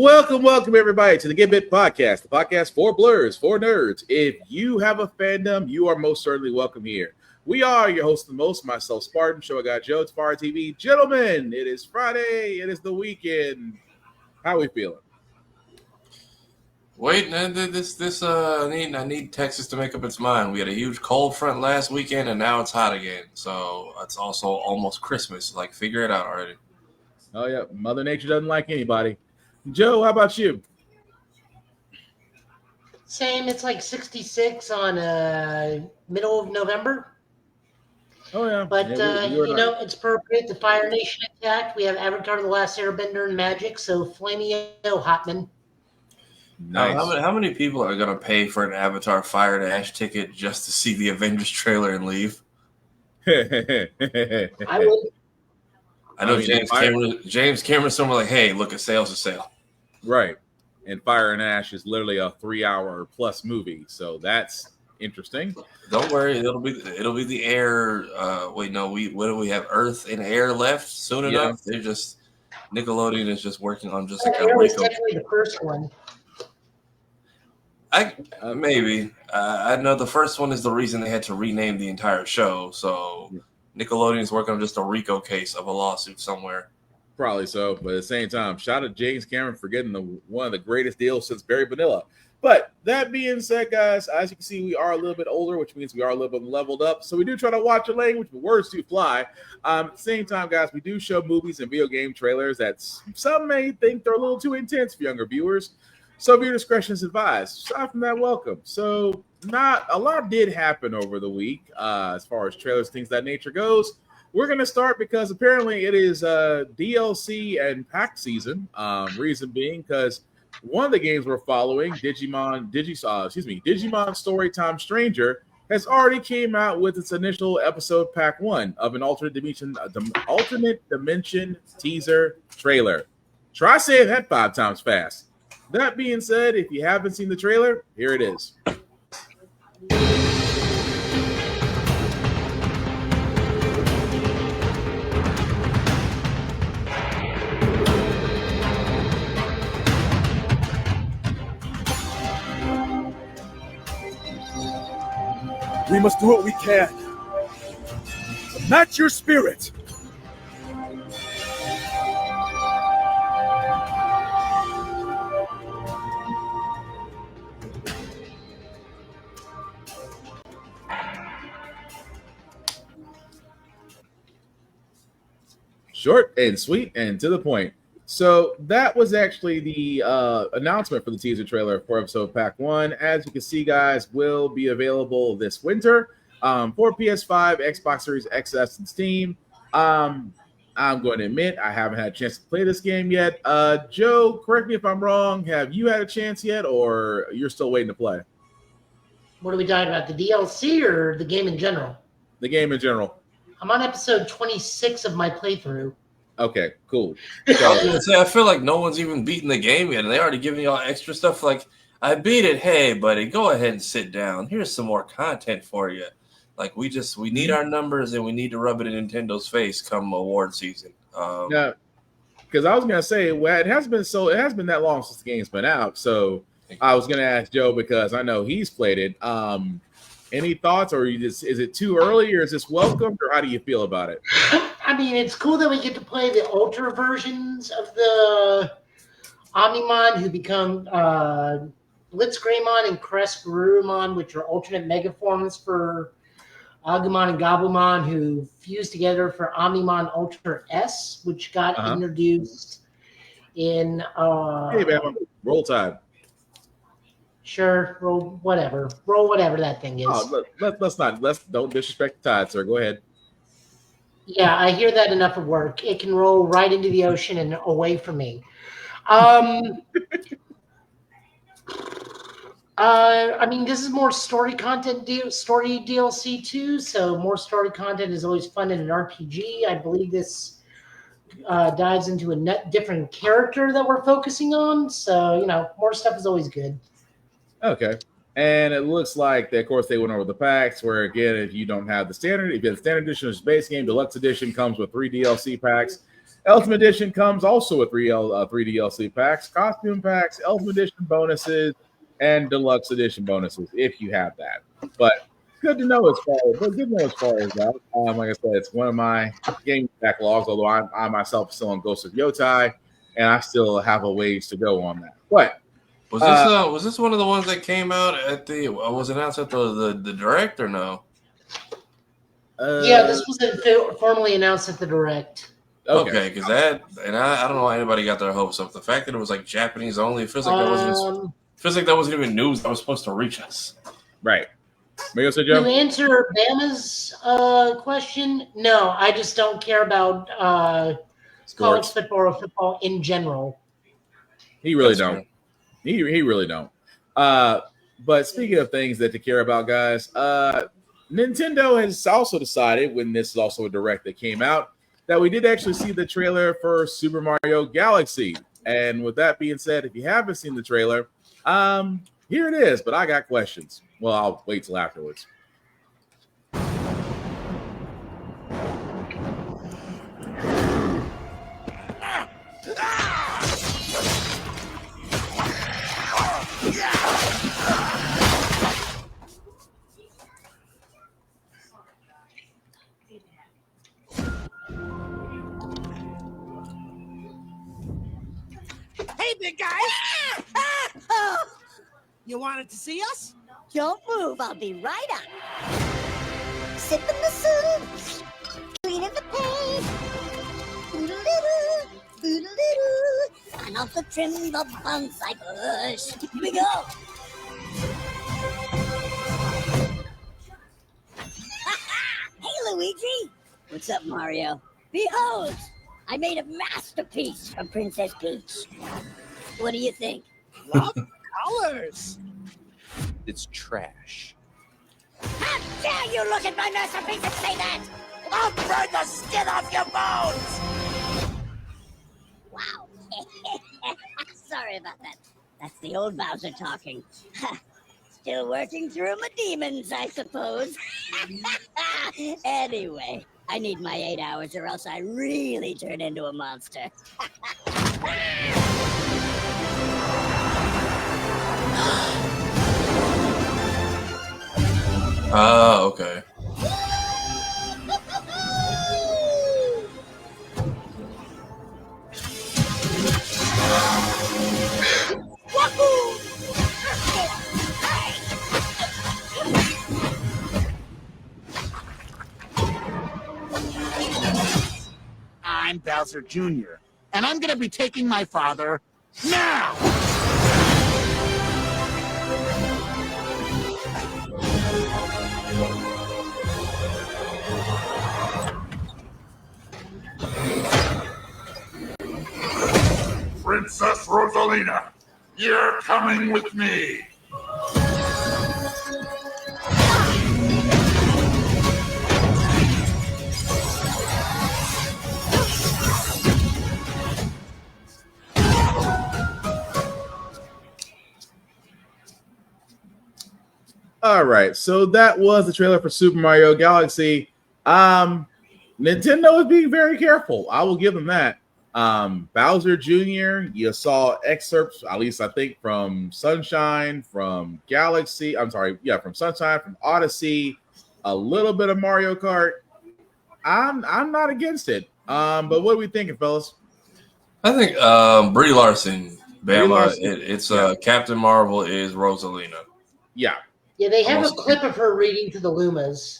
Welcome, everybody, to the Gambit podcast, the podcast for blurs, for nerds. If you have a fandom, you are most certainly welcome here. We are your host of the most, myself, Spartan, show guy Joe, it's Fire TV. Gentlemen, it is Friday, it is the weekend. How are we feeling? Wait, I need Texas to make up its mind. We had a huge cold front last weekend, and now it's hot again. So it's also almost Christmas. Like, figure it out already. Oh, yeah, Mother Nature doesn't like anybody. Joe, how about you? Same, it's like 66 on middle of November. Oh, yeah. But, it's appropriate. The Fire Nation attacked. We have Avatar: The Last Airbender and Magic, so Flamio Hotman. Nice. How many people are going to pay for an Avatar Fire and Ash ticket just to see the Avengers trailer and leave? I would. I know James Cameron's somewhere like, hey, look, a sale's a sale. Right. And Fire and Ash is literally a 3-hour plus movie. So that's interesting. Don't worry, it'll be the air. What do we have? Earth and air left soon enough. They're just Nickelodeon is just working on just like Air was definitely the first one. I know the first one is the reason they had to rename the entire show. So Nickelodeon's working on just a RICO case of a lawsuit somewhere. Probably so, but at the same time, shout out to James Cameron for getting one of the greatest deals since Barry Bonilla. But that being said, guys, as you can see, we are a little bit older, which means we are a little bit leveled up. So we do try to watch a language, but words do fly. At the same time, guys, we do show movies and video game trailers that some may think they're a little too intense for younger viewers. So viewer discretion is advised. Aside from that, welcome. So not a lot did happen over the week as far as trailers, things of that nature goes. We're going to start because apparently it is DLC and pack season. Reason being because one of the games we're following, Digimon Storytime Stranger, has already came out with its initial episode pack 1 of an alternate dimension teaser trailer. Try saying that 5 times fast. That being said, if you haven't seen the trailer, here it is. We must do what we can. Match your spirit. Short and sweet and to the point. So that was actually the announcement for the teaser trailer for episode pack 1. As you can see, guys, will be available this winter for PS5, Xbox Series XS, and Steam. I'm going to admit I haven't had a chance to play this game yet. Joe, correct me if I'm wrong. Have you had a chance yet, or you're still waiting to play? What are we talking about, the DLC or the game in general? The game in general. I'm on episode 26 of my playthrough. Okay, cool. So, I feel like no one's even beaten the game yet, and they already giving y'all extra stuff. Like, I beat it. Hey, buddy, go ahead and sit down. Here's some more content for you. Like, we need our numbers, and we need to rub it in Nintendo's face come award season. Yeah, because I was gonna say, well, it has been that long since the game's been out. So I was gonna ask Joe because I know he's played it. Any thoughts, or is it too early, or is this welcomed, or how do you feel about it? I mean, it's cool that we get to play the ultra versions of the Omnimon who become Blitzgreymon and Crest-Garurumon, which are alternate mega forms for Agumon and Gabumon, who fused together for Omnimon Ultra S, which got introduced in... hey, man, roll tide. Sure, roll whatever that thing is. Oh, let's don't disrespect the tide, sir. Go ahead. Yeah, I hear that enough at work. It can roll right into the ocean and away from me. I mean, this is more story content, story DLC too. So more story content is always fun in an RPG. I believe this dives into a different character that we're focusing on. So more stuff is always good. Okay. And it looks like, of course, they went over the packs where, again, if you don't have the standard, if you have the standard edition of the base game, deluxe edition comes with 3 DLC packs. Ultimate Edition comes also with three DLC packs, costume packs, Ultimate Edition bonuses, and Deluxe Edition bonuses if you have that. But good to know as far as that. Like I said, it's one of my game backlogs. Although I myself am still on Ghost of Yotai, and I still have a ways to go on that. But was this one of the ones that came out at the was announced at the direct or no? Yeah, this was formally announced at the direct. Okay, because I don't know why anybody got their hopes up. The fact that it was like Japanese only, it feels like that wasn't even news that was supposed to reach us. Right. To answer Bama's question, no, I just don't care about college football or football in general. He really don't. He really don't. But speaking of things that to care about, guys, Nintendo has also decided, when this is also a direct that came out, that we did actually see the trailer for Super Mario Galaxy. And with that being said, if you haven't seen the trailer, here it is. But I got questions. Well, I'll wait till afterwards. Hey, big guy! You wanted to see us? Don't move, I'll be right up. Sipping the soup, cleaning the paint. Oodle-doo, oodle-doo. And off the trim the bonsai bush. Here we go. Hey, Luigi. What's up, Mario? Behold, I made a masterpiece from Princess Peach. What do you think? Love colors. It's trash. How dare you look at my masterpiece and say that? I'll burn the skin off your bones! Wow. Sorry about that. That's the old Bowser talking. Still working through my demons, I suppose. Anyway, I need my 8 hours or else I really turn into a monster. Okay. I'm Bowser Jr., and I'm gonna be taking my father now! Princess Rosalina, you're coming with me. All right, so that was the trailer for Super Mario Galaxy. Nintendo is being very careful. I will give them that. Bowser Jr., you saw excerpts, at least I think, from Sunshine, from Galaxy. From Sunshine, from Odyssey, a little bit of Mario Kart. I'm not against it. But what are we thinking, fellas? I think Brie Larson, Bama. It's Captain Marvel is Rosalina. Yeah. Yeah, they have a clip of her reading to the Lumas.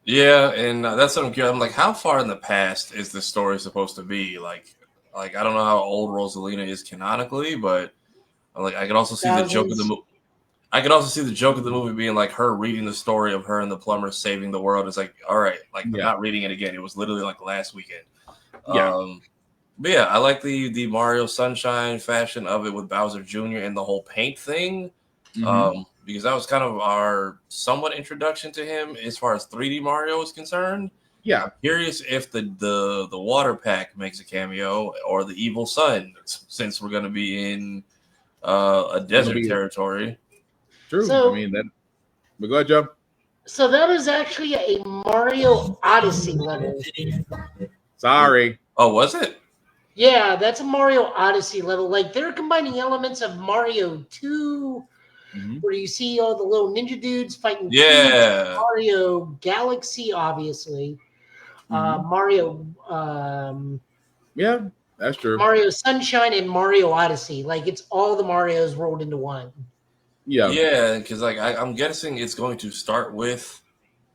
Yeah, and that's what I'm curious. I'm like, how far in the past is this story supposed to be? Like I don't know how old Rosalina is canonically, but like I could also see the joke of the movie. I could also see the joke of the movie being like her reading the story of her and the plumber saving the world. It's like, all right, like I'm not reading it again. It was literally like last weekend. Yeah. But yeah, I like the Mario Sunshine fashion of it with Bowser Jr. and the whole paint thing. Mm-hmm. Because that was kind of our somewhat introduction to him as far as 3D Mario is concerned. Yeah. I'm curious if the water pack makes a cameo or the evil sun, since we're going to be in a desert territory. True. So, but go ahead, Joe. So that is actually a Mario Odyssey level. Sorry. Oh, was it? Yeah, that's a Mario Odyssey level. Like they're combining elements of Mario 2, where you see all the little ninja dudes fighting Peach, Yeah. Mario Galaxy, obviously, Mario Yeah, that's true. Mario Sunshine, and Mario Odyssey. Like it's all the Marios rolled into one. Yeah. Yeah, because like I'm guessing it's going to start with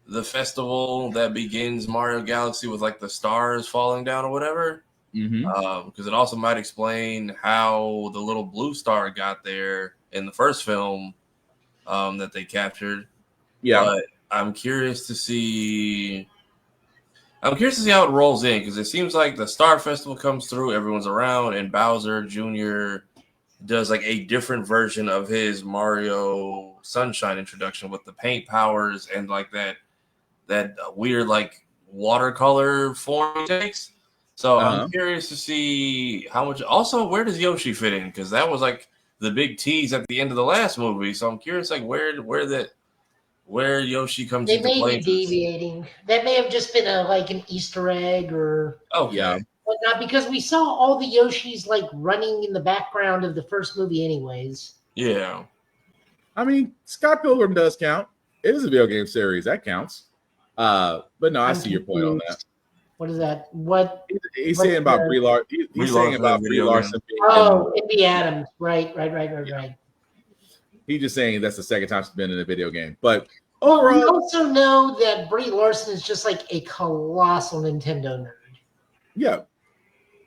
the festival that begins Mario Galaxy with like the stars falling down or whatever. Because it also might explain how the little blue star got there in the first film that they captured. Yeah. But I'm curious to see. I'm curious to see how it rolls in because it seems like the Star Festival comes through, everyone's around, and Bowser Jr. does like a different version of his Mario Sunshine introduction with the paint powers and like that weird like watercolor form he takes. So I'm curious to see how much. Also, where does Yoshi fit in? Because that was like the big tease at the end of the last movie. So I'm curious, like where Yoshi comes They into may play. be deviating. That may have just been like an Easter egg or Okay. whatnot, because we saw all the Yoshis like running in the background of the first movie, anyways. Yeah. I mean, Scott Pilgrim does count. It is a video game series. That counts. But no, I see your point on that. What is that? What he's saying about Brie Larson? He's saying about Brie Larson being Indy Adams. Right. He's just saying that's the second time she's been in a video game. But overall, we also know that Brie Larson is just like a colossal Nintendo nerd. Yeah.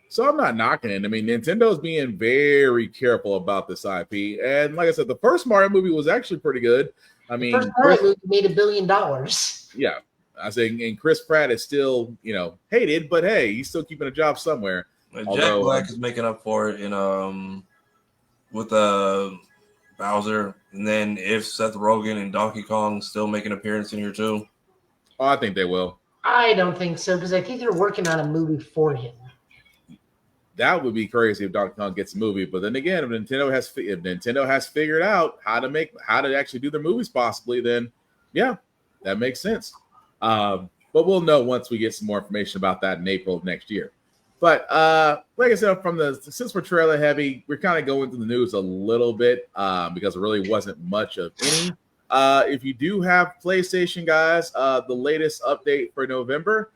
So I'm not knocking it. I mean, Nintendo's being very careful about this IP. And like I said, the first Mario movie was actually pretty good. I mean, first Mario movie made $1 billion. Yeah. I think, and Chris Pratt is still, hated, but hey, he's still keeping a job somewhere. Jack Black is making up for it in with Bowser, and then if Seth Rogen and Donkey Kong still make an appearance in here too. Oh, I think they will. I don't think so because I think they're working on a movie for him. That would be crazy if Donkey Kong gets a movie. But then again, if Nintendo has figured out how to actually do their movies, possibly, then yeah, that makes sense. But we'll know once we get some more information about that in April of next year. But like I said, since we're trailer heavy, we're kind of going through the news a little bit because there really wasn't much of any. If you do have PlayStation, guys, the latest update for November,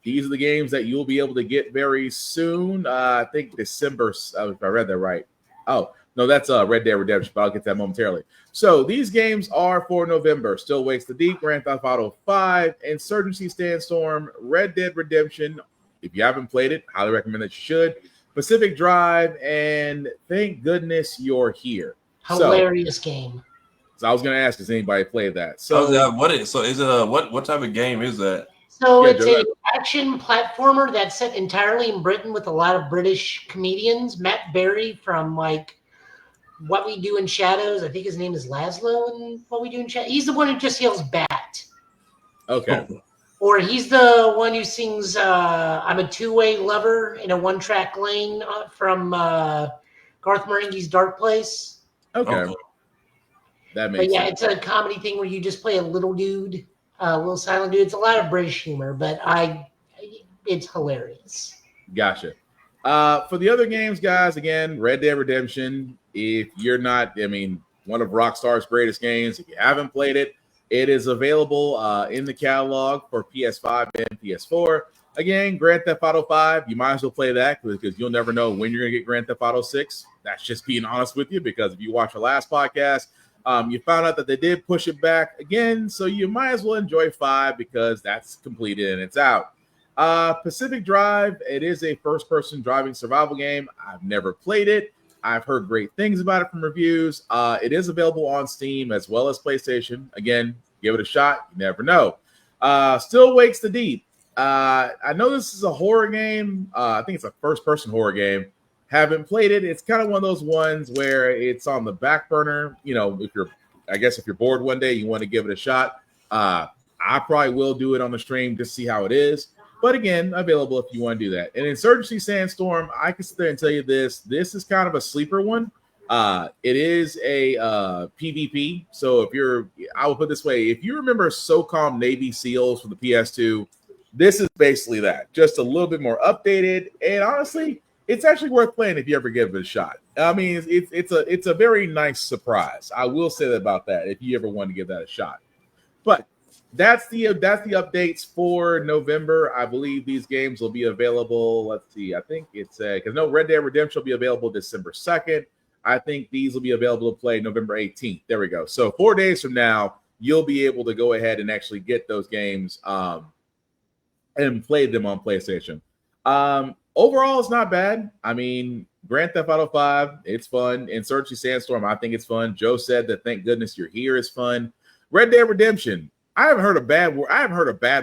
these are the games that you'll be able to get very soon. I think December, if I read that right. Oh, no, that's Red Dead Redemption, but I'll get that momentarily. So these games are for November. Still Waits the Deep, Grand Theft Auto 5, Insurgency Sandstorm, Red Dead Redemption. If you haven't played it, highly recommend that you should. Pacific Drive, and thank goodness you're here. Hilarious game. So I was going to ask, has anybody played that? So what type of game is that? So it's an action platformer that's set entirely in Britain with a lot of British comedians. Matt Berry from like What We Do in Shadows. I think his name is Laszlo in What We Do in Shadows. He's the one who just yells "Bat." Okay. Or he's the one who sings I'm a Two-Way Lover in a One-Track Lane from Garth Marenghi's Dark Place. Okay. That makes sense. It's a comedy thing where you just play a little dude, a little silent dude. It's a lot of British humor, but it's hilarious. Gotcha. For the other games, guys, again, Red Dead Redemption. If you're not, one of Rockstar's greatest games, if you haven't played it, it is available in the catalog for PS5 and PS4. Again, Grand Theft Auto 5, you might as well play that because you'll never know when you're going to get Grand Theft Auto 6. That's just being honest with you, because if you watch the last podcast, you found out that they did push it back again, so you might as well enjoy 5 because that's completed and it's out. Pacific Drive, it is a first-person driving survival game. I've never played it. I've heard great things about it from reviews. It is available on Steam as well as PlayStation. Again, give it a shot. You never know. Still Waits the Deep. I know this is a horror game. I think it's a first-person horror game. Haven't played it. It's kind of one of those ones where it's on the back burner. If you're bored one day, you want to give it a shot. I probably will do it on the stream just to see how it is. But again, available if you want to do that. And Insurgency Sandstorm, I can sit there and tell you this. This is kind of a sleeper one. It is a PvP. So I will put it this way. If you remember SOCOM Navy SEALs for the PS2, This is basically that, just a little bit more updated, and honestly, it's actually worth playing if you ever give it a shot. I mean, it's a very nice surprise. I will say that about that if you ever want to give that a shot. But that's the updates for November. I believe these games will be available. Let's see. I think it's because Red Dead Redemption will be available December 2nd. I think these will be available to play November 18th. There we go. So 4 days from now, you'll be able to go ahead and actually get those games and play them on PlayStation. Overall, it's not bad. I mean, Grand Theft Auto 5, it's fun. Insurgency Sandstorm, I think it's fun. Joe said that Thank Goodness You're Here is fun. Red Dead Redemption, I haven't heard a bad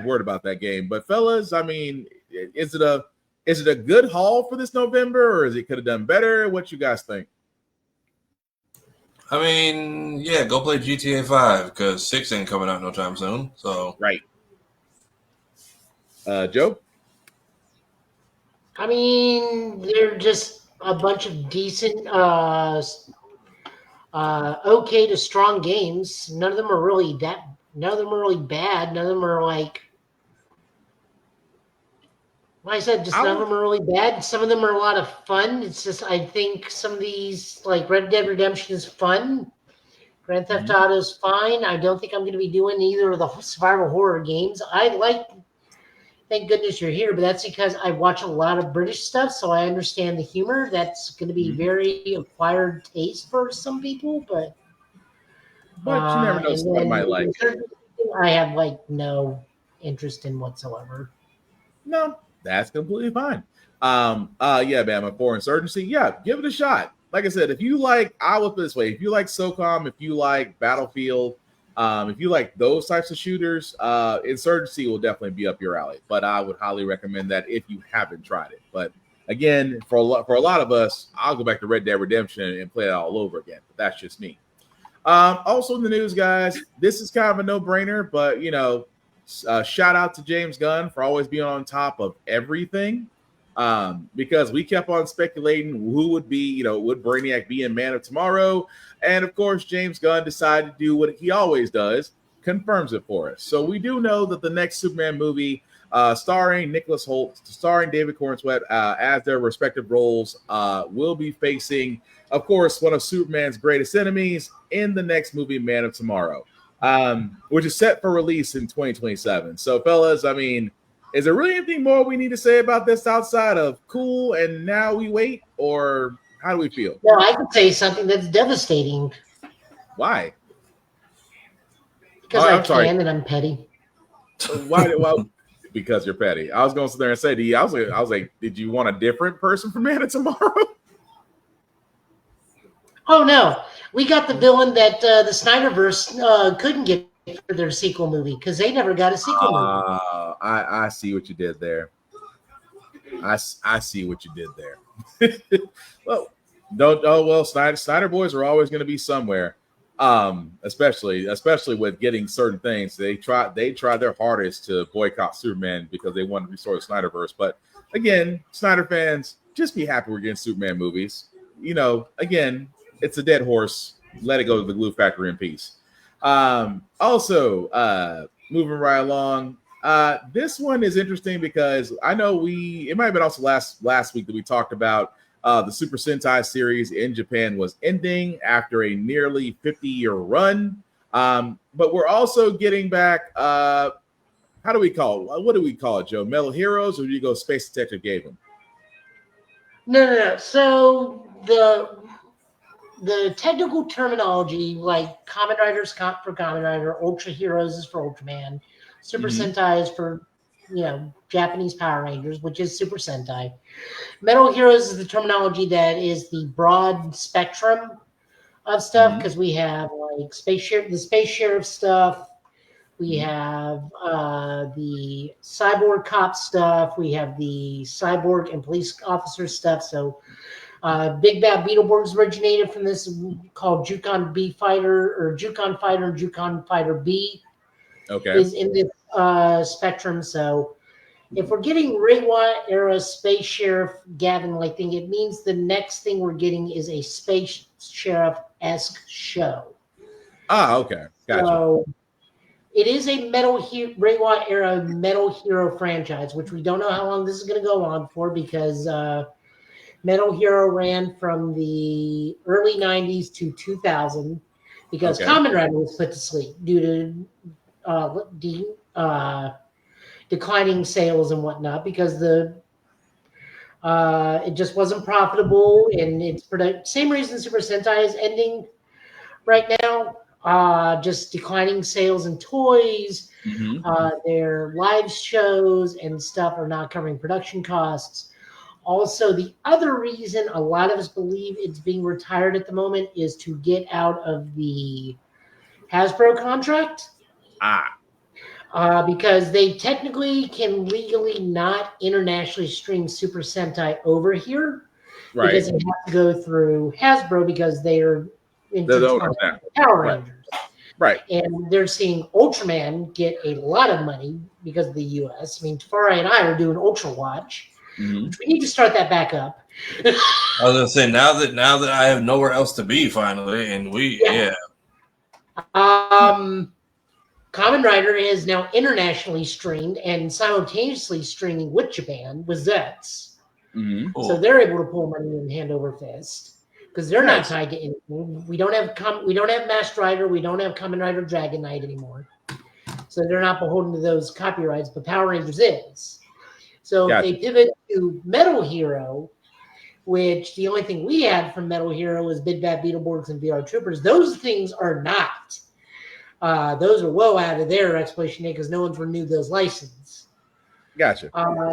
word about that game. But fellas, I mean, is it a good haul for this November, or is it could have done better? What you guys think? I mean, yeah, go play GTA 5 because 6 ain't coming out no time soon. So right. Joe? I mean, they're just a bunch of decent, okay to strong games. None of them are really bad. None of them are like I said, just none of them are really bad. Some of them are a lot of fun. It's just, I think some of these, like Red Dead Redemption is fun. Grand Theft Auto is fine. I don't think I'm going to be doing either of the survival horror games. I like, Thank Goodness You're Here, but that's because I watch a lot of British stuff, so I understand the humor. That's going to be very acquired taste for some people, but you never know, someone might like it. I have like no interest in whatsoever. No, that's completely fine. Yeah, Bama, for Insurgency, yeah, give it a shot. Like I said, if you like, I will put it this way: if you like SOCOM, if you like Battlefield, if you like those types of shooters, Insurgency will definitely be up your alley. But I would highly recommend that if you haven't tried it. But again, for a lot of us, I'll go back to Red Dead Redemption and play it all over again. But that's just me. Also in the news, guys, this is kind of a no-brainer, but shout out to James Gunn for always being on top of everything. Because we kept on speculating who would be, would Brainiac be in Man of Tomorrow? And of course, James Gunn decided to do what he always does, confirms it for us. So we do know that the next Superman movie, starring Nicholas Hoult, starring David Cornsweet, as their respective roles, will be facing, of course, one of Superman's greatest enemies in the next movie, Man of Tomorrow, which is set for release in 2027. So, fellas, I mean, is there really anything more we need to say about this outside of cool and now we wait, or how do we feel? Well, I could say something that's devastating. Why? Because I can, and I'm petty. Why? Because you're petty. I was going to sit there and say, I was like, did you want a different person for Man of Tomorrow? Oh no, we got the villain that the Snyderverse couldn't get for their sequel movie because they never got a sequel movie. I see what you did there. I see what you did there. Well, Snyder boys are always going to be somewhere. Especially with getting certain things. They try their hardest to boycott Superman because they want to restore the Snyderverse. But again, Snyder fans, just be happy we're getting Superman movies. Again, it's a dead horse. Let it go to the glue factory in peace. Also, moving right along, this one is interesting because I know it might have been also last week that we talked about the Super Sentai series in Japan was ending after a nearly 50-year run. But we're also getting back, how do we call it? What do we call it, Joe? Metal Heroes, or do you go Space Detective gave them? No. So the technical terminology, like Kamen Rider's for Kamen Rider, Ultra Heroes is for Ultraman, Super Sentai is for Japanese Power Rangers, which is Super Sentai. Metal Heroes is the terminology that is the broad spectrum of stuff because we have like the Space Sheriff stuff, we have the Cyborg Cop stuff, we have the Cyborg and Police Officer stuff. So Big Bad Beetleborgs originated from this called Jukon B Fighter or Jukon Fighter and Jukon Fighter B. Okay. Is in this spectrum. So if we're getting Reiwa era Space Sheriff Gavin-like thing, it means the next thing we're getting is a Space Sheriff-esque show. Okay. Gotcha. It is a Reiwa era Metal Hero franchise, which we don't know how long this is going to go on for because Metal Hero ran from the early 90s to 2000 because Kamen Rider was put to sleep due to declining sales and whatnot because it just wasn't profitable, and it's same reason Super Sentai is ending right now. Just declining sales and toys. Their live shows and stuff are not covering production costs. Also, the other reason a lot of us believe it's being retired at the moment is to get out of the Hasbro contract. Because they technically can legally not internationally stream Super Sentai over here. Right. Because it has to go through Hasbro because they are intertwined with Power Rangers. Right. And they're seeing Ultraman get a lot of money because of the U.S. I mean, Tafari and I are doing Ultra Watch. Which we need to start that back up. I was gonna say now that I have nowhere else to be finally, and Kamen Rider is now internationally streamed and simultaneously streaming with Japan with Zets. So they're able to pull money in hand over fist because they're not tied to anything. We don't have Masked Rider, we don't have Kamen Rider Dragon Knight anymore. So they're not beholden to those copyrights, but Power Rangers is. So if they pivot to Metal Hero, which the only thing we had from Metal Hero was Big Bad Beetleborgs and VR Troopers, those things are not. Those are well out of their exploitation date because no one's renewed those licenses. Gotcha.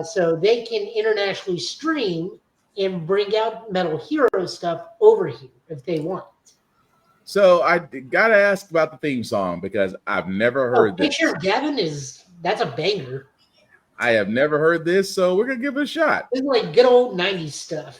So they can internationally stream and bring out Metal Hero stuff over here if they want. So I gotta ask about the theme song because I've never heard this. Picture of Gavin that's a banger. I have never heard this, so we're gonna give it a shot. This is like good old 90s stuff.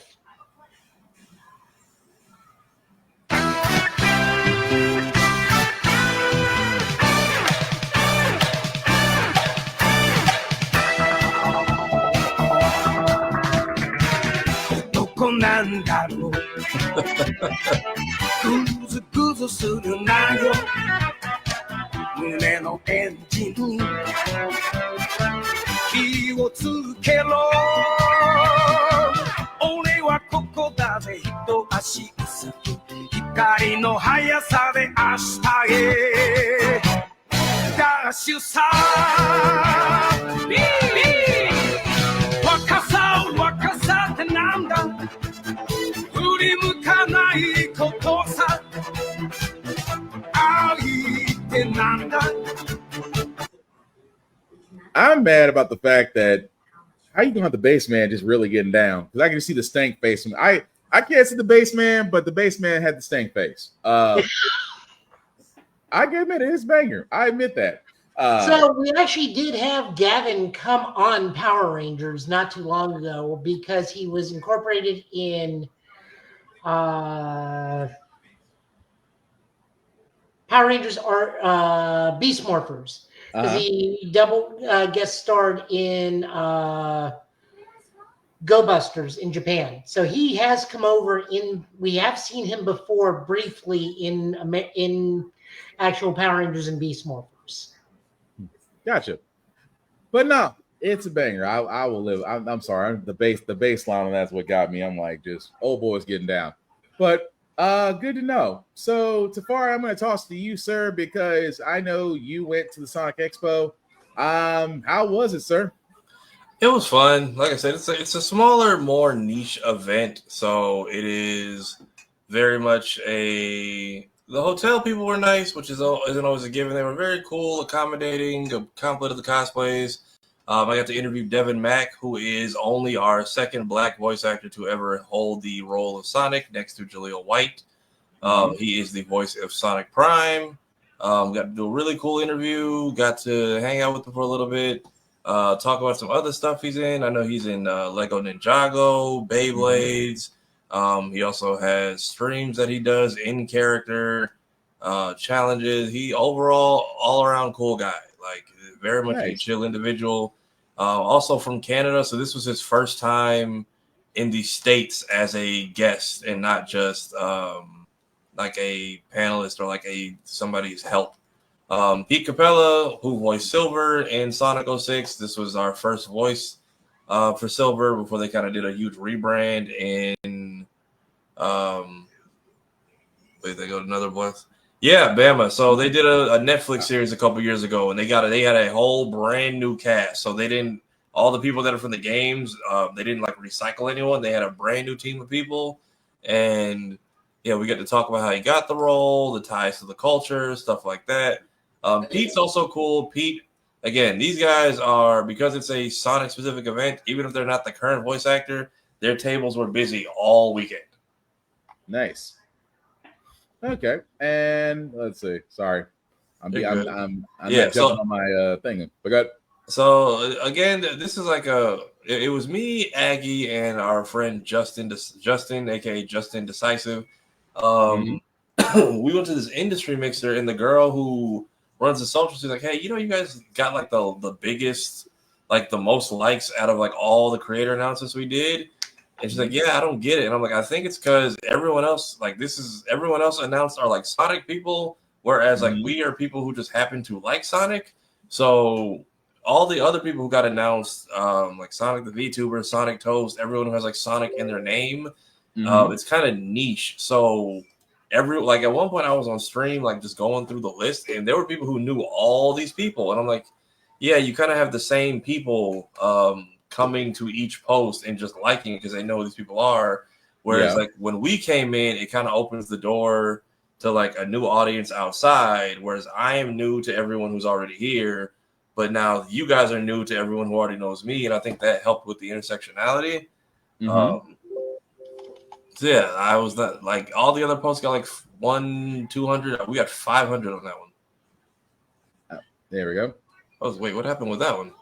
I'm mad about the fact that how you gonna have the bass man just really getting down because I can see the stank face. I can't see the bass man, but the bass man had the stank face. I can admit it is banger. I admit that. So we actually did have Gavin come on Power Rangers not too long ago because he was incorporated in Power Rangers are Beast Morphers. He double guest starred in Go Busters in Japan. So he has come over we have seen him before briefly in actual Power Rangers and Beast Morphers. Gotcha. But no, it's a banger. I will live. I'm sorry. The bass line on that's what got me. I'm like just old boys getting down. But good to know. So Tafari, I'm going to toss to you, sir, because I know you went to the Sonic Expo. How was it, sir? It was fun. Like I said, it's a smaller, more niche event, so it is very much the hotel people were nice, which isn't always a given. They were very cool, accommodating, a compliment of the cosplays. I got to interview Devin Mack, who is only our second black voice actor to ever hold the role of Sonic next to Jaleel White. He is the voice of Sonic Prime. Got to do a really cool interview. Got to hang out with him for a little bit. Talk about some other stuff he's in. I know he's in Lego Ninjago, Beyblades. He also has streams that he does in character, challenges. He overall all around cool guy, like very much a chill individual. Also from Canada, so this was his first time in the States as a guest and not just like a panelist or like somebody's help. Pete Capella, who voiced Silver in Sonic 06. This was our first voice for Silver before they kind of did a huge rebrand in wait, they go to another voice. Yeah, Bama. So they did a Netflix series a couple years ago, and they had a whole brand new cast. So they didn't all the people that are from the games, they didn't like recycle anyone. They had a brand new team of people, and yeah, we get to talk about how he got the role, the ties to the culture, stuff like that. Pete's also cool. Pete, again, these guys are because it's a Sonic specific event. Even if they're not the current voice actor, their tables were busy all weekend. Nice. Okay, and let's see. Sorry, I'm You're good. I'm Yeah, not jumping on my thing. But go ahead. So again, this is like it was me, Aggie, and our friend Justin, aka Justin Decisive. We went to this industry mixer, and the girl who runs the social, she's like, "Hey, you guys got like the biggest, like the most likes out of like all the creator announcements we did." And she's like, "Yeah, I don't get it." And I'm like, "I think it's because everyone else announced are like Sonic people, whereas like we are people who just happen to like Sonic." So all the other people who got announced, like Sonic the VTuber, Sonic Toast, everyone who has like Sonic in their name, it's kind of niche. So at one point I was on stream, like just going through the list, and there were people who knew all these people, and I'm like, yeah, you kind of have the same people coming to each post and just liking it because they know who these people are. Whereas like when we came in, it kind of opens the door to like a new audience outside. Whereas I am new to everyone who's already here. But now you guys are new to everyone who already knows me, and I think that helped with the intersectionality. So yeah, I was not like all the other posts got like 200. We got 500 on that one. There we go. Wait, what happened with that one?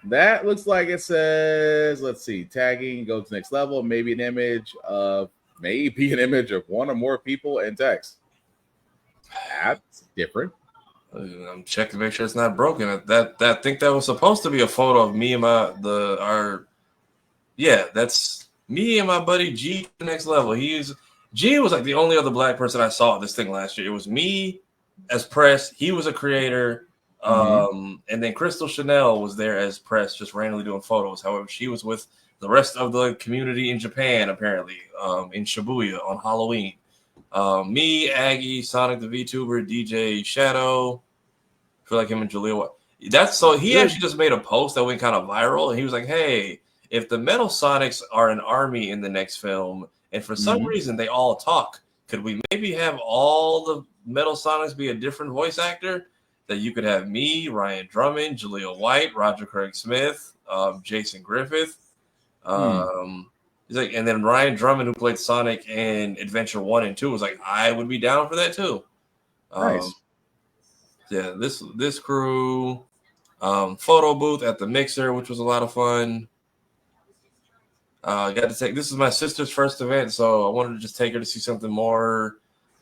That looks like it says, let's see, tagging, go to the next level, maybe an image of one or more people and text. That's different. I'm checking to make sure it's not broken. I think that was supposed to be a photo of me and that's me and my buddy G to the next level. G was like the only other black person I saw at this thing last year. It was me as press. He was a creator. And then Crystal Chanel was there as press, just randomly doing photos. However, she was with the rest of the community in Japan, apparently, in Shibuya on Halloween. Me, Aggie, Sonic the VTuber, DJ Shadow. I feel like him and Jaleel. He actually just made a post that went kind of viral, and he was like, "Hey, if the Metal Sonics are an army in the next film, and for some reason they all talk, could we maybe have all the Metal Sonics be a different voice actor? That you could have me, Ryan Drummond, Jaleel White, Roger Craig Smith, Jason Griffith." He's like, and then Ryan Drummond, who played Sonic in Adventure 1 and 2, was like, I would be down for that too. Nice. Yeah, this crew, photo booth at the mixer, which was a lot of fun. This is my sister's first event, so I wanted to just take her to see something more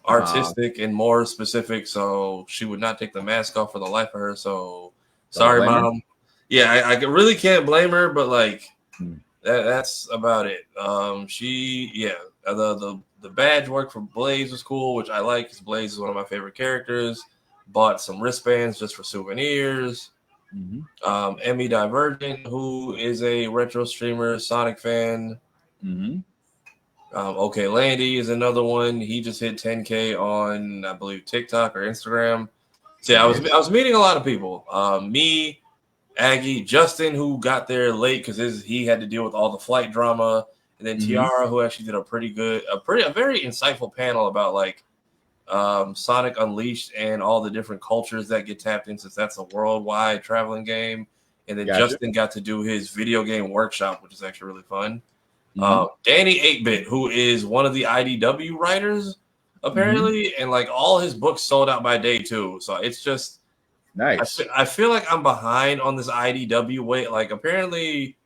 artistic and more specific, so she would not take the mask off for the life of her. So sorry, Mom. Yeah, I really can't blame her, but like that's about it. The badge work for Blaze was cool, which I like because Blaze is one of my favorite characters. Bought some wristbands just for souvenirs. Emmy Divergent, who is a retro streamer, Sonic fan. Okay, Landy is another one. He just hit 10K on, I believe, TikTok or Instagram. So yeah, I was meeting a lot of people. Me, Aggie, Justin, who got there late because he had to deal with all the flight drama, and then Tiara, who actually did a very insightful panel about like Sonic Unleashed and all the different cultures that get tapped in, since that's a worldwide traveling game. And then Justin got to do his video game workshop, which is actually really fun. Danny 8-Bit, who is one of the IDW writers, apparently, and like all his books sold out by day 2. So it's just nice. I feel like I'm behind on this IDW way. Like apparently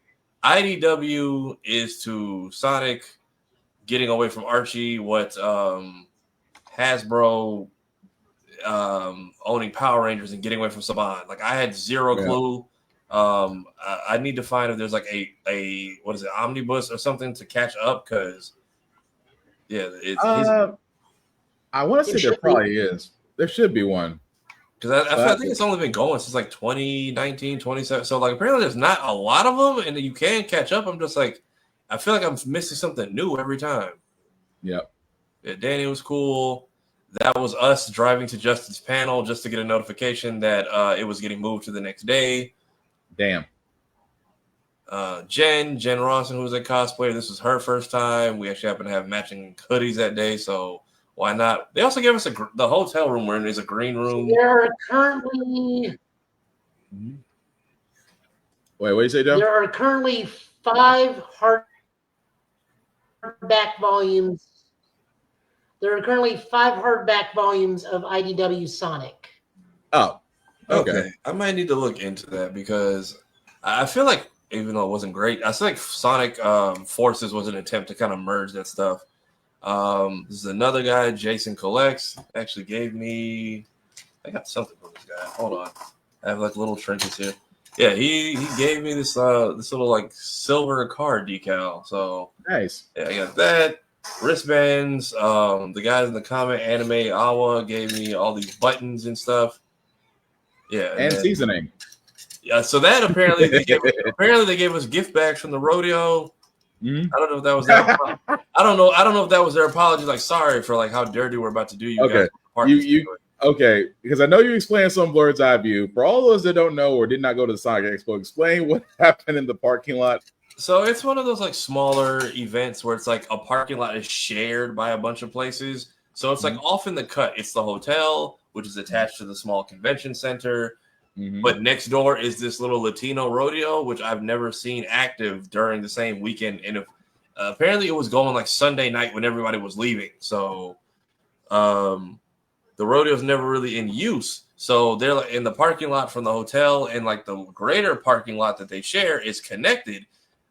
IDW is to Sonic getting away from Archie what Hasbro owning Power Rangers and getting away from Saban. Like I had zero clue. I need to find if there's like a what is it, omnibus or something to catch up, because I want to say there probably is. There should be one. Because I think it's only been going since like 2019, 27. So like apparently there's not a lot of them, and you can catch up. I'm just like, I feel like I'm missing something new every time. Yep. Yeah, Danny was cool. That was us driving to Justin's panel just to get a notification that it was getting moved to the next day. Damn. Jen Rawson, who was a cosplayer, this was her first time. We actually happened to have matching hoodies that day, so why not? They also gave us the hotel room we're in is a green room. There are currently Wait, what do you say, Joe? there are currently 5 hardback volumes. There are currently 5 hardback volumes of IDW Sonic. Oh, Okay. I might need to look into that because I feel like even though it wasn't great, I feel like Sonic Forces was an attempt to kind of merge that stuff. This is another guy, Jason Collects, actually gave me. I got something from this guy. Hold on, I have like little trinkets here. Yeah, he gave me this little like silver card decal. So nice. Yeah, I got that. Wristbands. The guys in the comment, Anime Awa, gave me all these buttons and stuff. Yeah, and seasoning. Yeah, so that apparently they gave us gift bags from the rodeo. Mm-hmm. I don't know if that was their I don't know if that was their apology. Like, sorry for like how dirty we're about to do you guys. Okay, because I know you explained some bird's eye view. For all those that don't know or did not go to the Sonic Expo, explain what happened in the parking lot. So it's one of those like smaller events where it's like a parking lot is shared by a bunch of places. So it's like off in the cut. It's the hotel, which is attached to the small convention center. But next door is this little Latino rodeo, which I've never seen active during the same weekend. And apparently it was going like Sunday night when everybody was leaving. So the rodeo's never really in use. So they're like in the parking lot from the hotel, and like the greater parking lot that they share is connected.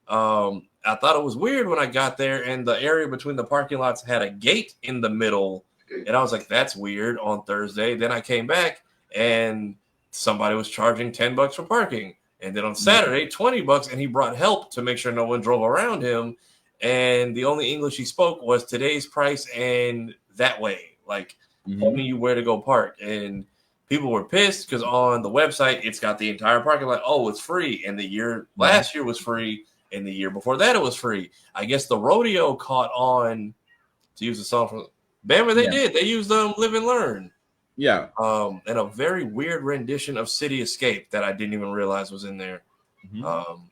I thought it was weird when I got there, and the area between the parking lots had a gate in the middle. And I was like, that's weird on Thursday. Then I came back and somebody was charging $10 for parking. And then on Saturday, $20, and he brought help to make sure no one drove around him. And the only English he spoke was today's price and that way, like telling you where to go park. And people were pissed because on the website, it's got the entire parking lot. Oh, it's free. And last year was free. And the year before that, it was free. I guess the rodeo caught on, to use the song from Bama. They did. They used Live and Learn. Yeah. And a very weird rendition of City Escape that I didn't even realize was in there.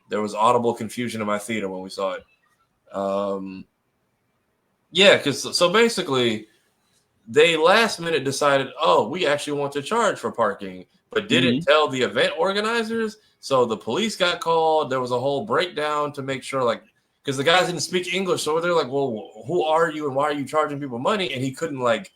There was audible confusion in my theater when we saw it. So basically they last minute decided, oh, we actually want to charge for parking, but didn't tell the event organizers. So the police got called. There was a whole breakdown to make sure, like, because the guys didn't speak English. So they're like, well, who are you and why are you charging people money? And he couldn't like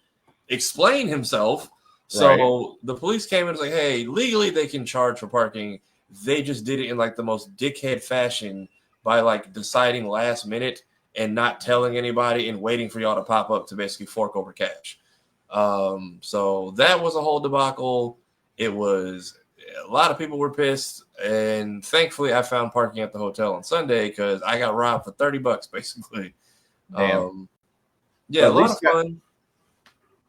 explain himself. So the police came and was like, hey, legally they can charge for parking. They just did it in like the most dickhead fashion by like deciding last minute and not telling anybody and waiting for y'all to pop up to basically fork over cash. So that was a whole debacle. It was a lot of people were pissed, and thankfully I found parking at the hotel on Sunday because I got robbed for $30 basically. Damn. A lot of fun.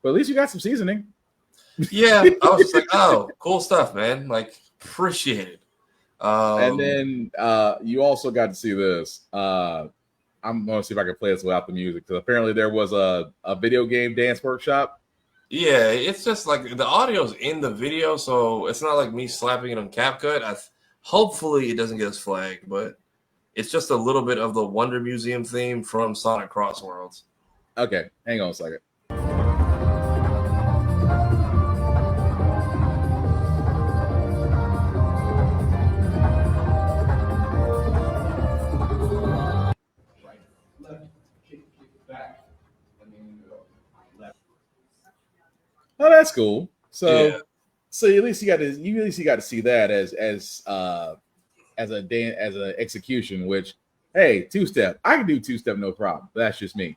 But at least you got some seasoning. Yeah, I was just like, oh, cool stuff, man. Like, appreciate it. And then you also got to see this. I'm going to see if I can play this without the music, because apparently there was a video game dance workshop. Yeah, it's just like the audio's in the video, so it's not like me slapping it on CapCut. Hopefully it doesn't get us flagged, but it's just a little bit of the Wonder Museum theme from Sonic Cross Worlds. Okay, hang on a second. Oh, that's cool. So at least you got to see that as an execution. Which, hey, 2-step, I can do 2-step no problem. But that's just me.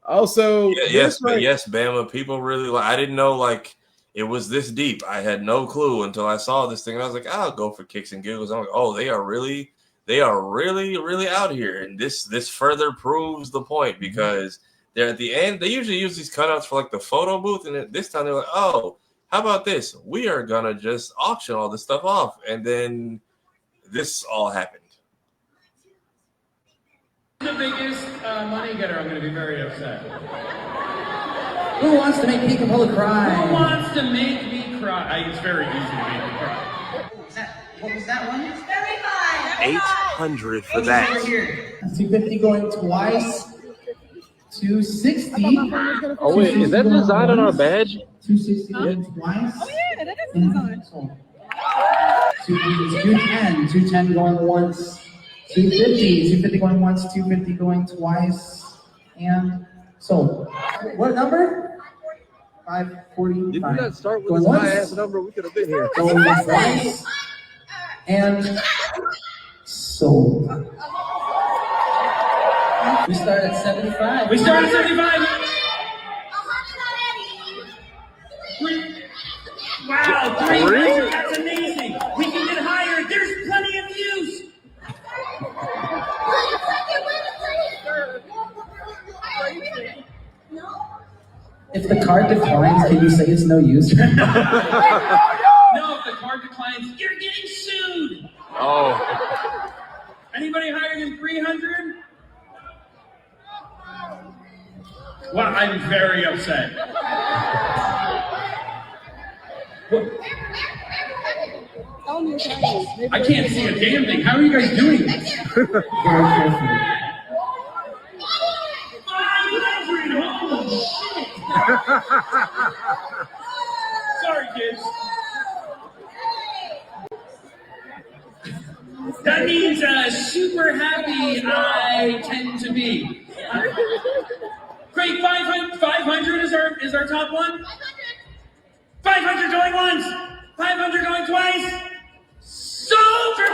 Also, yes, Bama. People really like. I didn't know like it was this deep. I had no clue until I saw this thing, and I was like, I'll go for kicks and giggles. I'm like, oh, they are really, really out here, and this further proves the point because they're at the end. They usually use these cutouts for like the photo booth, and this time they're like, oh, how about this? We are gonna just auction all this stuff off, and then this all happened. The biggest money getter, I'm going to be very upset. Who wants to make Peekapoo cry? Who wants to make me cry? It's very easy to make me cry. What was that one? It's very fun. 800 for that. 250 going twice. 260. Oh wait, is that design on our badge? 260 going twice. Oh yeah, that is design. 210. 210 going once. 250. 250 going once. 250 going twice. And sold. What number? 540. Did we not start with Going this once. high-ass number? We could have been here. Going twice. And sold. We start at 75. We start at 75. Wow, 300. That's amazing. We can get higher. There's plenty of views. If the card declines, can you say it's no use? No, if the card declines, you're getting sued. Oh. Anybody higher than 300? Well, I'm very upset. I can't see a damn thing. How are you guys doing this? very carefully. 500! Holy shit! Sorry, kids. That means super happy I tend to be. Great, 500 is our top one. 500 going once, 500 going twice. Sold for $500.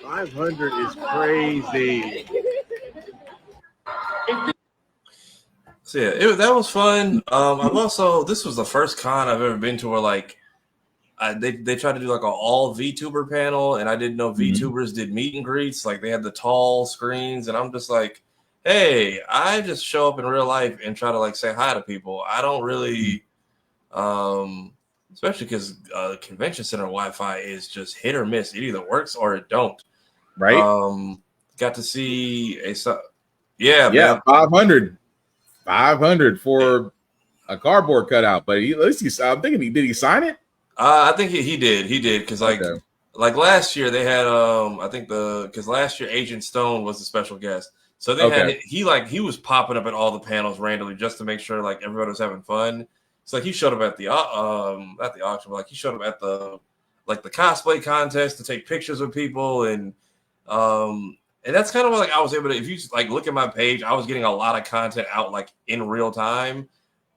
500 is crazy. So yeah, that was fun. I've also, this was the first con I've ever been to where like they tried to do like an all VTuber panel, and I didn't know VTubers did meet and greets. Like they had the tall screens, and I'm just like, hey, I just show up in real life and try to like say hi to people. I don't really, especially because convention center Wi-Fi is just hit or miss. It either works or it don't. Right. Got to see yeah, man. 500 for a cardboard cutout, but at least I'm thinking did he sign it? I think he did because like last year they had I think because last year Agent Stone was the special guest, so they had he was popping up at all the panels randomly just to make sure like everybody was having fun. So like he showed up at the at the auction, but like he showed up at the cosplay contest to take pictures with people, and that's kind of like I was able to, if you like look at my page, I was getting a lot of content out like in real time.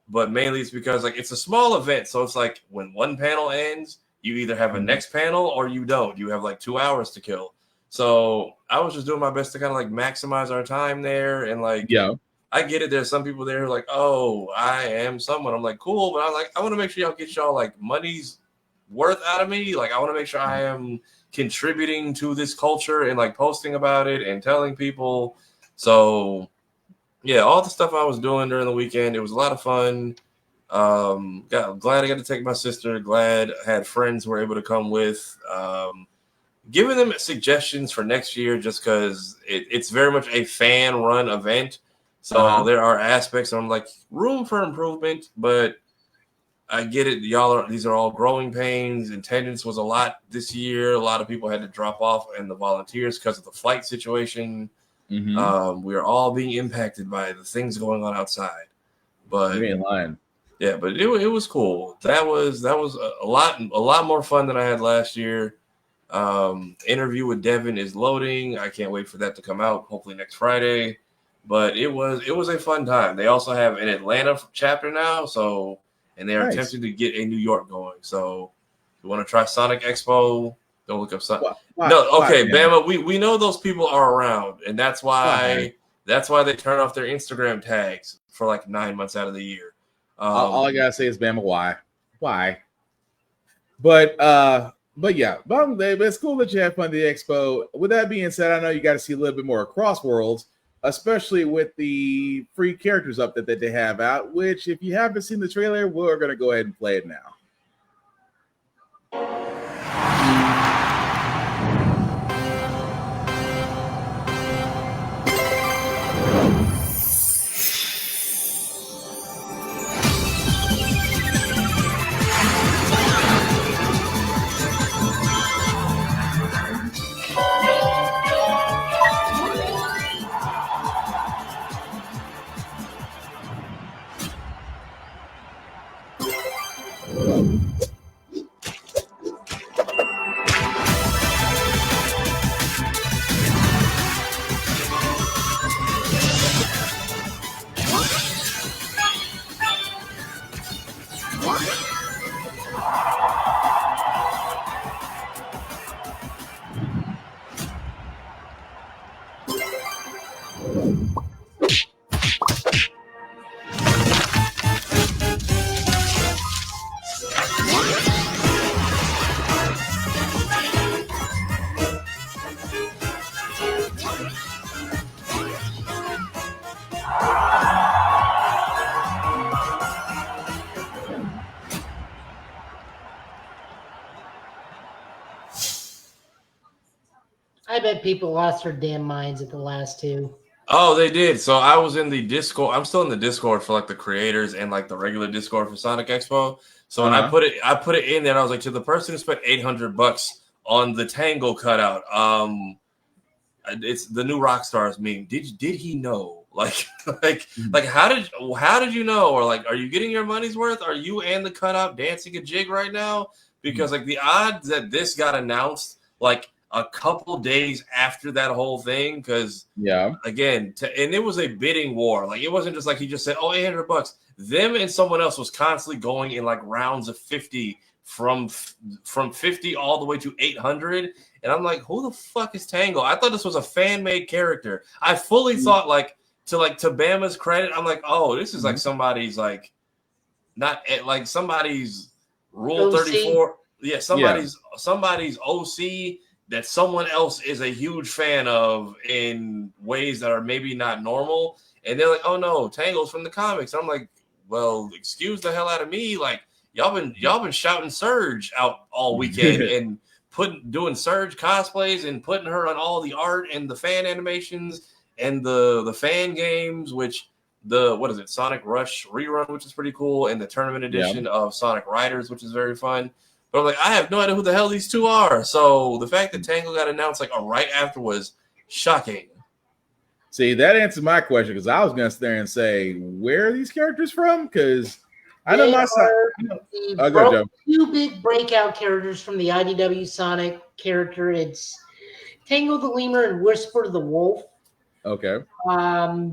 But mainly it's because like it's a small event, so it's like when one panel ends, you either have a next panel or you don't. You have like 2 hours to kill. So I was just doing my best to kind of like maximize our time there, and like I get it. There's some people there who are like, oh, I am someone. I'm like, cool, but I want to make sure y'all get y'all like money's worth out of me. Like I want to make sure I am contributing to this culture and like posting about it and telling people. So yeah, all the stuff I was doing during the weekend, it was a lot of fun. Glad I got to take my sister. Glad I had friends who were able to come with. Giving them suggestions for next year just because it's very much a fan-run event. So there are aspects I'm like, room for improvement, but I get it. These are all growing pains. Attendance was a lot this year. A lot of people had to drop off and the volunteers because of the flight situation. We are all being impacted by the things going on outside, but you ain't lying. Yeah, but it was cool. That was a lot more fun than I had last year. Interview with Devin is loading. I can't wait for that to come out. Hopefully next Friday. But it was a fun time. They also have an Atlanta chapter now, and they are attempting to get a New York going. So if you want to try Sonic Expo, don't look up Sonic. Bama, we know those people are around, and that's why they turn off their Instagram tags for like 9 months out of the year. All I gotta say is Bama, why? But yeah, it's cool that you have fun at the expo. With that being said, I know you got to see a little bit more across worlds. especially with the free characters up that they have out, which if you haven't seen the trailer, we're going to go ahead and play it now. I bet people lost their damn minds at the last two. Oh, they did. So I was in the Discord. I'm still in the Discord for like the creators and like the regular Discord for Sonic Expo. So when I put it in there, I was like, to the person who spent $800 on the Tangle cutout, it's the new Rockstars meme. Did he know? Like how did you know? Or like, are you getting your money's worth? Are you and the cutout dancing a jig right now? Because like the odds that this got announced like a couple days after that whole thing, because again, and it was a bidding war. Like it wasn't just like he just said, "Oh, $800." Them and someone else was constantly going in like rounds of 50 from 50 all the way to 800. And I'm like, who the fuck is Tangle? I thought this was a fan made character. I fully thought to Bama's credit, I'm like, oh, this is like somebody's like not like somebody's Rule 34. Yeah, somebody's OC that someone else is a huge fan of in ways that are maybe not normal. And they're like, oh no, Tangle's from the comics. I'm like, well, excuse the hell out of me. Like y'all been shouting Surge out all weekend and doing Surge cosplays and putting her on all the art and the fan animations and the fan games, which Sonic Rush rerun, which is pretty cool, and the tournament edition of Sonic Riders, which is very fun. But I'm like, I have no idea who the hell these two are. So the fact that Tangle got announced like right after was shocking. See, that answers my question, because I was going to sit there and say, where are these characters from? Because I know my side. Two big breakout characters from the IDW Sonic character. It's Tangle the Lemur and Whisper the Wolf. Okay.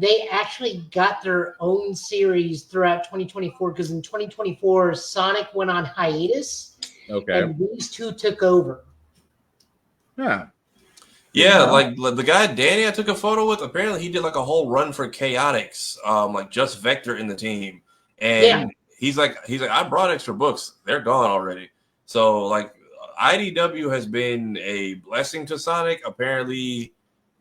They actually got their own series throughout 2024, because in 2024, Sonic went on hiatus. Okay. And these two took over. Yeah. Yeah, like the guy Danny I took a photo with, apparently he did like a whole run for Chaotix, like just Vector in the team. And he's like, I brought extra books. They're gone already. So like IDW has been a blessing to Sonic. Apparently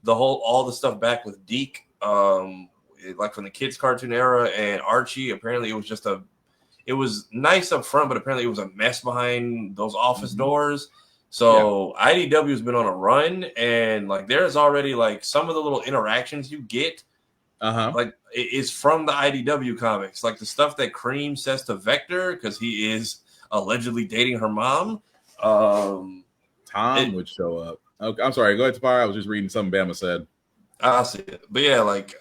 all the stuff back with Deke, like from the kids cartoon era and Archie, apparently it was nice up front, but apparently it was a mess behind those office doors. So IDW has been on a run, and like there's already like some of the little interactions you get, like is from the IDW comics, like the stuff that Cream says to Vector because he is allegedly dating her mom. Tom would show up. Okay, I'm sorry. Go ahead, Tapara. I was just reading something Bama said. I see it, but yeah, like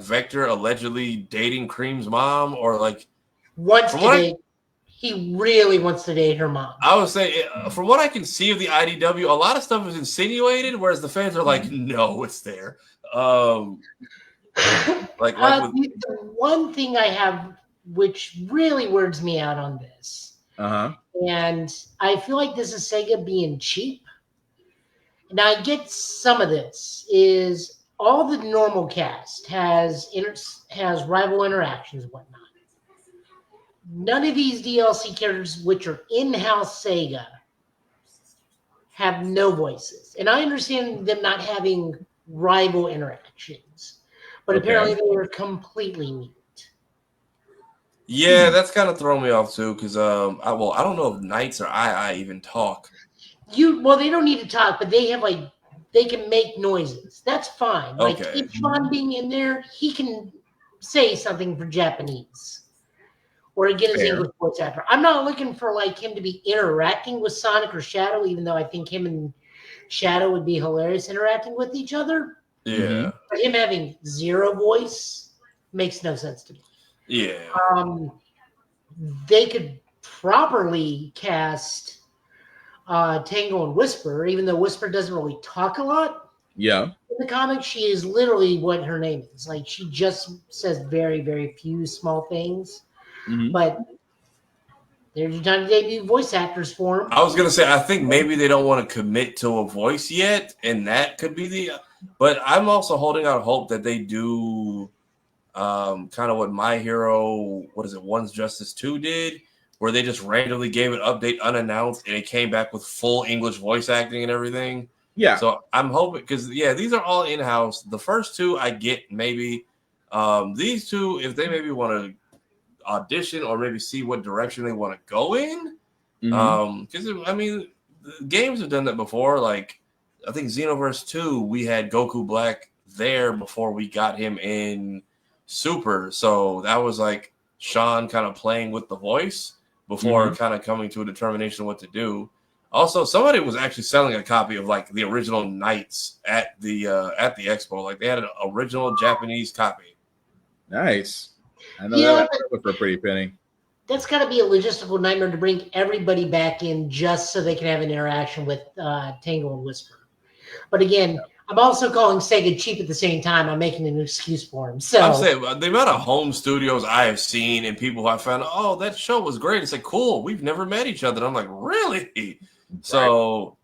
Vector allegedly dating Cream's mom, or like he really wants to date her mom. I would say, from what I can see of the IDW, a lot of stuff is insinuated, whereas the fans are like, no, it's there. The one thing I have, which really weirds me out on this, and I feel like this is Sega being cheap. And I get some of this, is all the normal cast has rival interactions and whatnot. None of these DLC characters, which are in-house Sega, have no voices. And I understand them not having rival interactions, but apparently they were completely mute. Yeah, that's kind of thrown me off too, because I don't know if Knights or I even talk. They don't need to talk, but they have they can make noises. That's fine. Like Okay. if Sean being in there, he can say something for Japanese. Or get his English voice actor. I'm not looking for him to be interacting with Sonic or Shadow, even though I think him and Shadow would be hilarious interacting with each other. Yeah. But him having zero voice makes no sense to me. Yeah. They could properly cast Tango and Whisper, even though Whisper doesn't really talk a lot. Yeah. In the comics, she is literally what her name is. She just says very, very few small things. But there's your time to debut voice actors for them. I was gonna say I think maybe they don't want to commit to a voice yet, and that could be the. But I'm also holding out hope that they do, kind of what My Hero, One's Justice 2 did, where they just randomly gave an update unannounced, and it came back with full English voice acting and everything. Yeah. So I'm hoping because these are all in house. The first two I get maybe. These two, if they maybe want to audition or maybe see what direction they want to go in, because the games have done that before. Like I think Xenoverse 2, we had Goku Black there before we got him in Super, so that was like Sean kind of playing with the voice before kind of coming to a determination of what to do. Also, somebody was actually selling a copy of the original Knights at the expo. Like they had an original Japanese copy. Nice. I know that for a pretty penny. That's got to be a logistical nightmare to bring everybody back in just so they can have an interaction with Tango and Whisper. But again, I'm also calling Sega cheap at the same time. I'm making an excuse for them. So I'm saying the amount of home studios I have seen and people who I found, that show was great. It's like, cool, we've never met each other. And I'm like, really? Right. So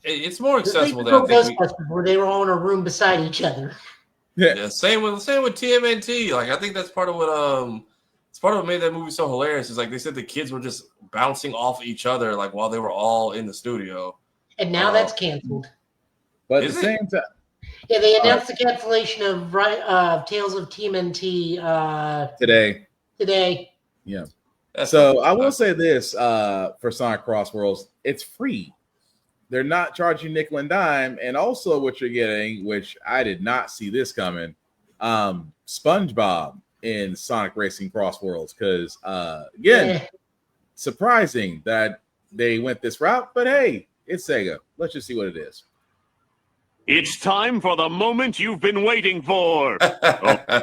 it's more accessible than I think. Where they were all in a room beside each other. Yeah, same with TMNT. Like I think that's part of what made that movie so hilarious. Is like they said the kids were just bouncing off each other while they were all in the studio. And now that's canceled. But at the same time, yeah, they announced the cancellation of Tales of TMNT today. Yeah. So I will say this for Sonic Cross Worlds, it's free. They're not charging nickel and dime, and also what you're getting, which I did not see this coming, SpongeBob in Sonic Racing Cross Worlds. Because surprising that they went this route, but hey, it's Sega. Let's just see what it is. It's time for the moment you've been waiting for. God, come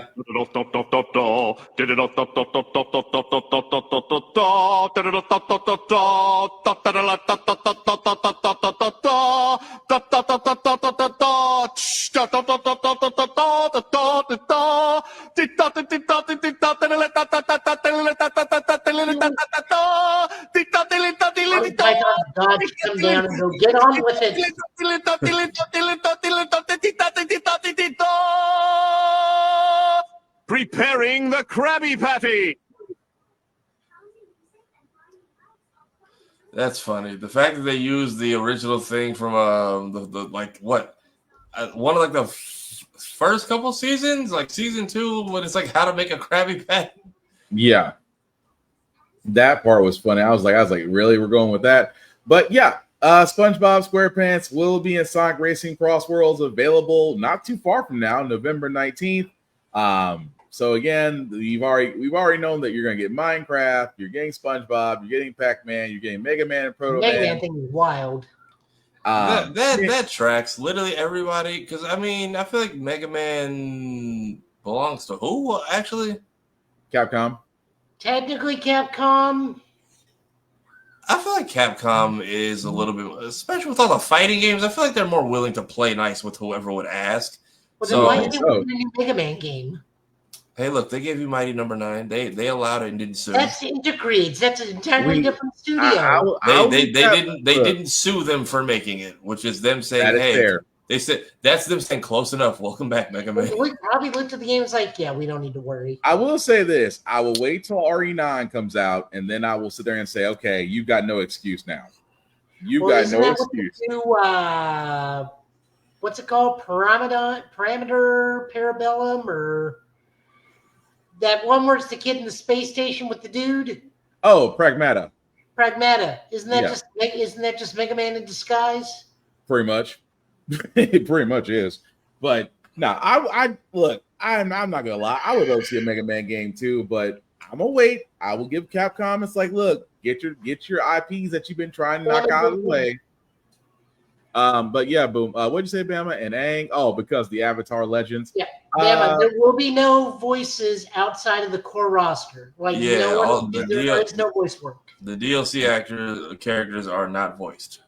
down and go get on with it. Preparing the Krabby Patty. That's funny. The fact that they used the original thing from one of the first couple seasons, like season 2, when it's how to make a Krabby Patty. Yeah, that part was funny. I was like, really, we're going with that? But yeah, SpongeBob SquarePants will be in Sonic Racing Cross Worlds, available not too far from now, November 19th. So again, we've already known that you're going to get Minecraft, you're getting SpongeBob, you're getting Pac-Man, you're getting Mega Man and Proto Man. Mega Man thing is wild. That tracks literally everybody, because I feel like Mega Man belongs to who actually? Capcom. Technically, Capcom. I feel like Capcom is a little bit, especially with all the fighting games. I feel like they're more willing to play nice with whoever would ask. Well, then why did they want a new Mega Man game? Hey, look, they gave you Mighty Number 9. They allowed it and didn't sue. That's Intergrades. That's an entirely different studio. They didn't sue them for making it, which is them saying, that is hey, fair. They said that's them saying close enough. Welcome back, Mega Man. Probably looked at the game and was like, yeah, we don't need to worry. I will say this. I will wait till RE9 comes out, and then I will sit there and say, okay, you've got no excuse now. You've got no excuse. what's it called? Parameter Parabellum, or that one where it's the kid in the space station with the dude? Oh, Pragmata. Pragmata. Isn't that Yeah. just Mega Man in disguise? Pretty much. It pretty much is. But no, I look, I'm not gonna lie. I would love to see a Mega Man game too, but I'm gonna wait. I will give Capcom. It's like, look, get your IPs that you've been trying to knock out of the way. But yeah, boom. What'd you say, Bama and Aang? Oh, because the Avatar Legends. Yeah, Bama. There will be no voices outside of the core roster. Like there is no voice work. The DLC characters are not voiced.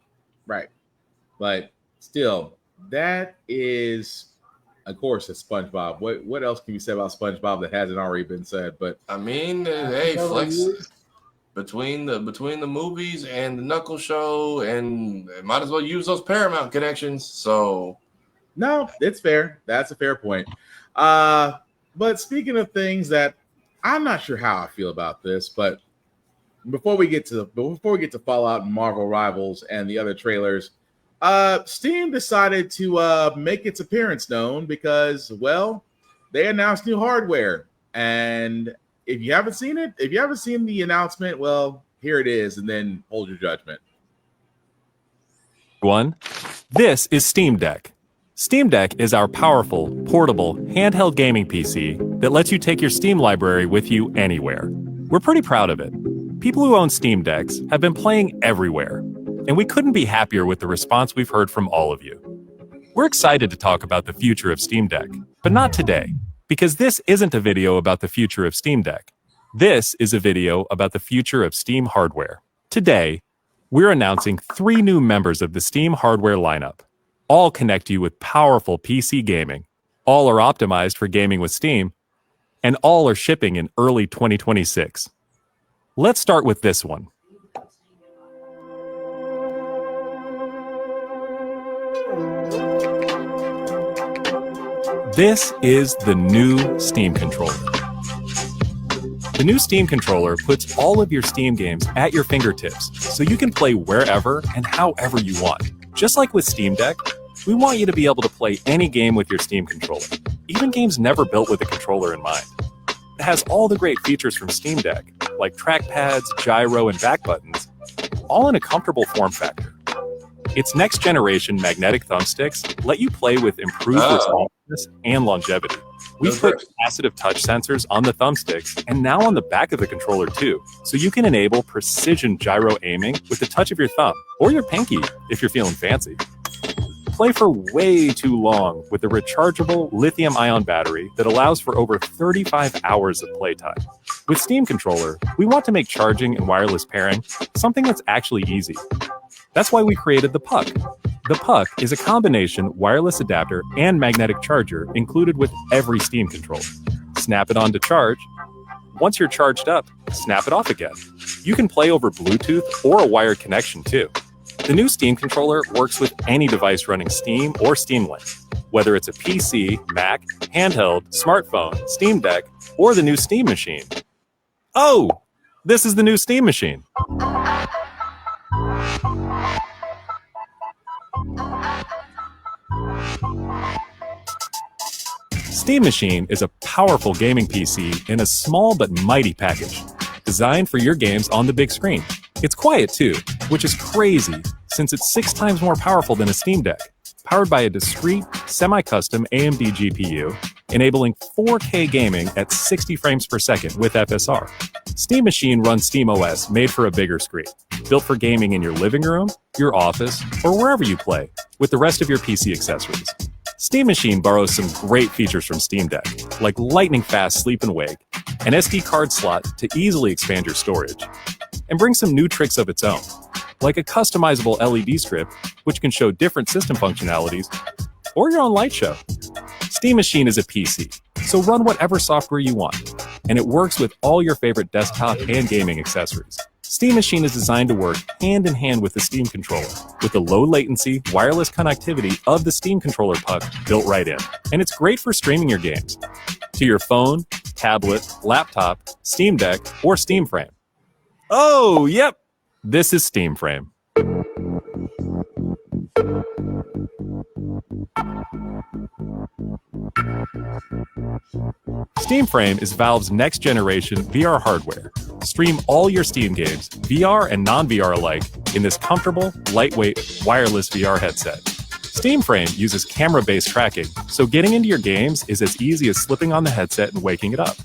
Right. But still, that is, of course, it's SpongeBob. What else can you say about SpongeBob that hasn't already been said? But I mean, hey, flex between the movies and the Knuckle Show, and might as well use those Paramount connections. So, no, it's fair. That's a fair point. But speaking of things that I'm not sure how I feel about this, but before we get to Fallout and Marvel Rivals and the other trailers, Steam decided to make its appearance known because, well, they announced new hardware. And if you haven't seen it, if you haven't seen the announcement, well, here it is, and then hold your judgment. This is Steam Deck. Steam Deck is our powerful, portable, handheld gaming PC that lets you take your Steam library with you anywhere. We're pretty proud of it. People who own Steam Decks have been playing everywhere, and we couldn't be happier with the response we've heard from all of you. We're excited to talk about the future of Steam Deck, but not today, because this isn't a video about the future of Steam Deck. This is a video about the future of Steam hardware. Today, we're announcing 3 new members of the Steam hardware lineup. All connect you with powerful PC gaming. All are optimized for gaming with Steam, and all are shipping in early 2026. Let's start with this one. This is the new Steam controller. The new Steam controller puts all of your Steam games at your fingertips, so you can play wherever and however you want. Just like with Steam Deck, we want you to be able to play any game with your Steam controller, even games never built with a controller in mind. It has all the great features from Steam Deck, like trackpads, gyro, and back buttons, all in a comfortable form factor. Its next-generation magnetic thumbsticks let you play with improved responsiveness and longevity. We've put capacitive touch sensors on the thumbsticks and now on the back of the controller too, so you can enable precision gyro aiming with the touch of your thumb, or your pinky if you're feeling fancy. Play for way too long with a rechargeable lithium-ion battery that allows for over 35 hours of playtime. With Steam Controller, we want to make charging and wireless pairing something that's actually easy. That's why we created the Puck. The Puck is a combination wireless adapter and magnetic charger included with every Steam controller. Snap it on to charge. Once you're charged up, snap it off again. You can play over Bluetooth or a wired connection too. The new Steam controller works with any device running Steam or Steam Link, whether it's a PC, Mac, handheld, smartphone, Steam Deck, or the new Steam Machine. Oh, this is the new Steam Machine. Steam Machine is a powerful gaming PC in a small but mighty package, designed for your games on the big screen. It's quiet too, which is crazy since it's 6 times more powerful than a Steam Deck, powered by a discrete, semi-custom AMD GPU, enabling 4K gaming at 60 frames per second with FSR. Steam Machine runs SteamOS made for a bigger screen, built for gaming in your living room, your office, or wherever you play, with the rest of your PC accessories. Steam Machine borrows some great features from Steam Deck, like lightning-fast sleep and wake, an SD card slot to easily expand your storage, and brings some new tricks of its own, like a customizable LED strip, which can show different system functionalities, or your own light show. Steam Machine is a PC, so run whatever software you want, and it works with all your favorite desktop and gaming accessories. Steam Machine is designed to work hand in hand with the Steam controller, with the low latency, wireless connectivity of the Steam controller puck built right in. And it's great for streaming your games to your phone, tablet, laptop, Steam Deck, or Steam Frame. Oh, yep, this is Steam Frame. Steam Frame is Valve's next generation VR hardware. Stream all your Steam games, VR and non-VR alike, in this comfortable, lightweight, wireless VR headset. Steam Frame uses camera-based tracking, so getting into your games is as easy as slipping on the headset and waking it up.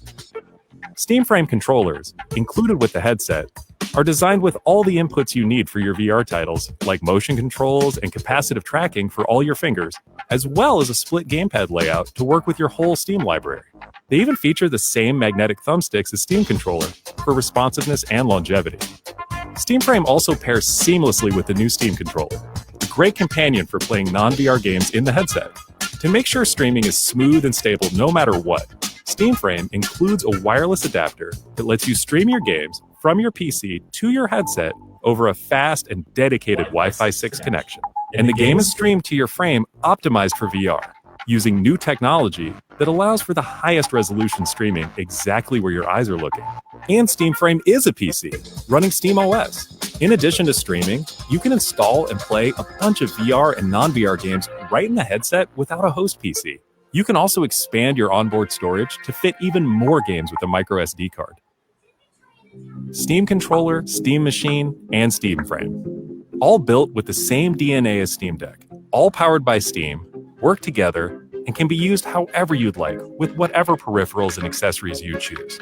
Steam Frame controllers, included with the headset, are designed with all the inputs you need for your VR titles, like motion controls and capacitive tracking for all your fingers, as well as a split gamepad layout to work with your whole Steam library. They even feature the same magnetic thumbsticks as Steam Controller for responsiveness and longevity. Steam Frame also pairs seamlessly with the new Steam Controller, a great companion for playing non-VR games in the headset. To make sure streaming is smooth and stable no matter what, Steam Frame includes a wireless adapter that lets you stream your games from your PC to your headset over a fast and dedicated Wi-Fi 6 connection. And the game is streamed to your frame optimized for VR, using new technology that allows for the highest resolution streaming exactly where your eyes are looking. And Steam Frame is a PC, running Steam OS. In addition to streaming, you can install and play a bunch of VR and non-VR games right in the headset without a host PC. You can also expand your onboard storage to fit even more games with a micro SD card. Steam Controller, Steam Machine, and Steam Frame. All built with the same DNA as Steam Deck, all powered by Steam, work together, and can be used however you'd like with whatever peripherals and accessories you choose.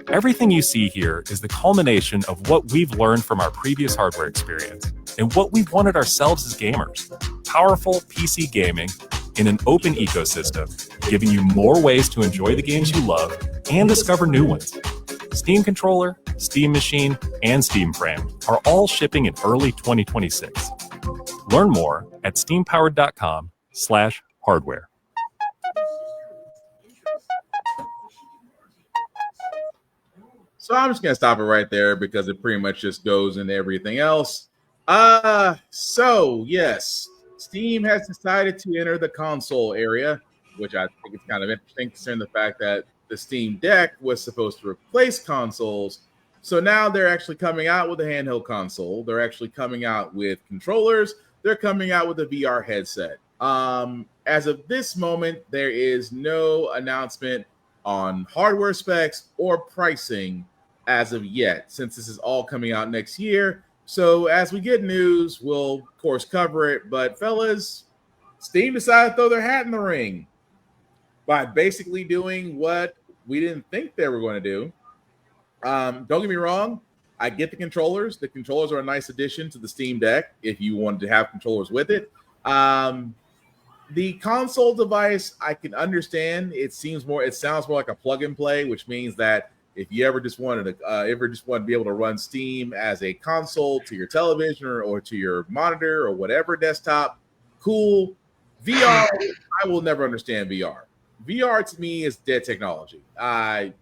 Everything you see here is the culmination of what we've learned from our previous hardware experience and what we've wanted ourselves as gamers. Powerful PC gaming in an open ecosystem, giving you more ways to enjoy the games you love and discover new ones. Steam Controller, Steam Machine, and Steam Frame are all shipping in early 2026. Learn more at steampowered.com/hardware. So I'm just gonna stop it right there because it pretty much just goes into everything else. So yes, Steam has decided to enter the console area, which I think is kind of interesting considering the fact that the Steam Deck was supposed to replace consoles. So now they're actually coming out with a handheld console. They're actually coming out with controllers. They're coming out with a VR headset. As of this moment, there is no announcement on hardware specs or pricing as of yet, since this is all coming out next year. So as we get news, we'll of course cover it. But fellas, Steam decided to throw their hat in the ring by basically doing what we didn't think they were going to do. Don't get me wrong, I get the controllers. The controllers are a nice addition to the Steam Deck if you wanted to have controllers with it. The console device, I can understand. It sounds more like a plug and play, which means that if you ever just wanted to be able to run Steam as a console to your television or to your monitor or whatever desktop, cool. VR, I will never understand VR. VR to me is dead technology. I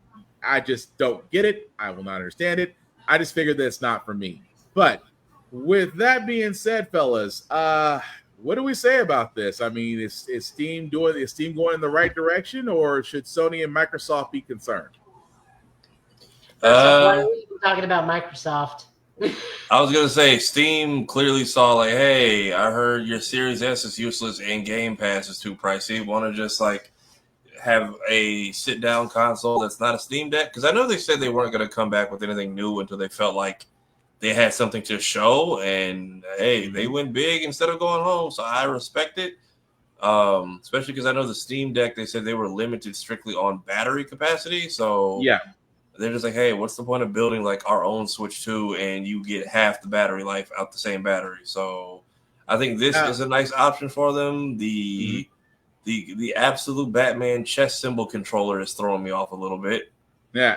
just don't get it. I will not understand it. I just figured that it's not for me. But with that being said, fellas, what do we say about this? I mean, is Steam going in the right direction, or should Sony and Microsoft be concerned? So why are we talking about Microsoft? I was gonna say Steam clearly saw like, hey, I heard your Series S is useless and Game Pass is too pricey. Want to just like have a sit-down console that's not a Steam Deck? Because I know they said they weren't going to come back with anything new until they felt like they had something to show. And hey, they went big instead of going home, so I respect it. Especially because I know the Steam Deck, they said they were limited strictly on battery capacity. So yeah, they're just like, hey, what's the point of building like our own Switch 2 and you get half the battery life out the same battery? So I think this is a nice option for them. The absolute Batman chess symbol controller is throwing me off a little bit. Yeah.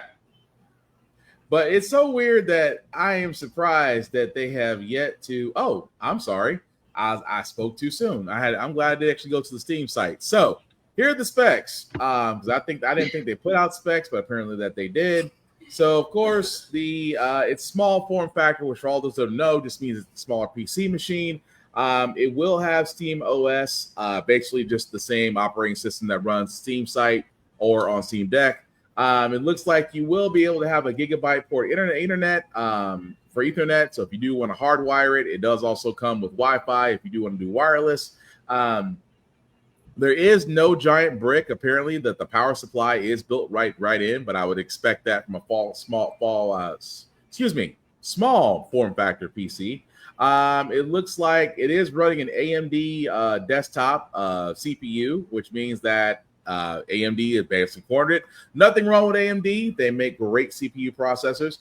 But it's so weird that I am surprised that they have yet to. Oh, I'm sorry. I spoke too soon. I'm glad they actually go to the Steam site. So here are the specs. Because I didn't think they put out specs, but apparently that they did. So of course it's small form factor, which for all those that don't know, just means it's a smaller PC machine. It will have Steam OS, basically just the same operating system that runs Steam site or on Steam Deck. It looks like you will be able to have a gigabyte port internet for Ethernet. So if you do want to hardwire it, it does also come with Wi-Fi if you do want to do wireless. There is no giant brick. Apparently, that the power supply is built right in, but I would expect that from a small form factor PC. It looks like it is running an AMD desktop CPU, which means that AMD advanced and cornered it. Nothing wrong with AMD. They make great CPU processors.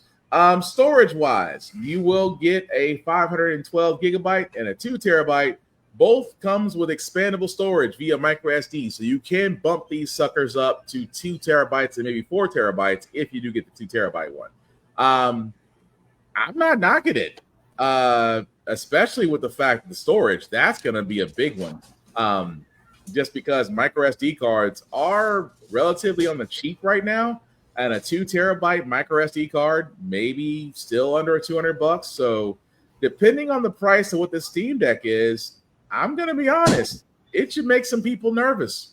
Storage wise, you will get a 512 gigabyte and a 2 terabyte. Both comes with expandable storage via micro SD, so you can bump these suckers up to 2 terabytes and maybe 4 terabytes if you do get the 2 terabyte one. I'm not knocking it, especially with the fact that the storage, that's going to be a big one. Just because micro SD cards are relatively on the cheap right now, and a 2 terabyte micro SD card maybe still under $200. So depending on the price of what the Steam Deck is, I'm going to be honest, it should make some people nervous.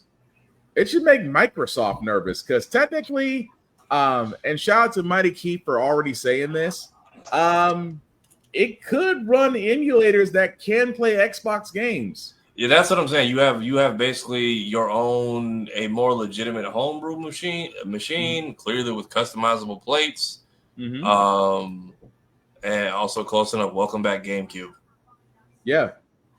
It should make Microsoft nervous because technically, and shout out to Mighty Keith for already saying this, it could run emulators that can play Xbox games. Yeah, that's what I'm saying. You have basically your own, a more legitimate homebrew machine, clearly with customizable plates, and also close enough. Welcome back, GameCube. Yeah.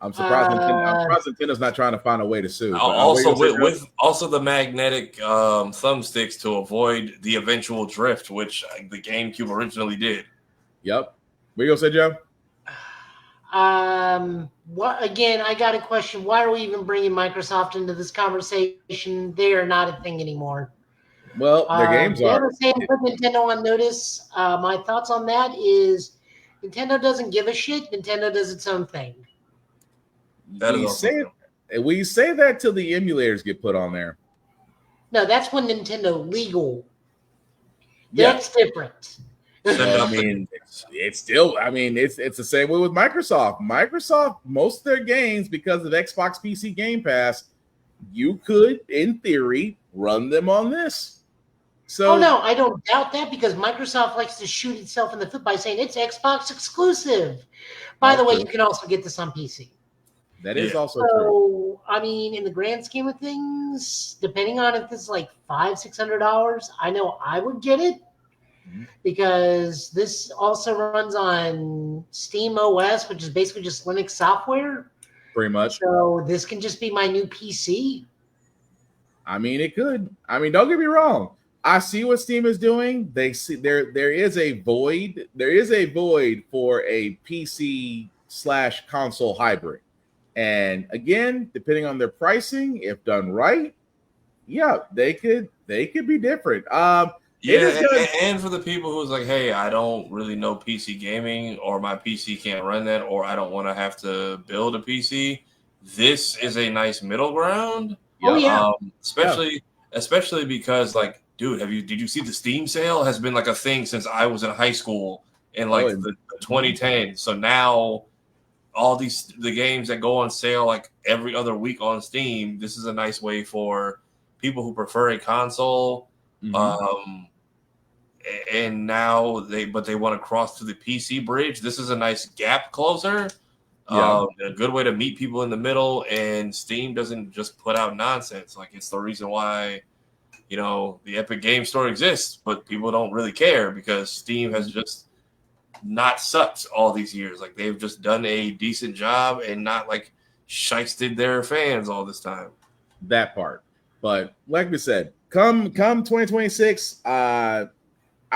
I'm surprised Nintendo's not trying to find a way to sue. Also, with also the magnetic thumbsticks to avoid the eventual drift, which the GameCube originally did. Yep. What you gonna say, Joe? What again? I got a question. Why are we even bringing Microsoft into this conversation? They are not a thing anymore. Well, their games are. Saying put Nintendo on notice. My thoughts on that is Nintendo doesn't give a shit. Nintendo does its own thing. We say that till the emulators get put on there. No, that's when Nintendo legal. That's different. I mean, it's still. I mean, it's the same way with Microsoft. Microsoft, most of their games, because of Xbox PC Game Pass, you could, in theory, run them on this. So, no, I don't doubt that because Microsoft likes to shoot itself in the foot by saying it's Xbox exclusive. By the way, you can also get this on PC. That is also true. I mean, in the grand scheme of things, depending on if this is like $500-$600, I know I would get it because this also runs on Steam OS, which is basically just Linux software. Pretty much. So this can just be my new PC. I mean, it could. I mean, don't get me wrong. I see what Steam is doing. They see there is a void. There is a void for a PC/console hybrid. And again, depending on their pricing, if done right, yeah, they could be different. And for the people who's like, hey, I don't really know PC gaming, or my PC can't run that, or I don't want to have to build a PC, this is a nice middle ground. Oh yeah. Especially because, like, dude, did you see the Steam sale has been like a thing since I was in high school in the 2010. So now all the games that go on sale like every other week on Steam, this is a nice way for people who prefer a console. And now they want to cross to the PC bridge. This is a nice gap closer. A good way to meet people in the middle, and Steam doesn't just put out nonsense. Like, it's the reason why, the Epic Game Store exists, but people don't really care because Steam has just not sucked all these years. Like, they've just done a decent job and not like shysted their fans all this time. That part. But like we said, come 2026, I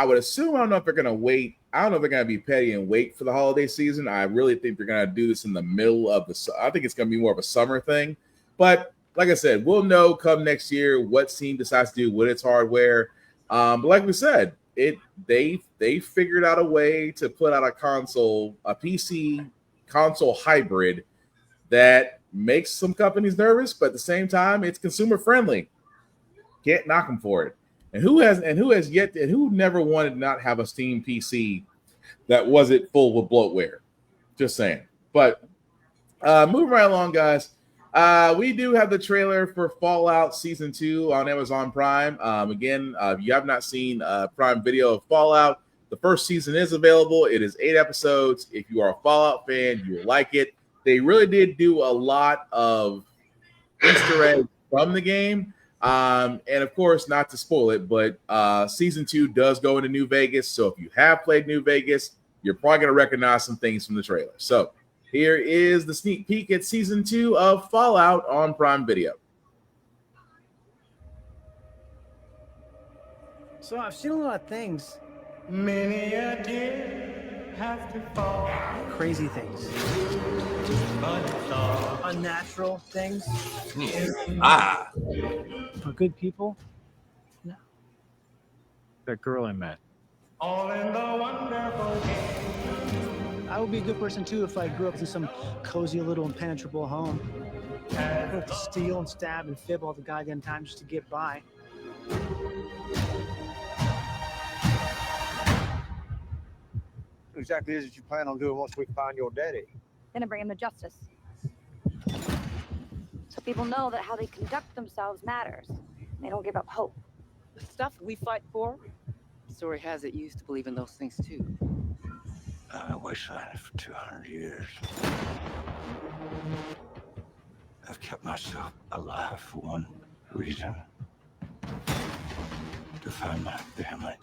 would assume, I don't know if they're going to wait. I don't know if they're going to be petty and wait for the holiday season. I really think they're going to do this in the middle of I think it's going to be more of a summer thing. But like I said, we'll know come next year what Steam decides to do with its hardware. But like we said, they figured out a way to put out a PC console hybrid that makes some companies nervous, but at the same time, it's consumer friendly. Can't knock them for it. And who never wanted to not have a Steam PC that wasn't full with bloatware? Just saying. But moving right along, guys. We do have the trailer for Fallout Season 2 on Amazon Prime. Again, if you have not seen Prime Video of Fallout, the first season is available. It is 8 episodes. If you are a Fallout fan, you will like it. They really did do a lot of Easter eggs from the game. And of course, not to spoil it, but season 2 does go into New Vegas. So if you have played New Vegas, you're probably going to recognize some things from the trailer. So here is the sneak peek at season 2 of Fallout on Prime Video. So I've seen a lot of things. Many a deer have to fall. Crazy things. Unnatural things. But good people? No. That girl I met. All in the wonderful game. I would be a good person too if I grew up in some cozy little impenetrable home. I have to steal and stab and fib all the goddamn time just to get by. Exactly is what you plan on doing once we find your daddy. Gonna bring him to justice. So people know that how they conduct themselves matters. They don't give up hope. The stuff we fight for, the story has it you used to believe in those things too. I wish I had for 200 years. I've kept myself alive for one reason. To find my family.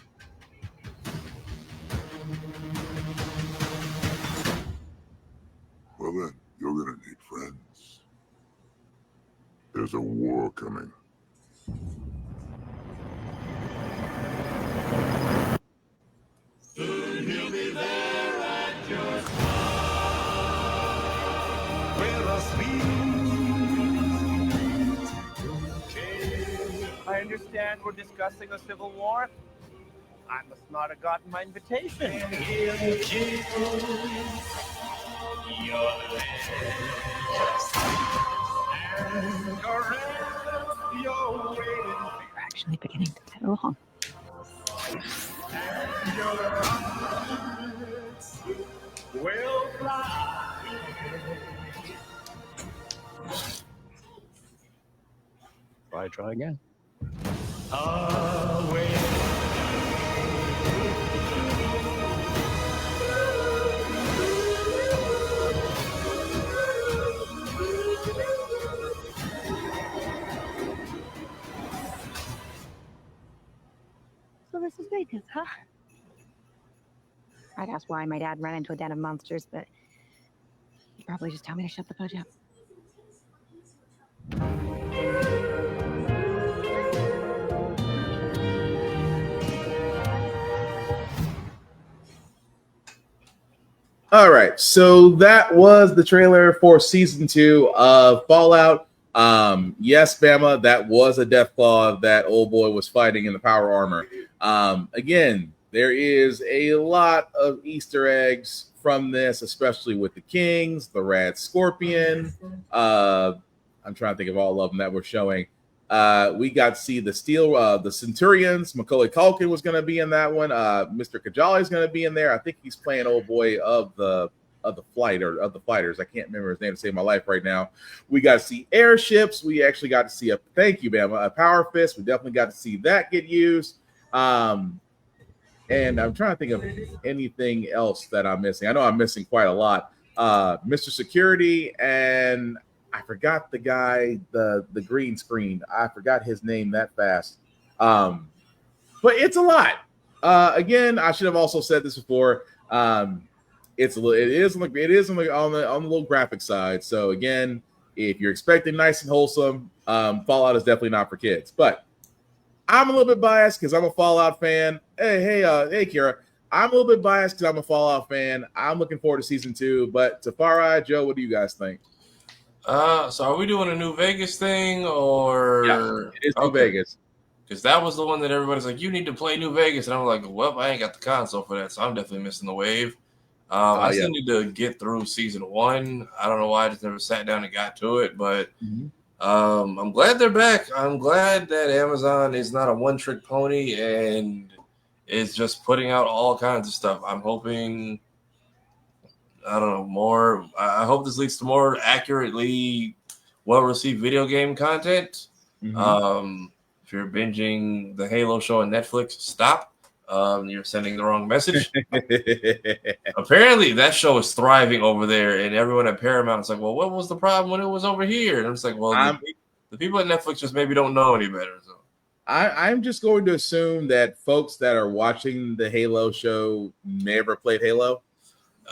Well then, you're gonna need friends. There's a war coming. Soon he'll be there at your side. With a sweet. I understand we're discussing a civil war. I must not have gotten my invitation. You're actually beginning to get along. Will fly. Why try again? Away. So this is Vegas, huh? I'd ask why my dad ran into a den of monsters, but he'd probably just tell me to shut the fudge up. All right, so that was the trailer for season 2 of Fallout. Yes, Bama, that was a Deathclaw that old boy was fighting in the power armor. Again, there is a lot of Easter eggs from this, especially with the Kings, the Rad Scorpion. I'm trying to think of all of them that we're showing. We got to see the the Centurions. Macaulay Culkin was going to be in that one. Mr. Kajali is going to be in there. I think he's playing old boy of the fighters. I can't remember his name to save my life right now. We got to see airships. We actually got to see thank you, Bama, a power fist. We definitely got to see that get used. And I'm trying to think of anything else that I'm missing. I know I'm missing quite a lot. Mr. Security, and I forgot the guy, the green screen. I forgot his name that fast. But it's a lot. Again, I should have also said this before. It is on the little graphic side. So again, if you're expecting nice and wholesome, Fallout is definitely not for kids. But I'm a little bit biased because I'm a Fallout fan. Hey, Kira. I'm a little bit biased because I'm a Fallout fan. I'm looking forward to season 2. But Tafari, Joe, what do you guys think? So are we doing a New Vegas thing or? Yeah, it is New Vegas. Because that was the one that everybody's like, you need to play New Vegas. And I'm like, well, I ain't got the console for that, so I'm definitely missing the wave. I still need to get through season 1. I don't know why I just never sat down and got to it, but I'm glad they're back. I'm glad that Amazon is not a one-trick pony and is just putting out all kinds of stuff. I'm hoping, I don't know, more. I hope this leads to more accurately well-received video game content. If you're binging the Halo show on Netflix, stop. You're sending the wrong message. Apparently, that show is thriving over there, and everyone at Paramount is like, well, what was the problem when it was over here? And I'm just like, well, The people at Netflix just maybe don't know any better. So I'm just going to assume that folks that are watching the Halo show never played Halo.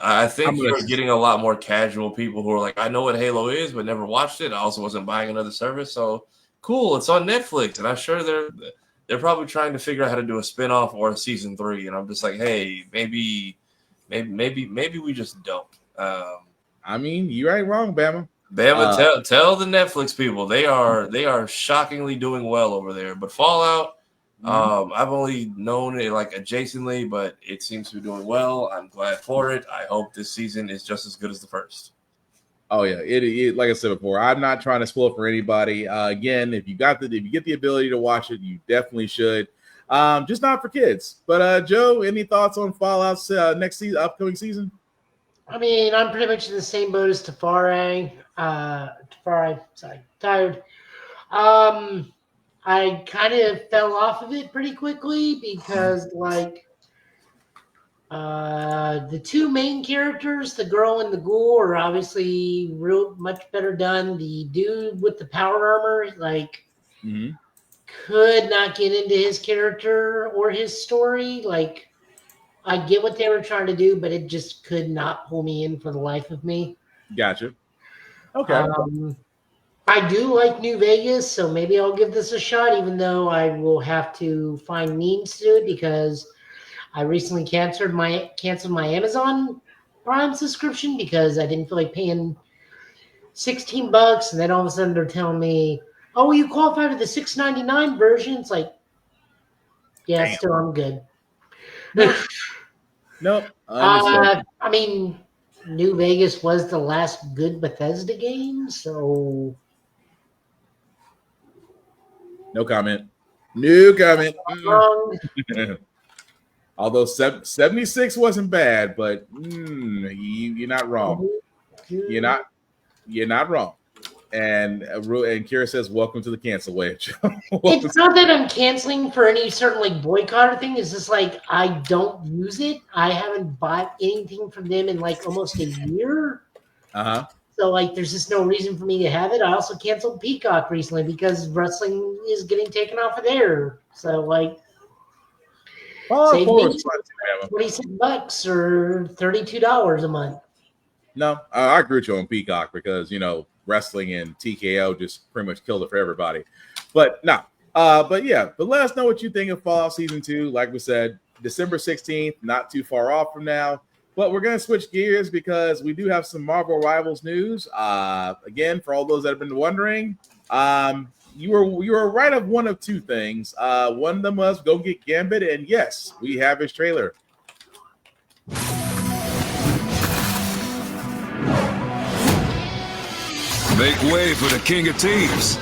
I think you're getting a lot more casual people who are like, I know what Halo is, but never watched it. I also wasn't buying another service. So cool, it's on Netflix. And I'm sure they're probably trying to figure out how to do a spinoff or a season 3. And I'm just like, hey, maybe we just don't. I mean, you ain't wrong, Bama. Bama, tell the Netflix people they are shockingly doing well over there. But Fallout, I've only known it like adjacently, but it seems to be doing well. I'm glad for it. I hope this season is just as good as the first. Oh yeah, it like I said before, I'm not trying to spoil it for anybody. Again, if you get the ability to watch it, you definitely should. Just not for kids. But Joe, any thoughts on Fallout's next season, upcoming season? I mean, I'm pretty much in the same boat as Tafari. Tired. I kind of fell off of it pretty quickly because, like, the two main characters, the girl and the ghoul, are obviously real much better done. The dude with the power armor, like, could not get into his character or his story. Like, I get what they were trying to do, but it just could not pull me in for the life of me. Gotcha. Okay. I do like New Vegas, so maybe I'll give this a shot, even though I will have to find means to do it because I recently canceled my Amazon Prime subscription because I didn't feel like paying $16, and then all of a sudden they're telling me, "Oh, well, you qualify for the $6.99 version." It's like, yeah, damn. still I'm good. Nope. I mean, New Vegas was the last good Bethesda game, so no comment. No comment. Although 76 wasn't bad, but you're not wrong. You're not wrong. And Kira says, "Welcome to the cancel wave." It's not that I'm canceling for any certain like boycott or thing. It's just like I don't use it. I haven't bought anything from them in like almost a year. So like, there's just no reason for me to have it. I also canceled Peacock recently because wrestling is getting taken off of there. So like, save me $26 or $32 a month. No, I agree with you on Peacock because wrestling and TKO just pretty much killed it for everybody. But no, but let us know what you think of Fallout Season 2. Like we said, December 16th, not too far off from now. But we're going to switch gears because we do have some Marvel Rivals news. Again, for all those that have been wondering, you were right of one of two things. One of them was go get Gambit, and yes, we have his trailer. Make way for the King of Teams.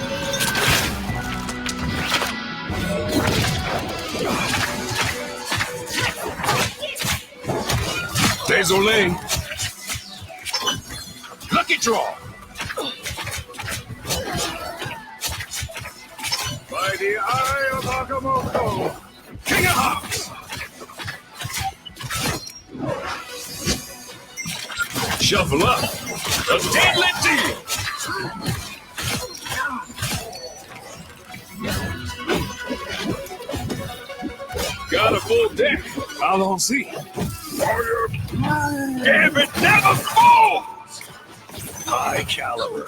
Désolé. Lucky draw. By the eye of Agamotto, King of Hearts. Shuffle up. A deadly deal. Got a full deck. Allons-y. Gambit never falls. High caliber.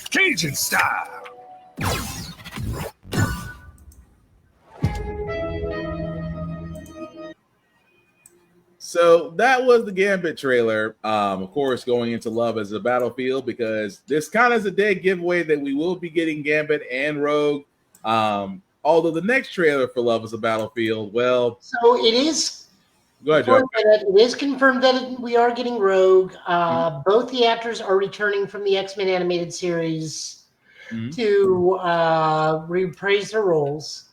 Cajun style. So that was the Gambit trailer. Of course, going into Love as a Battlefield, because this kind of is a dead giveaway that we will be getting Gambit and Rogue. Although the next trailer for Love as a Battlefield, well, so it is. Go ahead, Joe. It is confirmed that we are getting Rogue. Both the actors are returning from the X-Men animated series to reprise their roles.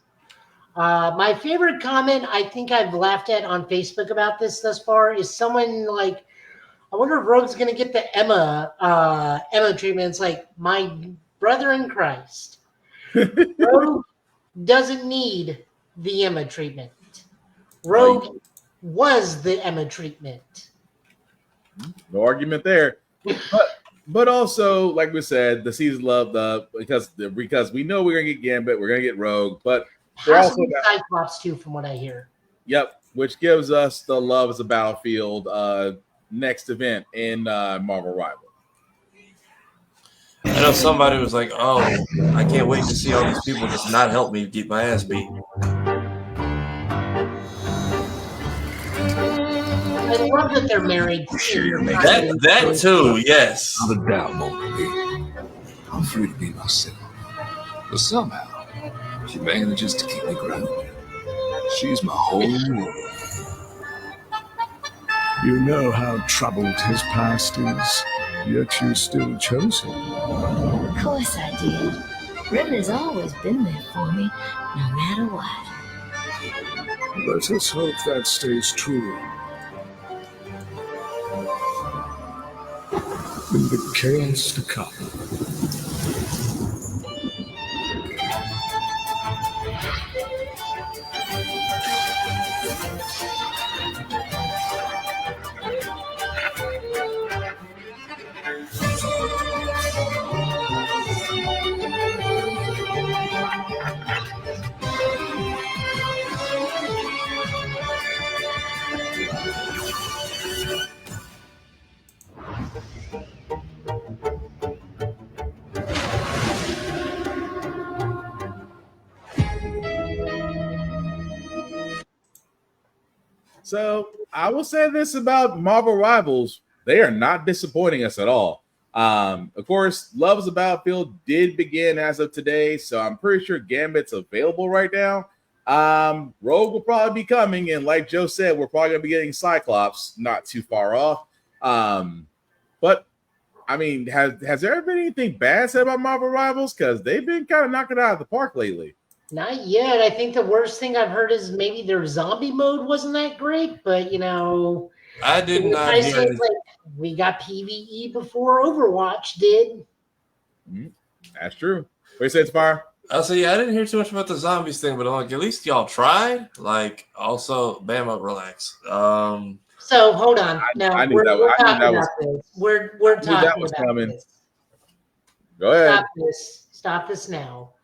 My favorite comment I think I've laughed at on Facebook about this thus far is someone like, I wonder if Rogue's going to get the Emma treatment. It's like, my brother in Christ. Rogue doesn't need the Emma treatment. Rogue was the Emma treatment. No argument there. But also, like we said, the season loved up because we know we're gonna get Gambit, we're gonna get Rogue, but they're also Possibly Cyclops too, from what I hear. Yep, which gives us the Love is a Battlefield next event in Marvel Rival. I know somebody was like, "Oh, I can't wait to see all these people just not help me get my ass beat." I love that they're married. That too, yes. Not a doubt, Monkey. I'm free to be myself. But somehow, she manages to keep me grounded. She's my whole world. You know how troubled his past is, yet you still chose him. Of course I did. Riven's always been there for me, no matter what. Let us hope that stays true. In the chaos to come. So I will say this about Marvel Rivals. They are not disappointing us at all. Of course, Love is a Battlefield did begin as of today, so I'm pretty sure Gambit's available right now. Rogue will probably be coming, and like Joe said, we're probably going to be getting Cyclops not too far off. But, I mean, has there ever been anything bad said about Marvel Rivals? Because they've been kind of knocking it out of the park lately. Not yet. I think the worst thing I've heard is maybe their zombie mode wasn't that great, but you know, I did not hear it. like we got PvE before Overwatch did. That's true. What do you say, Fire? I'll say, yeah, I didn't hear too much about the zombies thing, but I'm like, at least y'all tried. Like, also, Bama, relax. So hold on. Now we're talking about this. We're talking about this. Go ahead. Stop this now.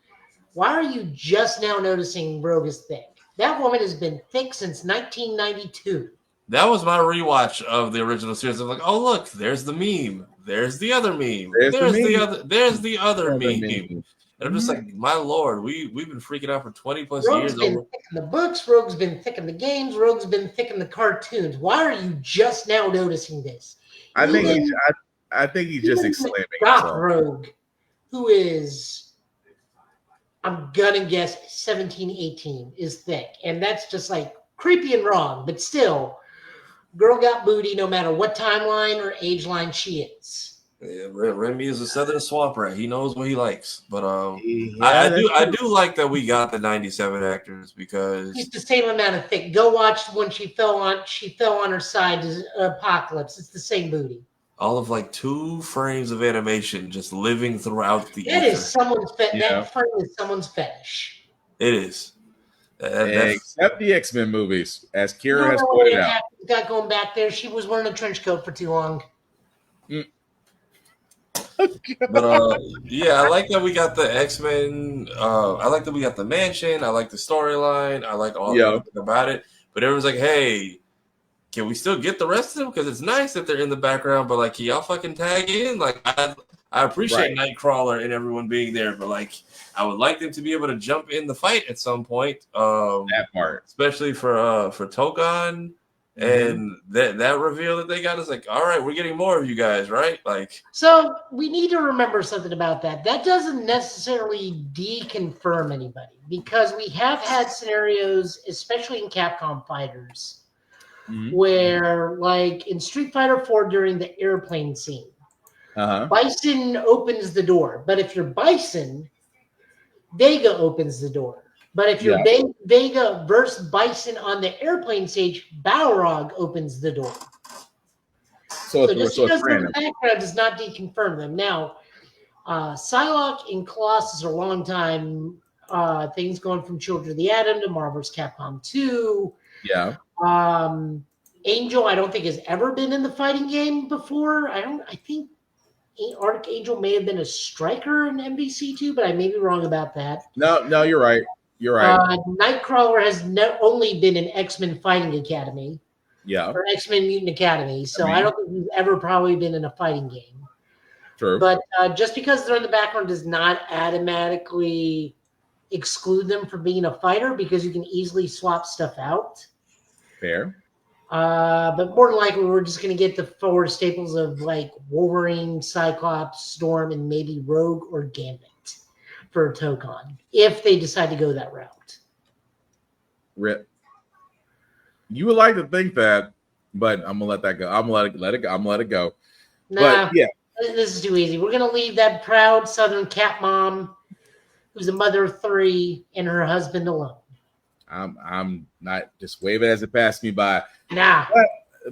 Why are you just now noticing Rogue is thick? That woman has been thick since 1992. That was my rewatch of the original series. I'm like, oh look, there's the meme. There's the other meme. There's the other meme. And I'm just like, my lord, we've been freaking out for 20 plus Rogue's years. Been thick in the books. Rogue's been thick in the games. Rogue's been thick in the cartoons. Why are you just now noticing this? I think he's just exclaiming. Rogue, who is, I'm gonna guess 17, 18 is thick. And that's just like creepy and wrong, but still, girl got booty no matter what timeline or age line she is. Yeah, Remy is a southern swamp rat. He knows what he likes. But I do like that we got the 97 actors because it's the same amount of thick. Go watch when she fell on her side to Apocalypse. It's the same booty. all of like 2 frames of animation just living throughout the That ether. is someone's fetish. That frame is someone's fetish. It is. Except the X-Men movies, as Kira has pointed out. Got going back there. She was wearing a trench coat for too long. But yeah, I like that we got the X-Men. I like that we got the mansion. I like the storyline. I like all everything about it. But everyone's like, hey, can we still get the rest of them? Because it's nice that they're in the background, but like, can y'all fucking tag in? Like, I appreciate Nightcrawler and everyone being there, but like, I would like them to be able to jump in the fight at some point. That part, especially for Togon. And that reveal that they got is like, all right, we're getting more of you guys, right? Like, so we need to remember something about that. That doesn't necessarily deconfirm anybody, because we have had scenarios, especially in Capcom fighters, where, like in Street Fighter 4 during the airplane scene, Bison opens the door, but if you're Bison, Vega opens the door. But if you're Vega versus Bison on the airplane stage, Balrog opens the door. So just because they're in the background does not deconfirm them. Now, Psylocke and Colossus are long time things going from Children of the Atom to Marvel's Capcom 2. Yeah. Angel, I don't think has ever been in the fighting game before. I think Archangel may have been a striker in MVC2, but I may be wrong about that. No, you're right. You're right. Nightcrawler has only been in X-Men Fighting Academy. Yeah. Or X-Men Mutant Academy. So I don't think he's ever probably been in a fighting game. True. But just because they're in the background does not automatically exclude them from being a fighter, because you can easily swap stuff out. Fair. But more than likely, we're just going to get the forward staples of like Wolverine, Cyclops, Storm, and maybe Rogue or Gambit for Tokon, if they decide to go that route. Rip. You would like to think that, but I'm gonna let that go. I'm gonna let it go. I'm gonna let it go. Nah, but yeah, this is too easy. We're gonna leave that proud Southern cat mom, who's a mother of 3, and her husband alone. I'm not just wave it as it passed me by. Nah.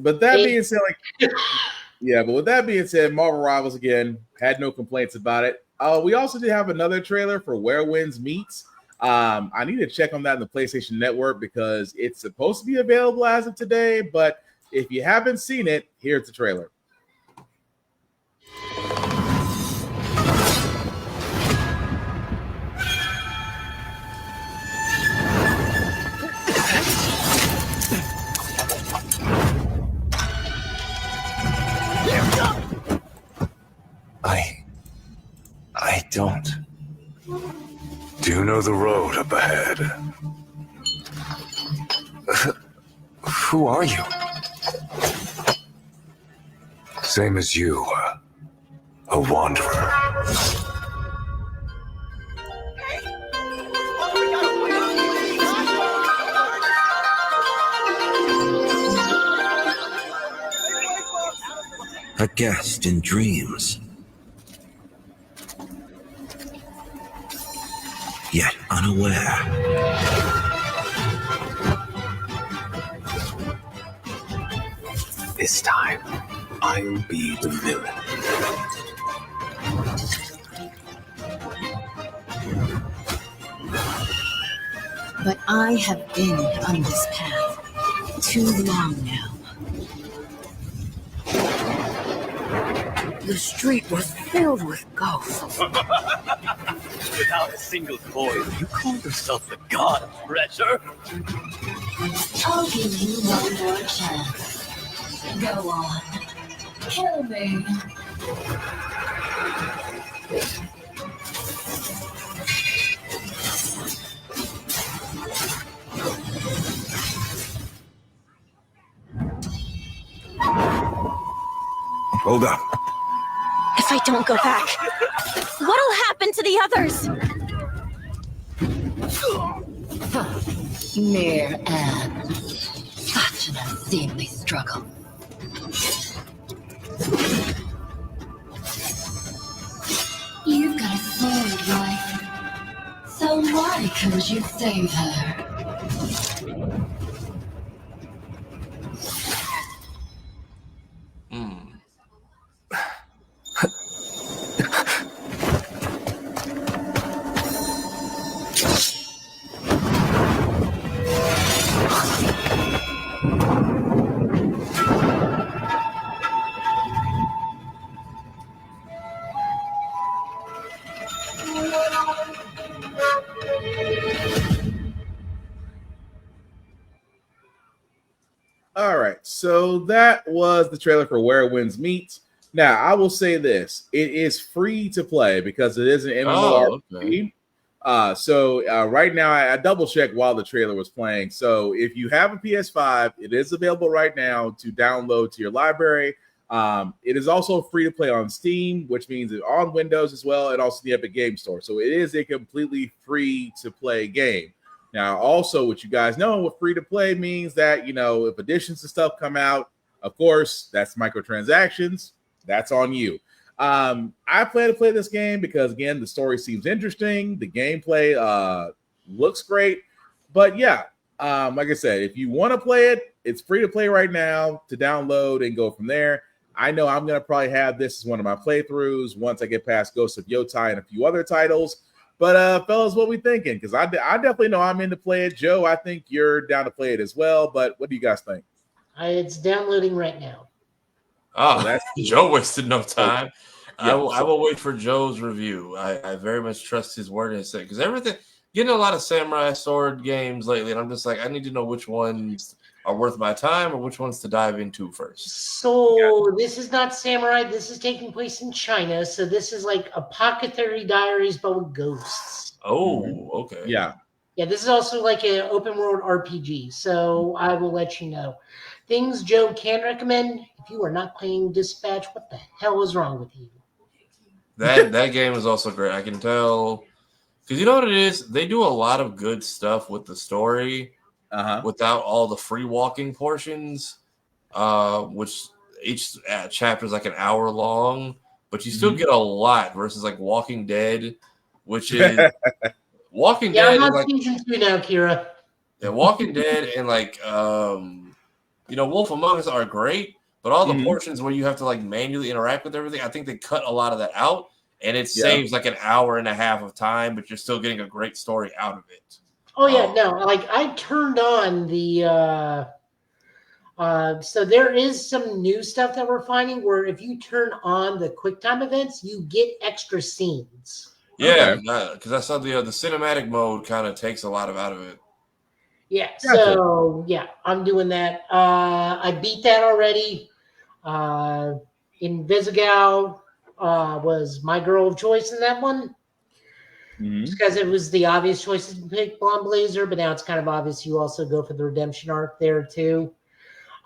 But that being said, but with that being said, Marvel Rivals again had no complaints about it. We also did have another trailer for Where Winds Meets. I need to check on that in the PlayStation Network because it's supposed to be available as of today. But if you haven't seen it, here's the trailer. I don't. Do you know the road up ahead? Who are you? Same as you. A wanderer. A guest in dreams. Yet unaware. This time, I'll be the villain. But I have been on this path too long now. The street was filled with ghosts. Without a single coin, you call yourself the god of treasure? I'll give you one more chance. Go on. Kill me. Hold up. If I don't go back, what'll happen to the others? Mere ends. Such an unseemly struggle. You've got a sword, wife. So why couldn't you save her? All right, so that was the trailer for Where Winds Meet. Now, I will say this. It is free to play because it is an MMORPG. So right now, I double-checked while the trailer was playing. So if you have a PS5, it is available right now to download to your library. It is also free to play on Steam, which means it's on Windows as well, and also the Epic Game Store. So it is a completely free-to-play game. Now, also, what you guys know, what free-to-play means that, you know, if additions and stuff come out, of course, that's microtransactions. That's on you. I plan to play this game because, again, the story seems interesting. The gameplay looks great. But, yeah, like I said, if you want to play it, it's free to play right now to download and go from there. I know I'm going to probably have this as one of my playthroughs once I get past Ghost of Yotai and a few other titles. But, fellas, what we thinking? Because I definitely know I'm in to play it. Joe, I think you're down to play it as well. But what do you guys think? It's downloading right now. Oh, So that's Joe wasted no time. yeah, I will wait for Joe's review. I very much trust his word and say because everything getting a lot of samurai sword games lately, and I'm just like I need to know which ones are worth my time or which ones to dive into first. So this is not samurai. This is taking place in China. So this is like Apothecary Diaries, but with ghosts. Oh, okay. Yeah. Yeah, this is also like an open world RPG. So I will let you know. Things Joe can recommend. If you are not playing Dispatch, what the hell is wrong with you? That game is also great. I can tell because you know what it is. They do a lot of good stuff with the story without all the free walking portions, which each chapter is like an hour long, but you still get a lot versus like Walking Dead, which is Walking Yeah, Dead I'm is on like season 2 now, Kira. yeah, Walking Dead and like Wolf Among Us are great, but all the portions where you have to like manually interact with everything, I think they cut a lot of that out, and it saves like an hour and a half of time, but you're still getting a great story out of it. Oh yeah, no, like I turned on the so there is some new stuff that we're finding where if you turn on the QuickTime events, you get extra scenes. Yeah, because I saw the cinematic mode kind of takes a lot out of it. Yeah, so yeah, I'm doing that. I beat that already. Invisigal was my girl of choice in that one. Just because it was the obvious choice to pick Blonde Blazer, but now it's kind of obvious you also go for the redemption arc there too.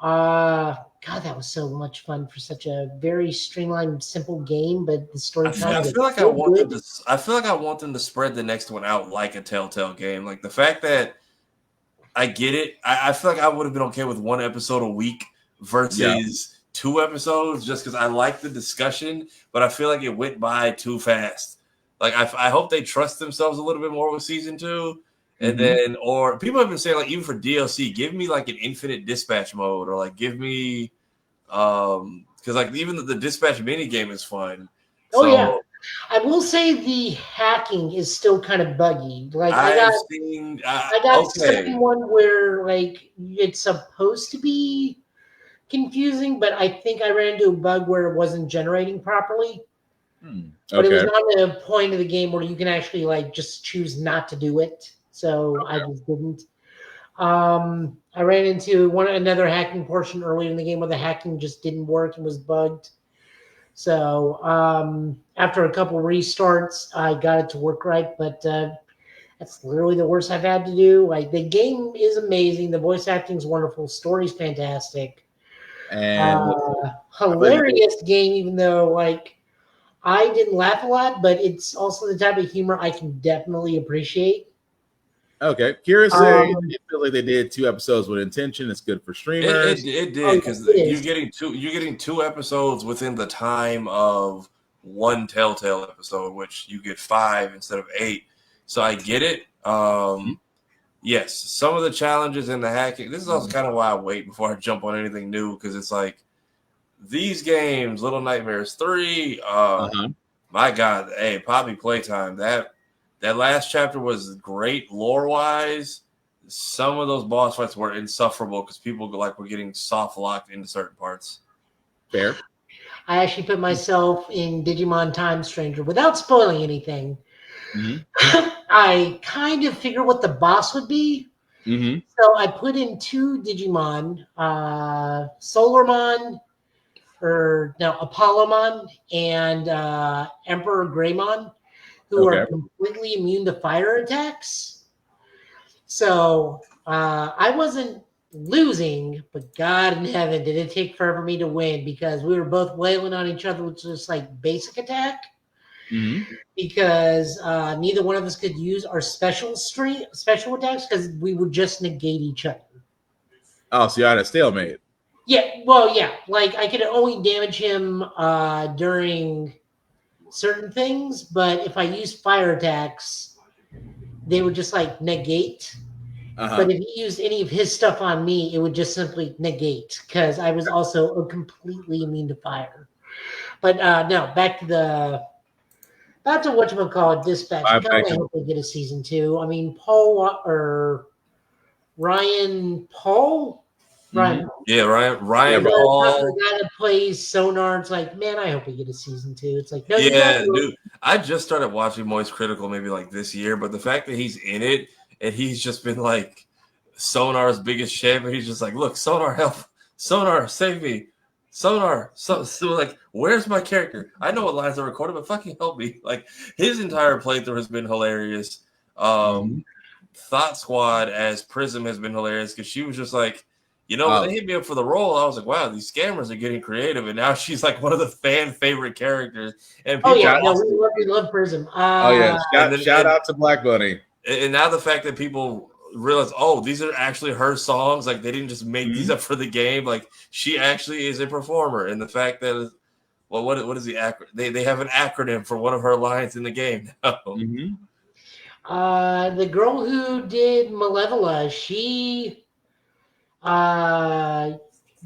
God, that was so much fun for such a very streamlined, simple game, but the storytelling. I feel like I want them to. I feel like I want them to spread the next one out like a Telltale game. Like the fact that I get it. I feel like I would have been okay with one episode a week versus 2 episodes, just because I like the discussion, but I feel like it went by too fast. Like I hope they trust themselves a little bit more with season 2. And then, or people have been saying, like, even for DLC, give me like an infinite dispatch mode, or like give me, because like even the dispatch mini game is fun. Oh yeah, I will say the hacking is still kind of buggy. Like I got someone where like it's supposed to be confusing, but I think I ran into a bug where it wasn't generating properly. But it was not a point of the game where you can actually like just choose not to do it. So I just didn't. I ran into another hacking portion earlier in the game where the hacking just didn't work and was bugged. So after a couple restarts, I got it to work right. But that's literally the worst I've had to do. Like the game is amazing. The voice acting is wonderful. Story's fantastic. And hilarious game, even though like I didn't laugh a lot, but it's also the type of humor I can definitely appreciate. Okay, Kira saying it feels like they did 2 episodes with intention. It's good for streamers. It did because you're getting 2 episodes within the time of one Telltale episode, which you get 5 instead of 8. So I get it. Yes, some of the challenges in the hacking. This is also kind of why I wait before I jump on anything new, because it's like these games, Little Nightmares 3. My God, hey, Poppy Playtime. That last chapter was great lore-wise. Some of those boss fights were insufferable because people were getting soft-locked into certain parts. Fair. I actually put myself in Digimon Time Stranger without spoiling anything. I kind of figured what the boss would be. So I put in 2 Digimon, Solarmon, Apollomon, and Emperor Greymon, who are completely immune to fire attacks. So I wasn't losing, but God in heaven, did it take forever for me to win, because we were both wailing on each other with just like basic attack. Because neither one of us could use our special attacks because we would just negate each other. Oh, so you had a stalemate. Yeah, well, yeah. Like I could only damage him during certain things, but if I used fire attacks, they would just like negate. But if he used any of his stuff on me, it would just simply negate, because I was also completely immune to fire. But no, back to whatchamacallit, Dispatch. I hope they get a season 2. I mean, Ryan Paul Right. Yeah, Ryan The Paul. guy that plays Sonar, it's like, man, I hope we get a season 2. It's like, no, Yeah, you don't. dude. I just started watching Moist Critical maybe like this year, but the fact that he's in it and he's just been like Sonar's biggest champion, he's just like, look, Sonar, help. Sonar, save me. Sonar, so like, where's my character? I know what lines are recorded, but fucking help me. Like, his entire playthrough has been hilarious. Thought Squad as Prism has been hilarious because she was just like, when they hit me up for the role, I was like, wow, these scammers are getting creative. And now she's like one of the fan favorite characters. And Oh, people yeah. No, we love Prism. Shout out to Black Bunny. And now the fact that people realize, oh, these are actually her songs. Like, they didn't just make these up for the game. Like, she actually is a performer. And the fact that, well, what is the acronym? They have an acronym for one of her lines in the game now. The girl who did Malevola, she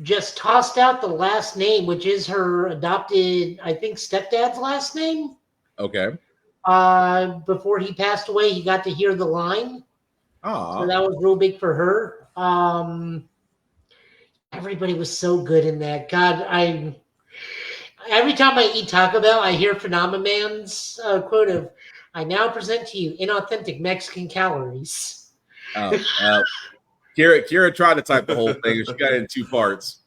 just tossed out the last name, which is her adopted, I think, stepdad's last name. Okay. Before he passed away, he got to hear the line. Oh, so that was real big for her. Everybody was so good in that. God, every time I eat Taco Bell, I hear Phenomemon's quote of, "I now present to you inauthentic Mexican calories." Kira tried to type the whole thing. She got it in two parts.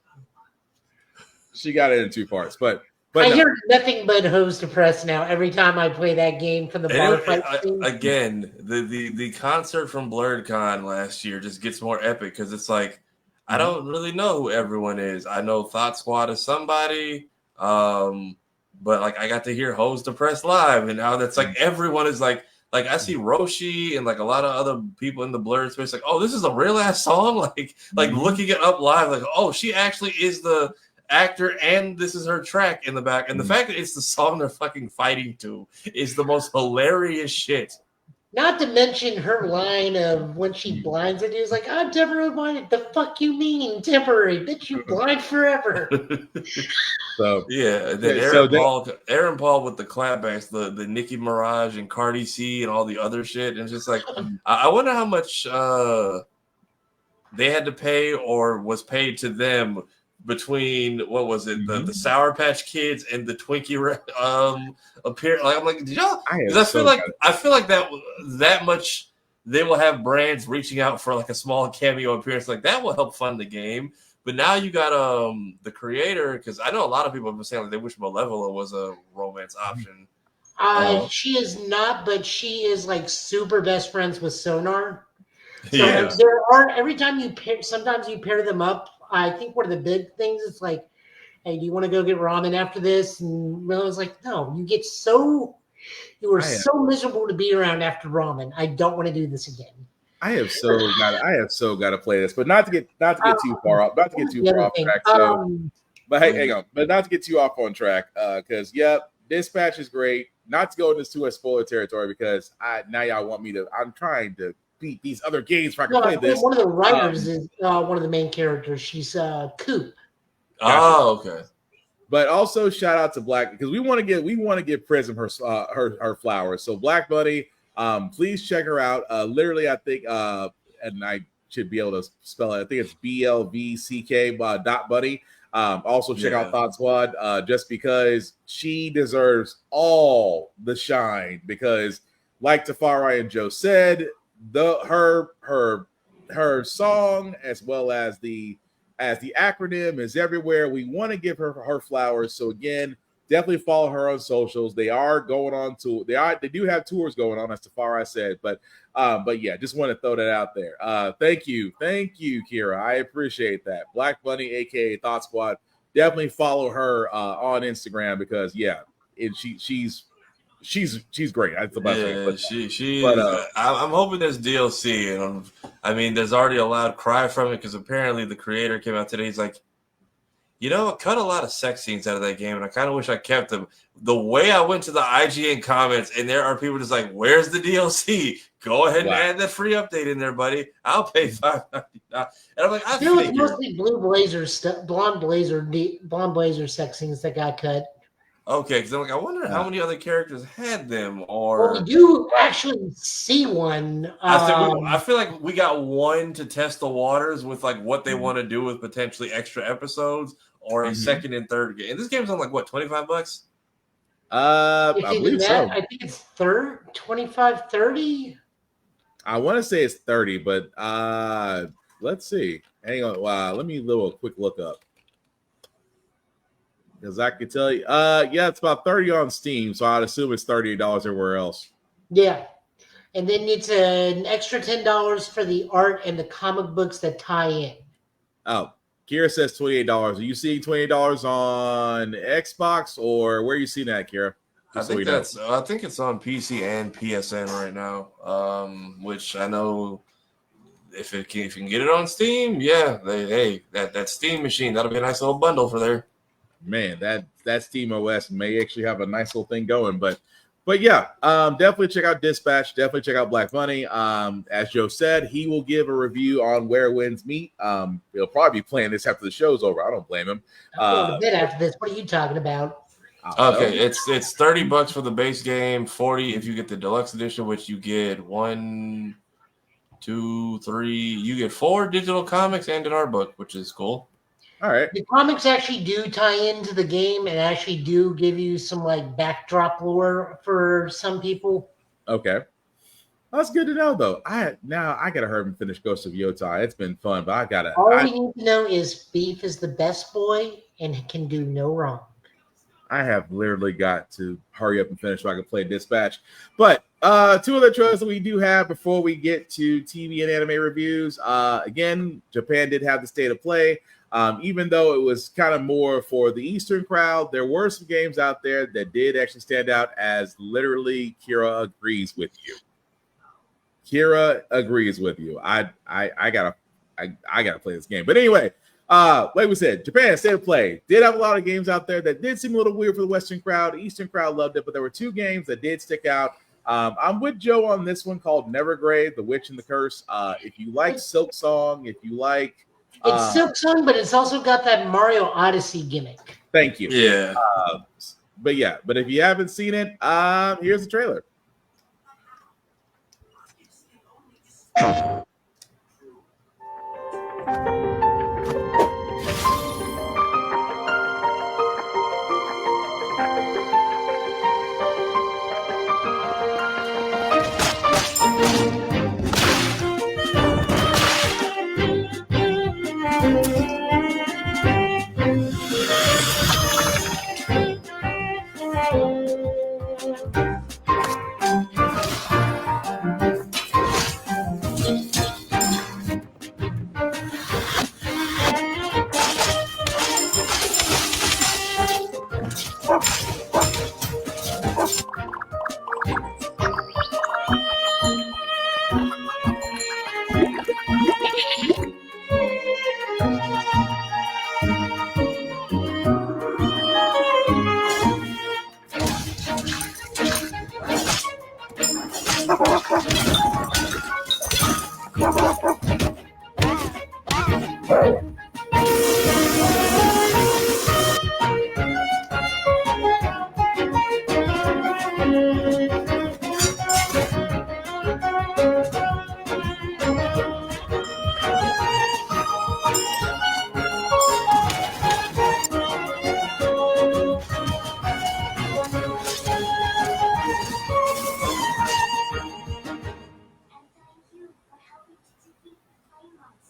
But I no. hear nothing but hose to press now every time I play that game from the bar fight scene. Again, the concert from BlurredCon last year just gets more epic because it's like, I don't really know who everyone is. I know Thought Squad is somebody, but like I got to hear Hose to Press live, and now that's like everyone is like I see Roshi and like a lot of other people in the Blurred space, like, oh, this is a real ass song. Like looking it up live, like, oh, she actually is the actor and this is her track in the back. And the fact that it's the song they're fucking fighting to is the most hilarious shit. Not to mention her line of when she blinds it is like, I'm temporarily blinded. The fuck you mean temporary? Bitch, you blind forever. So yeah, and then Aaron Paul with the clapbacks, the Nicki Minaj and Cardi C and all the other shit. And it's just like, I wonder how much they had to pay or was paid to them between what was it, the Sour Patch Kids and the Twinkie appear. Like, I'm like, did y'all? Because I feel like that much they will have brands reaching out for like a small cameo appearance, like that will help fund the game. But now you got the creator, because I know a lot of people have been saying like they wish Malevola was a romance option. She is not, but she is like super best friends with Sonar. So Yeah. there are every time sometimes you pair them up. I think one of the big things is like, hey, do you want to go get ramen after this? And I was like, no, you were so miserable to be around after ramen. I don't want to do this again. I have so got to play this, but not to get too far off, not to get too far off track. So, but hey, hang on, but not to get too off on track, because Dispatch is great. Not to go into too much spoiler territory because now y'all want me to. I'm trying to beat these other games so I can play this. One of the writers is one of the main characters. She's Coop. Oh, okay. But also shout out to Black because we want to give Prism her flowers. So Black Bunny, please check her out. Literally, I think, and I should be able to spell it. I think it's BLVCK .buddy. Also check out Thought Squad, just because she deserves all the shine. Because, like Tafari and Joe said, her song as well as the acronym is everywhere. We want to give her flowers. So again, definitely follow her on socials. They are going on to they do have tours going on, as Tafari said. But yeah, just want to throw that out there. Thank you, Kira. I appreciate that. Black Bunny, aka Thought Squad. Definitely follow her on Instagram because she's great. That's the best way. She's. I'm hoping there's DLC, and I mean, there's already a loud cry from it because apparently the creator came out today. He's like, it cut a lot of sex scenes out of that game, and I kind of wish I kept them. The way I went to the IGN comments, and there are people just like, "Where's the DLC? Go ahead and add that free update in there, buddy. I'll pay $5.99." And I'm like, it was mostly blonde blazer sex scenes that got cut. Okay, because I'm like, I wonder how many other characters had them, Well, or we do actually see one. I feel like we got one to test the waters with like what they want to do with potentially extra episodes, or a second and third game. And this game's on like what, $25? I believe so. I think it's 25, 30. I want to say it's 30, but let's see. Hang on. Wow, let me do a quick look up. Because I can tell you, yeah, it's about 30 on Steam, so I'd assume it's $38 everywhere else. Yeah. And then it's an extra $10 for the art and the comic books that tie in. Oh, Kira says $28. Are you seeing $28 on Xbox, or where are you seeing that, Kira? I think it's on PC and PSN right now. Which I know if you can get it on Steam, yeah, that Steam machine, that'll be a nice little bundle for there. Man, that Steam OS may actually have a nice little thing going, but yeah, definitely check out Dispatch. Definitely check out Black Money. As Joe said, he will give a review on Where Winds Meet. He'll probably be playing this after the show's over. I don't blame him. I'm going to bed after this. What are you talking about? Okay, it's $30 for the base game, $40 if you get the deluxe edition, which you get 1, 2, 3. You get 4 digital comics and an art book, which is cool. All right. The comics actually do tie into the game and actually do give you some like backdrop lore for some people. Okay. That's good to know, though. I gotta hurry and finish Ghost of Yotai. It's been fun, but All we need to know is Beef is the best boy and can do no wrong. I have literally got to hurry up and finish so I can play Dispatch. But 2 other trailers that we do have before we get to TV and anime reviews. Again, Japan did have the State of Play. Even though it was kind of more for the Eastern crowd, there were some games out there that did actually stand out as literally Kira agrees with you. Kira agrees with you. I gotta play this game. But anyway, like we said, Japan State of Play did have a lot of games out there that did seem a little weird for the Western crowd. The Eastern crowd loved it, but there were 2 games that did stick out. I'm with Joe on this one called Nevergrave, The Witch and the Curse. If you like Silk Song, if you like it's Silk Song, but it's also got that Mario Odyssey gimmick. Thank you. Yeah. But if you haven't seen it, here's the trailer.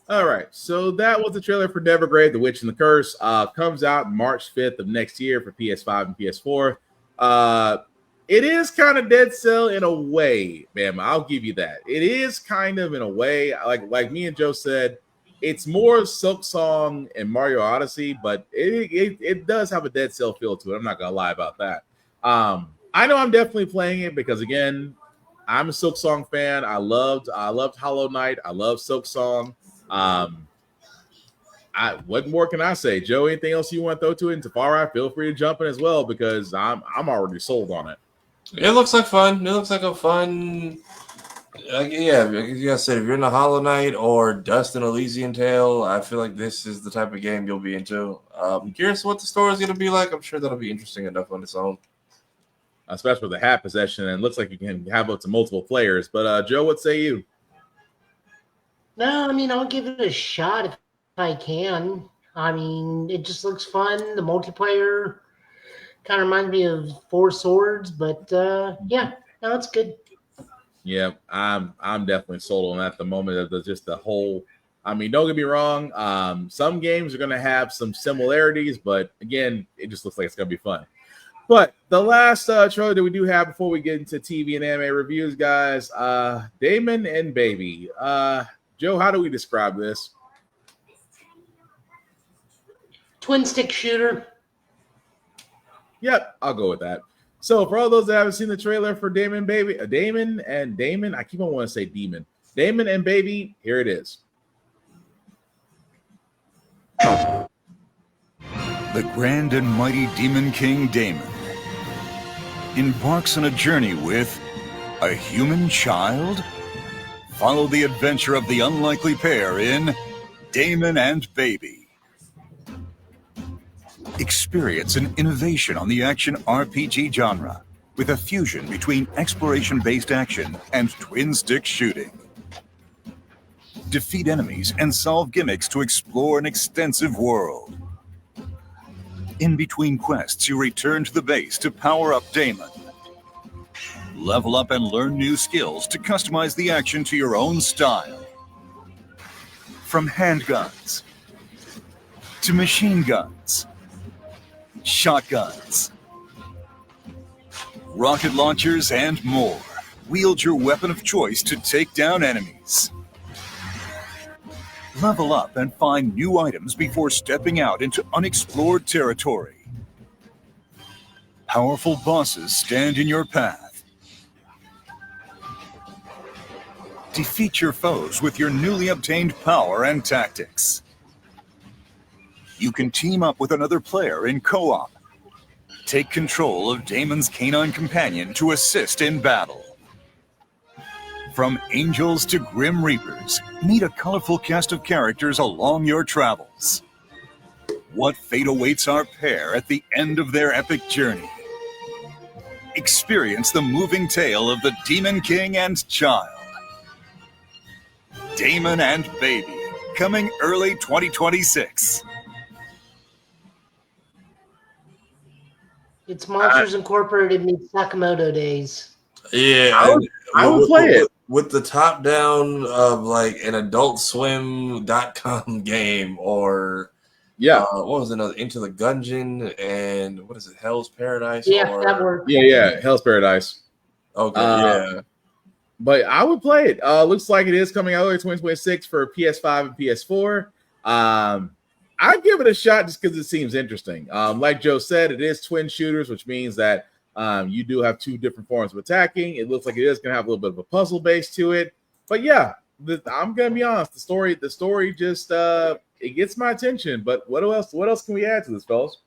All right, so that was the trailer for Nevergrave, The Witch and the Curse. Comes out March 5th of next year for PS5 and PS4. It is kind of Dead Cell in a way, man. I'll give you that. It is kind of in a way, like me and Joe said, it's more Silk Song and Mario Odyssey, but it does have a Dead Cell feel to it. I'm not gonna lie about that. I know I'm definitely playing it because again, I'm a Silk Song fan. I loved Hollow Knight. I love Silk Song. What more can I say, Joe? Anything else you want to throw to it? And Tafari, feel free to jump in as well because I'm already sold on it. It looks like fun. It looks like a fun Yeah, like you guys said, if you're into Hollow Knight or Dust and Elysian Tale, I feel like this is the type of game you'll be into. I'm curious what the story is going to be like. I'm sure that'll be interesting enough on its own. Especially with the hat possession, and it looks like you can have up to multiple players. But Joe, what say you? No, I mean, I'll give it a shot if I can. I mean, it just looks fun. The multiplayer kind of reminds me of Four Swords, but yeah, no, it's good. Yeah, I'm definitely sold on that at the moment. Of just the whole. I mean, don't get me wrong. Some games are going to have some similarities, but again, it just looks like it's going to be fun. But the last trailer that we do have before we get into TV and anime reviews, guys, Damon and Baby. Joe, how do we describe this? Twin stick shooter. Yep, I'll go with that. So for all those that haven't seen the trailer for Damon and Baby, Damon, I keep on wanting to say Demon. Damon and Baby, here it is. The grand and mighty Demon King Damon embarks on a journey with a human child. Follow the adventure of the unlikely pair in Damon and Baby. Experience an innovation on the action RPG genre with a fusion between exploration-based action and twin-stick shooting. Defeat enemies and solve gimmicks to explore an extensive world. In between quests, you return to the base to power up Damon. Level up and learn new skills to customize the action to your own style. From handguns to machine guns, shotguns, rocket launchers, and more. Wield your weapon of choice to take down enemies. Level up and find new items before stepping out into unexplored territory. Powerful bosses stand in your path. Defeat your foes with your newly obtained power and tactics. You can team up with another player in co-op. Take control of Damon's canine companion to assist in battle. From angels to grim reapers, meet a colorful cast of characters along your travels. What fate awaits our pair at the end of their epic journey? Experience the moving tale of the Demon King and Child. Damon and Baby, coming early 2026. It's Monsters Incorporated meets Sakamoto days. Yeah, I would play it. With the top down of like an adultswim.com game or what was another Into the Gungeon and what is it, Hell's Paradise? Yeah, that works. Yeah, Hell's Paradise. Okay, yeah. But I would play it. Looks like it is coming out early 2026 for PS5 and PS4. I'd give it a shot just because it seems interesting. Like Joe said, it is twin shooters, which means that you do have two different forms of attacking. It looks like it is going to have a little bit of a puzzle base to it. But yeah, I'm going to be honest. The story just it gets my attention. But what else can we add to this, fellas?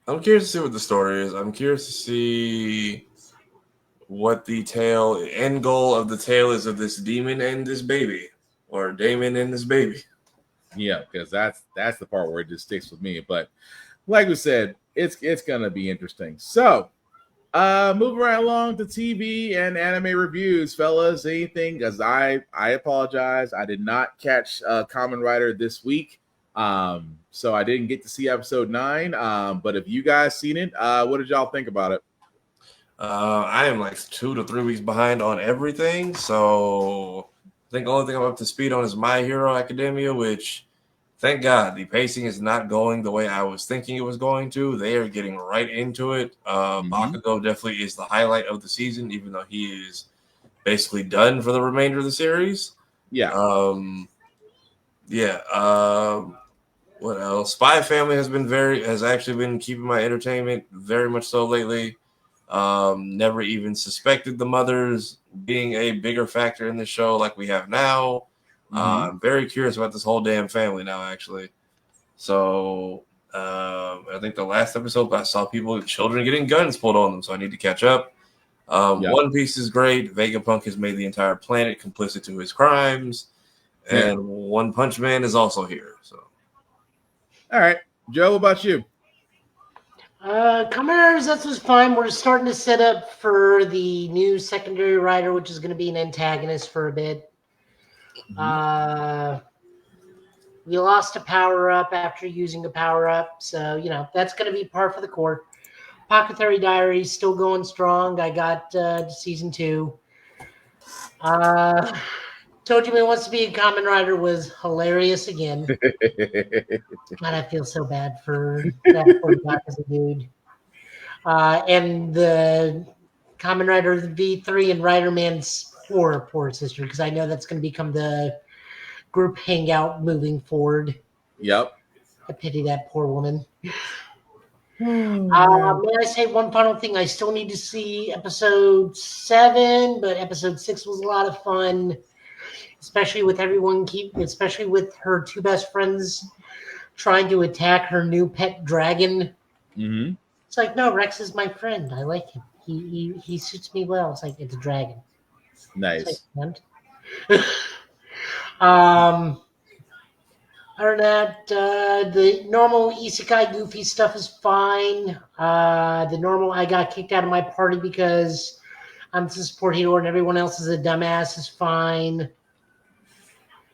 I'm curious to see what the story is. I'm curious to see what the end goal of the tale is of this demon and this baby, or Damon and this baby. Yeah, because that's the part where it just sticks with me. But like we said, it's gonna be interesting. So moving right along to TV and anime reviews, fellas. Anything? Because I apologize, I did not catch Kamen Rider this week, so I didn't get to see episode 9. But if you guys seen it, what did y'all think about it? I am like 2 to 3 weeks behind on everything, so I think the only thing I'm up to speed on is My Hero Academia, which, thank God, the pacing is not going the way I was thinking it was going to. They are getting right into it. Bakugo definitely is the highlight of the season, even though he is basically done for the remainder of the series. Yeah. What else? Spy Family has actually been keeping my entertainment very much so lately. Never even suspected the mothers being a bigger factor in the show like we have now. I'm very curious about this whole damn family now, actually. So I think the last episode I saw children getting guns pulled on them, so I need to catch up. One Piece is great. Vegapunk has made the entire planet complicit to his crimes, and One Punch Man is also here. So, all right, Joe, what about you? Kamen Riders, that was fine. We're starting to set up for the new secondary rider, which is going to be an antagonist for a bit. We lost a power-up after using a power-up, so, that's going to be par for the course. Apothecary Diaries still going strong. I got season 2. Told You Man Wants to Be a Kamen Rider was hilarious again. God, I feel so bad for that poor Yakuza dude. And the Kamen Rider V3 and Rider Man's poor sister, because I know that's going to become the group hangout moving forward. Yep. I pity that poor woman. May I say one final thing? I still need to see episode 7, but episode 6 was a lot of fun, especially with especially with her 2 best friends trying to attack her new pet dragon. Mm-hmm. It's like, no, Rex is my friend. I like him. He suits me well. It's like, it's a dragon. Nice. Like, other than that, the normal isekai goofy stuff is fine. The normal I got kicked out of my party because I'm the support hero and everyone else is a dumbass is fine.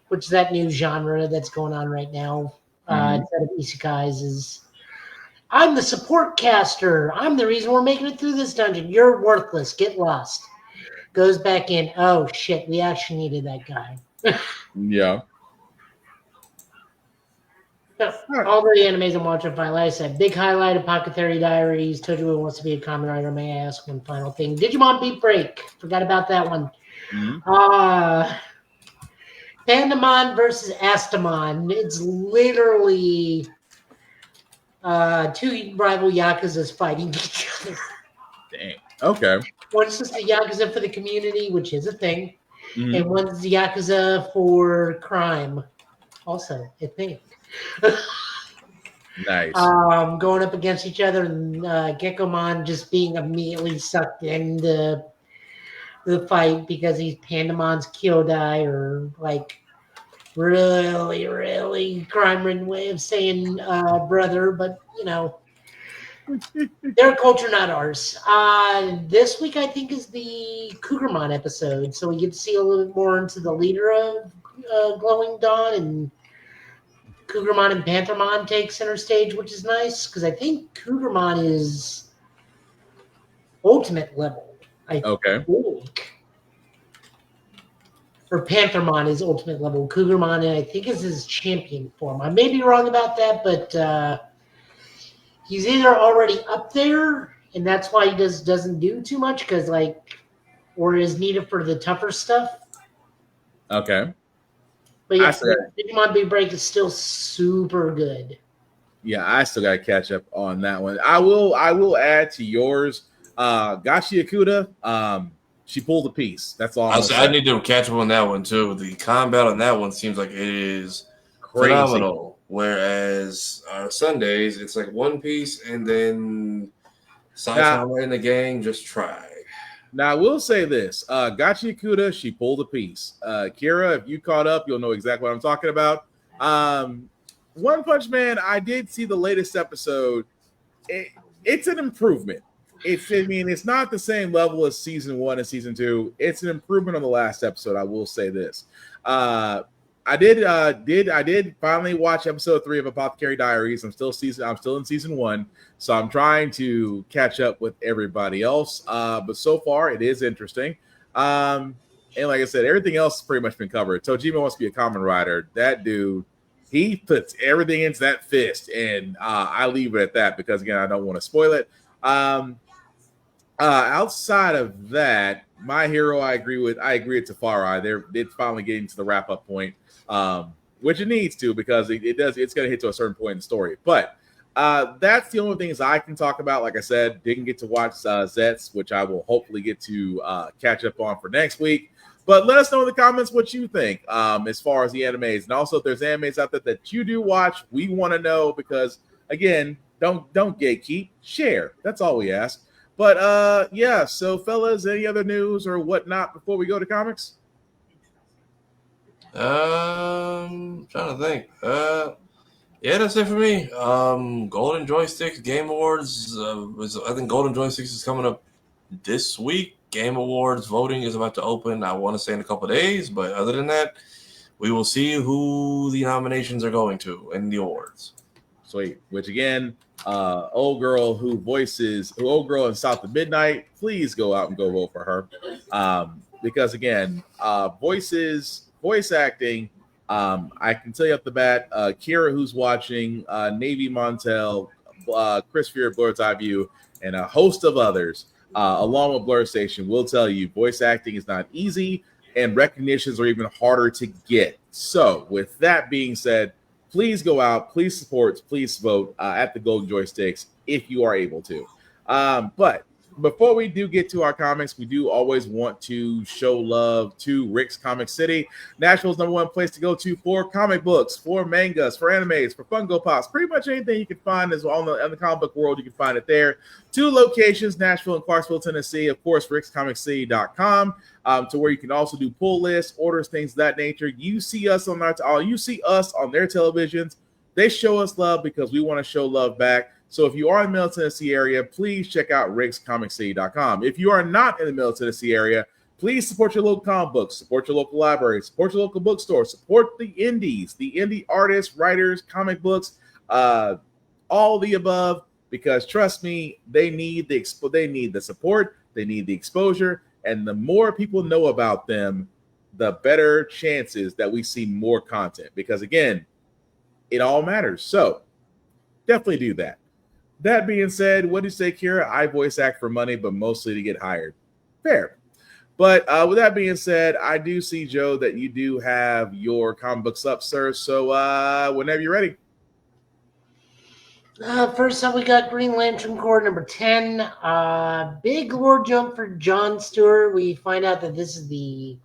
Which is that new genre that's going on right now. Instead of isekais is, I'm the support caster. I'm the reason we're making it through this dungeon. You're worthless. Get lost. Goes back in. Oh, shit. We actually needed that guy. Yeah. All the animes I'm watching, like I said, big highlight of Apothecary Diaries. Told You It Wants to Be a Kamen Rider. May I ask one final thing? Digimon Beat Break. Forgot about that one. Pandamon versus Astamon. It's literally 2 rival Yakuzas fighting each other. Dang. Okay. One's just a Yakuza for the community, which is a thing. And one's the Yakuza for crime. Also a thing. Nice. Going up against each other, and Gekkomon just being immediately sucked into the fight because he's Pandamon's Kyodai, or like really, really crime-ridden way of saying brother, but their culture, not ours. This week I think is the Cougarmon episode, so we get to see a little bit more into the leader of Glowing Dawn, and Cougarmon and Panthermon take center stage, which is nice because I think Cougarmon is ultimate level. I think. Or Panthermon is ultimate level. Cougarmon, I think, is his champion form. I may be wrong about that, but he's either already up there, and that's why he doesn't do too much, or is needed for the tougher stuff. Okay. But yeah, Digimon Beat Break is still super good. Yeah, I still got to catch up on that one. I will add to yours. Gashi Akuda, she pulled a piece. That's all. I need to catch up on that one too. The combat on that one seems like it is crazy. Phenomenal. Whereas Sundays, it's like One Piece and then Saitama and the gang just try. Now, I will say this. Gachi Akuda, she pulled a piece. Kira, if you caught up, you'll know exactly what I'm talking about. One Punch Man, I did see the latest episode. It's an improvement. It's not the same level as season 1 and season 2. It's an improvement on the last episode. I will say this. I did finally watch episode 3 of Apothecary Diaries. I'm still in season 1, so I'm trying to catch up with everybody else. But so far, it is interesting. And like I said, everything else has pretty much been covered. Tojima Wants to Be a Kamen Rider. That dude, he puts everything into that fist, and I leave it at that because again, I don't want to spoil it. Outside of that, My Hero, I agree with Tafari. It's finally getting to the wrap up point. Which it needs to, because it's going to hit to a certain point in the story. But that's the only things I can talk about. Like I said, didn't get to watch Zets, which I will hopefully get to catch up on for next week. But let us know in the comments what you think as far as the animes. And also, if there's animes out there that you do watch, we want to know, because, again, don't gatekeep. Share. That's all we ask. But yeah, so fellas, any other news or whatnot before we go to comics? Trying to think. Yeah, that's it for me. Golden Joysticks Game Awards. I think Golden Joysticks is coming up this week. Game Awards voting is about to open. I want to say in a couple of days, but other than that, we will see who the nominations are going to in the awards. Sweet. Which again, old girl in South of Midnight, please go out and go vote for her. Because again, voice acting. I can tell you off the bat, Kira, who's watching, Navy Montel, Chris Fear, Blur's Eye View, and a host of others, along with Blur Station, will tell you voice acting is not easy, and recognitions are even harder to get. So, with that being said, please go out, please support, please vote at the Golden Joysticks if you are able to. But before we do get to our comics, we do always want to show love to Rick's Comic City, Nashville's #1 place to go to for comic books, for mangas, for animes, for Funko Pops. Pretty much anything you can find is in the comic book world. You can find it there. 2 locations, Nashville and Clarksville, Tennessee. Of course, rickscomiccity.com, to where you can also do pull lists, orders, things of that nature. You see us on their televisions. They show us love because we want to show love back. So if you are in the Middle Tennessee area, please check out rickscomiccity.com. If you are not in the Middle Tennessee area, please support your local comic books, support your local library, support your local bookstore, support the indies, the indie artists, writers, comic books, all the above, because trust me, they need the support, they need the exposure, and the more people know about them, the better chances that we see more content, because again, it all matters. So definitely do that. That being said, what do you say, Kira? I voice act for money, but mostly to get hired. Fair. But with that being said, I do see, Joe, that you do have your comic books up, sir. So whenever you're ready. First up, we got Green Lantern Corps number 10. Big lore jump for John Stewart. We find out that this is the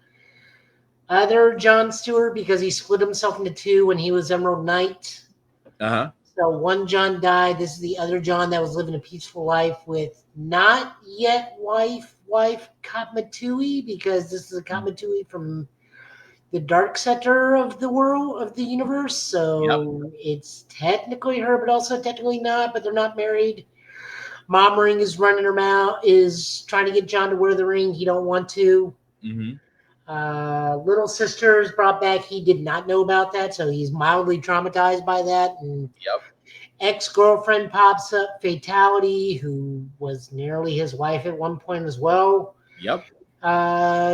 other John Stewart because he split himself into 2 when he was Emerald Knight. Uh-huh. So one John died. This is the other John that was living a peaceful life with not yet wife Katmatui, because this is a Katmatui from the dark sector of the world, of the universe. So It's technically her, but also technically not, but they're not married. Mom Ring is running her mouth, is trying to get John to wear the ring. He don't want to. Mm-hmm. Little sister is brought back. He did not know about that, so he's mildly traumatized by that. And ex-girlfriend pops up, Fatality, who was nearly his wife at one point as well.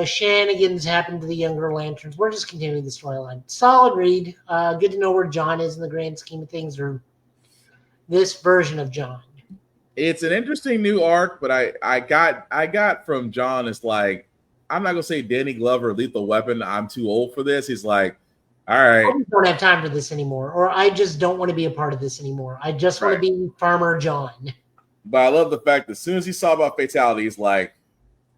Shenanigans happen to the younger Lanterns. We're just continuing the storyline. Solid read. Good to know where John is in the grand scheme of things, or this version of John. It's an interesting new arc, but I got from John, it's like, I'm not gonna say Danny Glover, Lethal Weapon. I'm too old for this. He's like, all right, I just don't have time for this anymore, or I just don't want to be a part of this anymore. I just want to be Farmer John. But I love the fact that as soon as he saw about Fatality, he's like,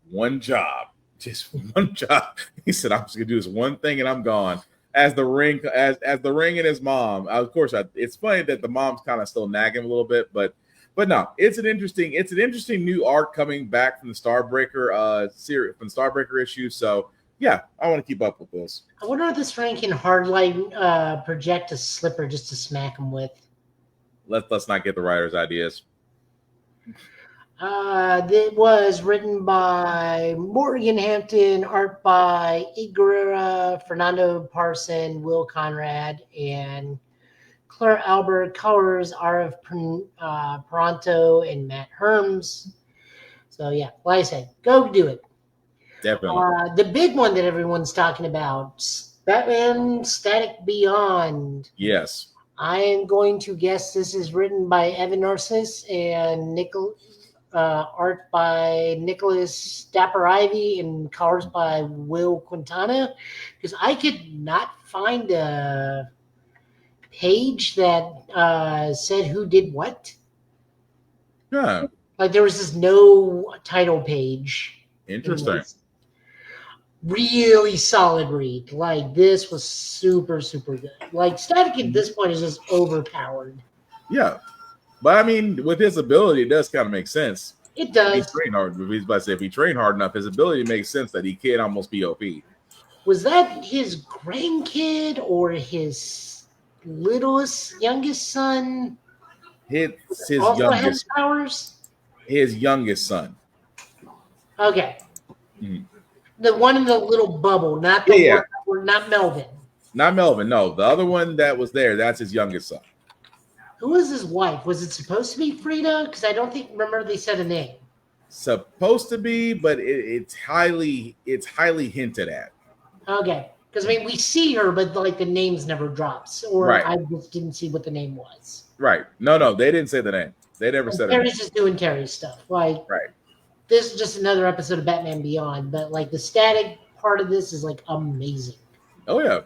one job, just one job. He said, I'm just gonna do this one thing and I'm gone. As the ring and his mom. Of course, it's funny that the mom's kind of still nagging a little bit, but no, it's an interesting new arc coming back from the Starbreaker series, from the Starbreaker issue. So yeah, I want to keep up with this. I wonder if this rank can hardline project a slipper just to smack him with. Let's not get the writer's ideas. It was written by Morgan Hampton, art by Iguera, Fernando Parson, Will Conrad, and Claire Albert. Colors are of Pronto and Matt Herms. So yeah, like I said, go do it. Definitely. The big one that everyone's talking about, Batman Static Beyond. Yes. I am going to guess this is written by Evan Narcissus and art by Nicholas Dapper Ivy and colors by Will Quintana, because I could not find a page that said who did what. Yeah. Like there was just no title page. Interesting. Really solid read. Like this was super, super good. Like Static at this point is just overpowered. Yeah. But I mean, with his ability, it does kind of make sense. It He does. trained hard. He's about to say if he trained hard enough, his ability makes sense that he can almost be OP. Was that his grandkid or his youngest son? It's his Also has youngest, powers. his youngest son. Okay, Mhm. the one in the little bubble, not the one, not Melvin. Not Melvin. No, the other one that was there. That's his youngest son. Who was his wife? Was it supposed to be Frida? Because I don't remember they said a name. Supposed to be, but it's highly hinted at. Okay, because I mean we see her, but like the name's never drops, or Right. I just didn't see what the name was. Right. No, they didn't say the name. They never said it. Terry's just doing Terry stuff. Like, right. This is just another episode of Batman Beyond, but like the static part of this is like amazing. Oh yeah.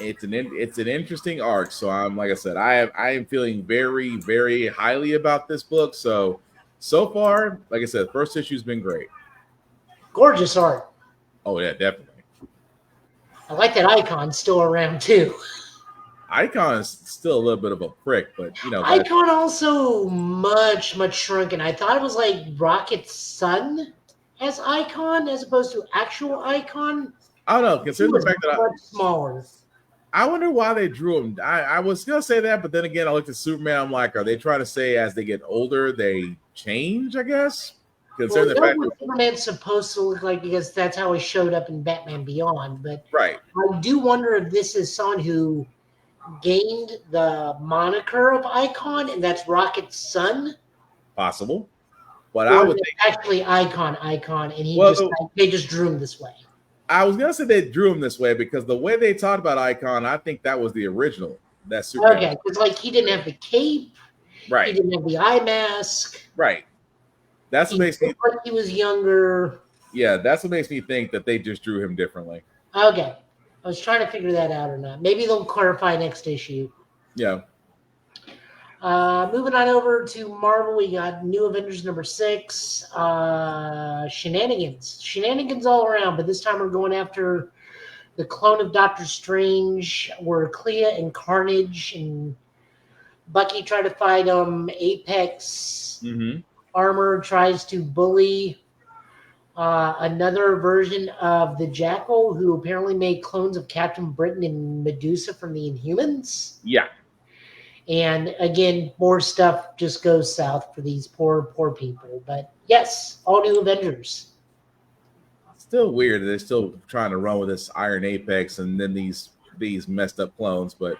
It's an interesting arc. So I'm like I said, I am feeling very, very highly about this book. So far, like I said, first issue's been great. Gorgeous art. Oh yeah, definitely. I like that Icon still around too. Icon is still a little bit of a prick, but you know. Icon also much shrunken. I thought it was like Rocket's son as Icon as opposed to actual Icon. I don't know. Considering the fact that much smaller. I wonder why they drew him. I was gonna say that, but then again, I looked at Superman. I'm like, are they trying to say as they get older they change? I guess. Considering the fact what Superman's supposed to look like because that's how he showed up in Batman Beyond. But right, I do wonder if this is someone who gained the moniker of Icon, and that's Rocket's son. Possible, but or I would think actually Icon, and he they just drew him this way. I was gonna say they drew him this way because the way they talked about Icon, I think that was the original. That Superman. Okay, because like he didn't have the cape, right? He didn't have the eye mask, right? That's what makes me like he was younger. Yeah, that's what makes me think that they just drew him differently. Okay, I was trying to figure that out or not. Maybe they'll clarify next issue. Yeah. Moving on over to Marvel, we got New Avengers #6. Shenanigans all around, but this time we're going after the clone of Doctor Strange, where Clea and Carnage and Bucky try to fight Apex. Mm-hmm. Armor tries to bully another version of the Jackal, who apparently made clones of Captain Britain and Medusa from the Inhumans. Yeah. And again, more stuff just goes south for these poor people. But yes, all New Avengers. Still weird. They're still trying to run with this Iron Apex and then these messed up clones. But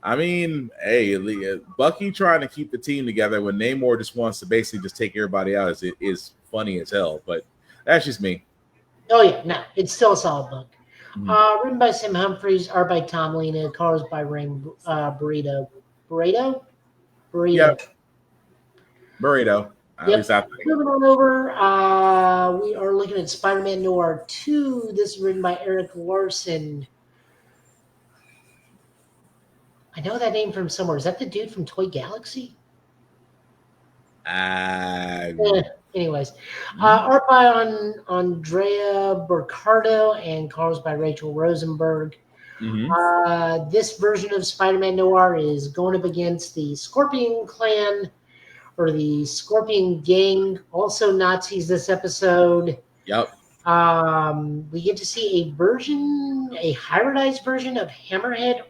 I mean, hey, Bucky trying to keep the team together when Namor just wants to basically just take everybody out is funny as hell. But that's just me. Oh yeah, no, it's still a solid book. Mm-hmm. Written by Sam Humphries, art by Tom Lena, colors by Rain Burrito. Burrito. Yep. Burrito. Yep. Moving on over, we are looking at Spider-Man Noir 2. This is written by Eric Larson. I know that name from somewhere. Is that the dude from Toy Galaxy? Anyways, art by Andrea Burcardo and colors by Rachel Rosenberg. Mm-hmm. This version of Spider-Man Noir is going up against the Scorpion Clan or the Scorpion Gang, also Nazis this episode. Yep. We get to see a hybridized version of Hammerhead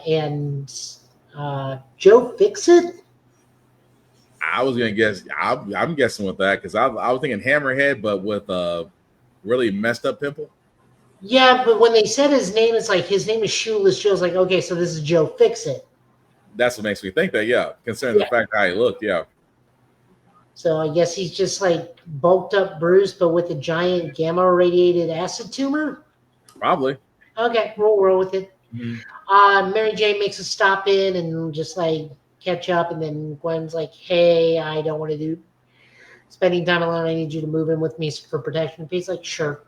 and Joe Fixit. I was gonna guess. I'm guessing with that because I was thinking Hammerhead, but with a really messed up pimple. Yeah, but when they said his name, it's like his name is Shoeless Joe. It's like, okay, so this is Joe Fixit. That's what makes me think that. Yeah, considering the fact how he looked. Yeah. So I guess he's just like bulked up Bruce, but with a giant gamma radiated acid tumor. Probably. Okay, we'll roll with it. Mm-hmm. Mary Jane makes a stop in and just like catch up, and then Gwen's like, "Hey, I don't want to do spending time alone. I need you to move in with me for protection." And he's like, "Sure."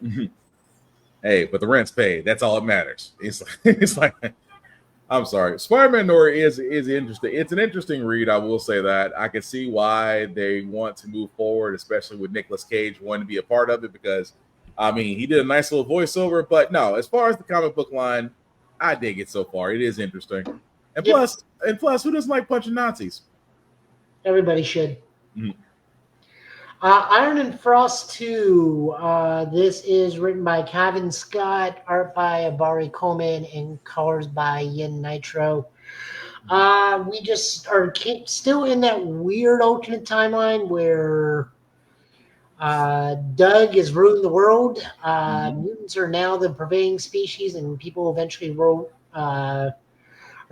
Mm-hmm. Hey, but the rent's paid. That's all that matters. It's like I'm sorry. Spider-Man Noir is interesting. It's an interesting read. I will say that. I can see why they want to move forward, especially with Nicolas Cage wanting to be a part of it because, I mean, he did a nice little voiceover. But no, as far as the comic book line, I dig it so far. It is interesting. And plus, who doesn't like punching Nazis? Everybody should. Mhm. Iron and Frost 2. This is written by Kevin Scott, art by Abari Coleman, and colors by Yin Nitro. We just are still in that weird alternate timeline where Doug has ruined the world. Mutants are now the pervading species, and people eventually are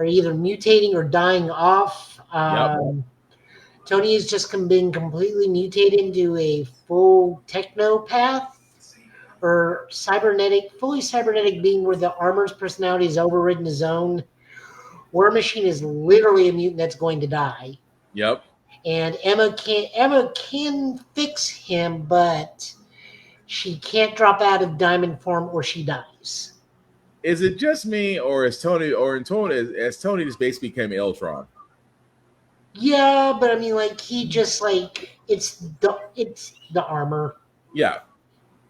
either mutating or dying off. Tony has just been completely mutated into a full technopath or fully cybernetic being where the armor's personality has overridden his own. War Machine is literally a mutant that's going to die. Yep. And Emma can fix him, but she can't drop out of diamond form or she dies. Is it just me, or has Tony just basically became Ultron? Yeah, but I mean, like, he just it's the armor. Yeah,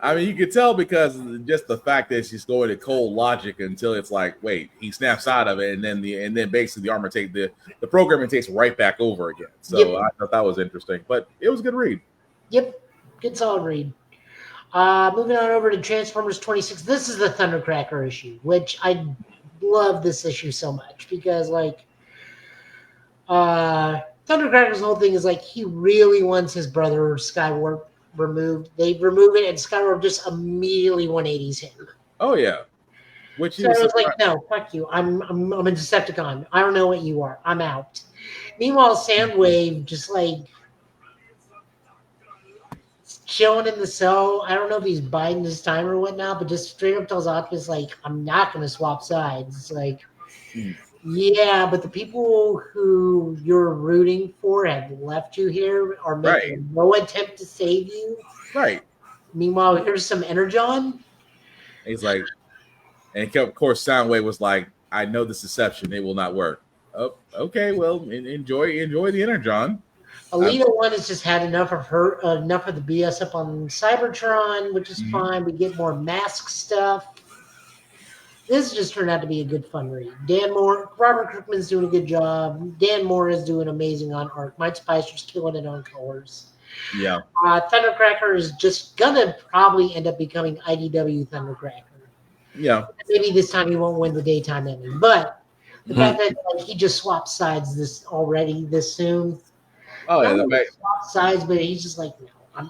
I mean, you could tell because just the fact that she's going to cold logic until it's like, wait, he snaps out of it, and then basically the armor the programming takes right back over again. So Yep. I thought that was interesting, but it was a good read. Yep, good solid read. Moving on over to Transformers 26. This is the Thundercracker issue, which I love this issue so much because, like, Thundercracker's whole thing is like he really wants his brother Skywarp removed. They remove it, and Skywarp just immediately 180s him. Oh yeah, which so it's like, no, fuck you. I'm a Decepticon. I don't know what you are. I'm out. Meanwhile, Soundwave just like chilling in the cell. I don't know if he's biding his time or whatnot, but just straight up tells Optimus like, I'm not going to swap sides. It's like, yeah, but the people who you're rooting for have left you here, are making no attempt to save you. Right. Meanwhile, here's some Energon. He's like, and of course, Soundwave was like, I know this deception, it will not work. Oh, okay, well, enjoy the Energon. Alita 1 has just had enough of the BS up on Cybertron, which is fine. We get more mask stuff. This just turned out to be a good fun read. Robert Kirkman's doing a good job. Dan Moore is doing amazing on art. Mike Spicer's killing it on colors. Yeah. Thundercracker is just gonna probably end up becoming IDW Thundercracker. Yeah. Maybe this time he won't win the daytime Emmy, but the fact that he just swapped sides this soon. Oh yeah, the fact swap sides, but he's just like, no.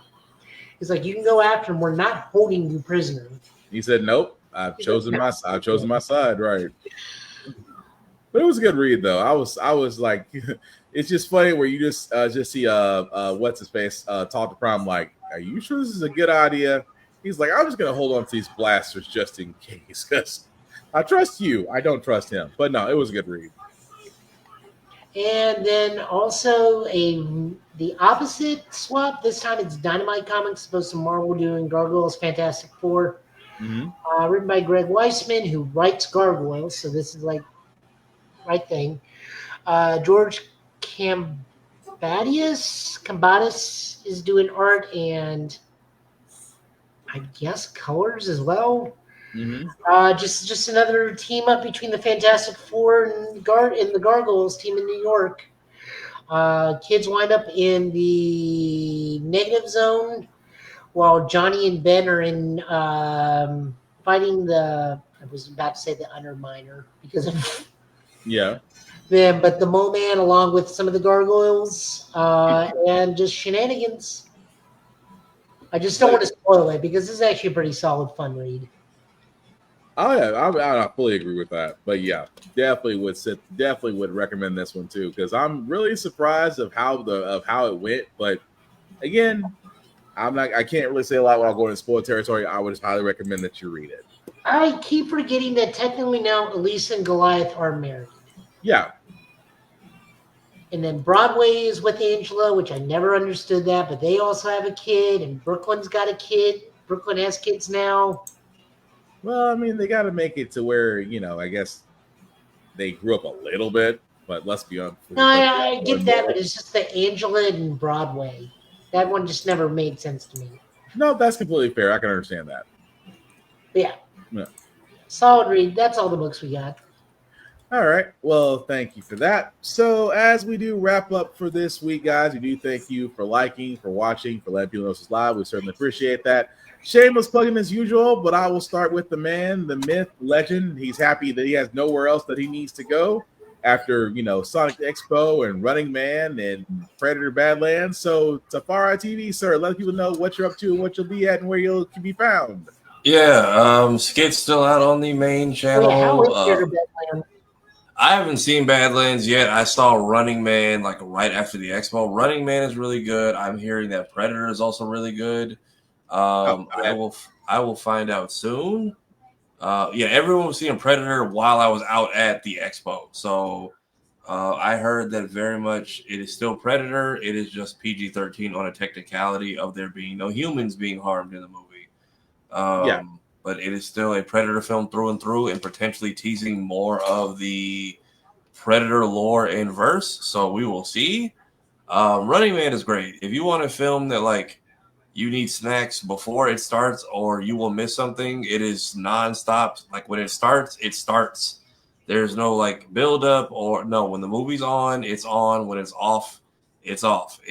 He's like, you can go after him. We're not holding you prisoner. He said, nope. I've chosen my side, right? But it was a good read though. I was like, it's just funny where you just see what's his face talk to Prime like, are you sure this is a good idea? He's like, I'm just gonna hold on to these blasters just in case, because I trust you. I don't trust him. But no, it was a good read. And then also the opposite swap. This time it's Dynamite Comics, opposed to Marvel doing Gargoyles Fantastic Four. Written by Greg Weisman, who writes Gargoyles, so this is like right thing. George Cambatis is doing art and I guess colors as well. Just another team up between the Fantastic Four and the Gargoyles team in New York. Kids wind up in the negative zone while Johnny and Ben are in fighting I was about to say the Underminer because of them, but the Mole Man along with some of the Gargoyles and just shenanigans. I just don't want to spoil it because this is actually a pretty solid fun read. Oh yeah, I fully agree with that. But yeah, definitely would recommend this one too because I'm really surprised of how it went. But again, I can't really say a lot without going to spoil territory. I would just highly recommend that you read it. I keep forgetting that technically now Elisa and Goliath are married. Yeah. And then Broadway is with Angela, which I never understood that, but they also have a kid, and Brooklyn's got a kid. Brooklyn has kids now. Well, I mean, they got to make it to where, I guess they grew up a little bit, but let's be honest. No, I get that, but it's just the Angela and Broadway. That one just never made sense to me. No, that's completely fair. I can understand that. Yeah. Solid read. That's all the books we got. All right. Well, thank you for that. So, as we do wrap up for this week, guys, we do thank you for liking, for watching, for letting people know this is live. We certainly appreciate that. Shameless plugging as usual, but I will start with the man, the myth, legend. He's happy that he has nowhere else that he needs to go after, Sonic Expo and Running Man and Predator Badlands. So, Tafara TV, sir, let people know what you're up to and what you'll be at and where you can be found. Yeah, Skit's still out on the main channel. How is Predator Badlands? I haven't seen Badlands yet. I saw Running Man like right after the expo. Running Man is really good. I'm hearing that Predator is also really good. I will find out soon. Everyone was seeing Predator while I was out at the expo. So I heard that very much it is still Predator. It is just PG-13 on a technicality of there being no humans being harmed in the movie. But it is still a Predator film through and through, and potentially teasing more of the Predator lore and verse. So we will see. Running Man is great. If you want a film that like you need snacks before it starts, or you will miss something, it is nonstop. Like when it starts, it starts. There's no like build up or no. When the movie's on, it's on. When it's off, it's off.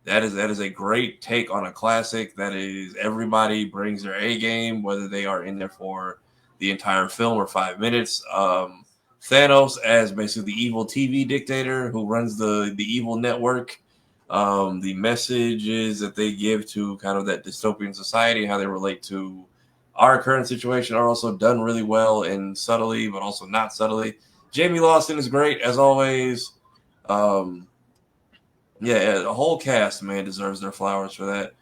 That is a great take on a classic. That is, everybody brings their A game, whether they are in there for the entire film or 5 minutes. Thanos as basically the evil TV dictator who runs the evil network. The messages that they give to kind of that dystopian society, how they relate to our current situation, are also done really well and subtly, but also not subtly. Jamie Lawson is great as always. The whole cast, man, deserves their flowers for that.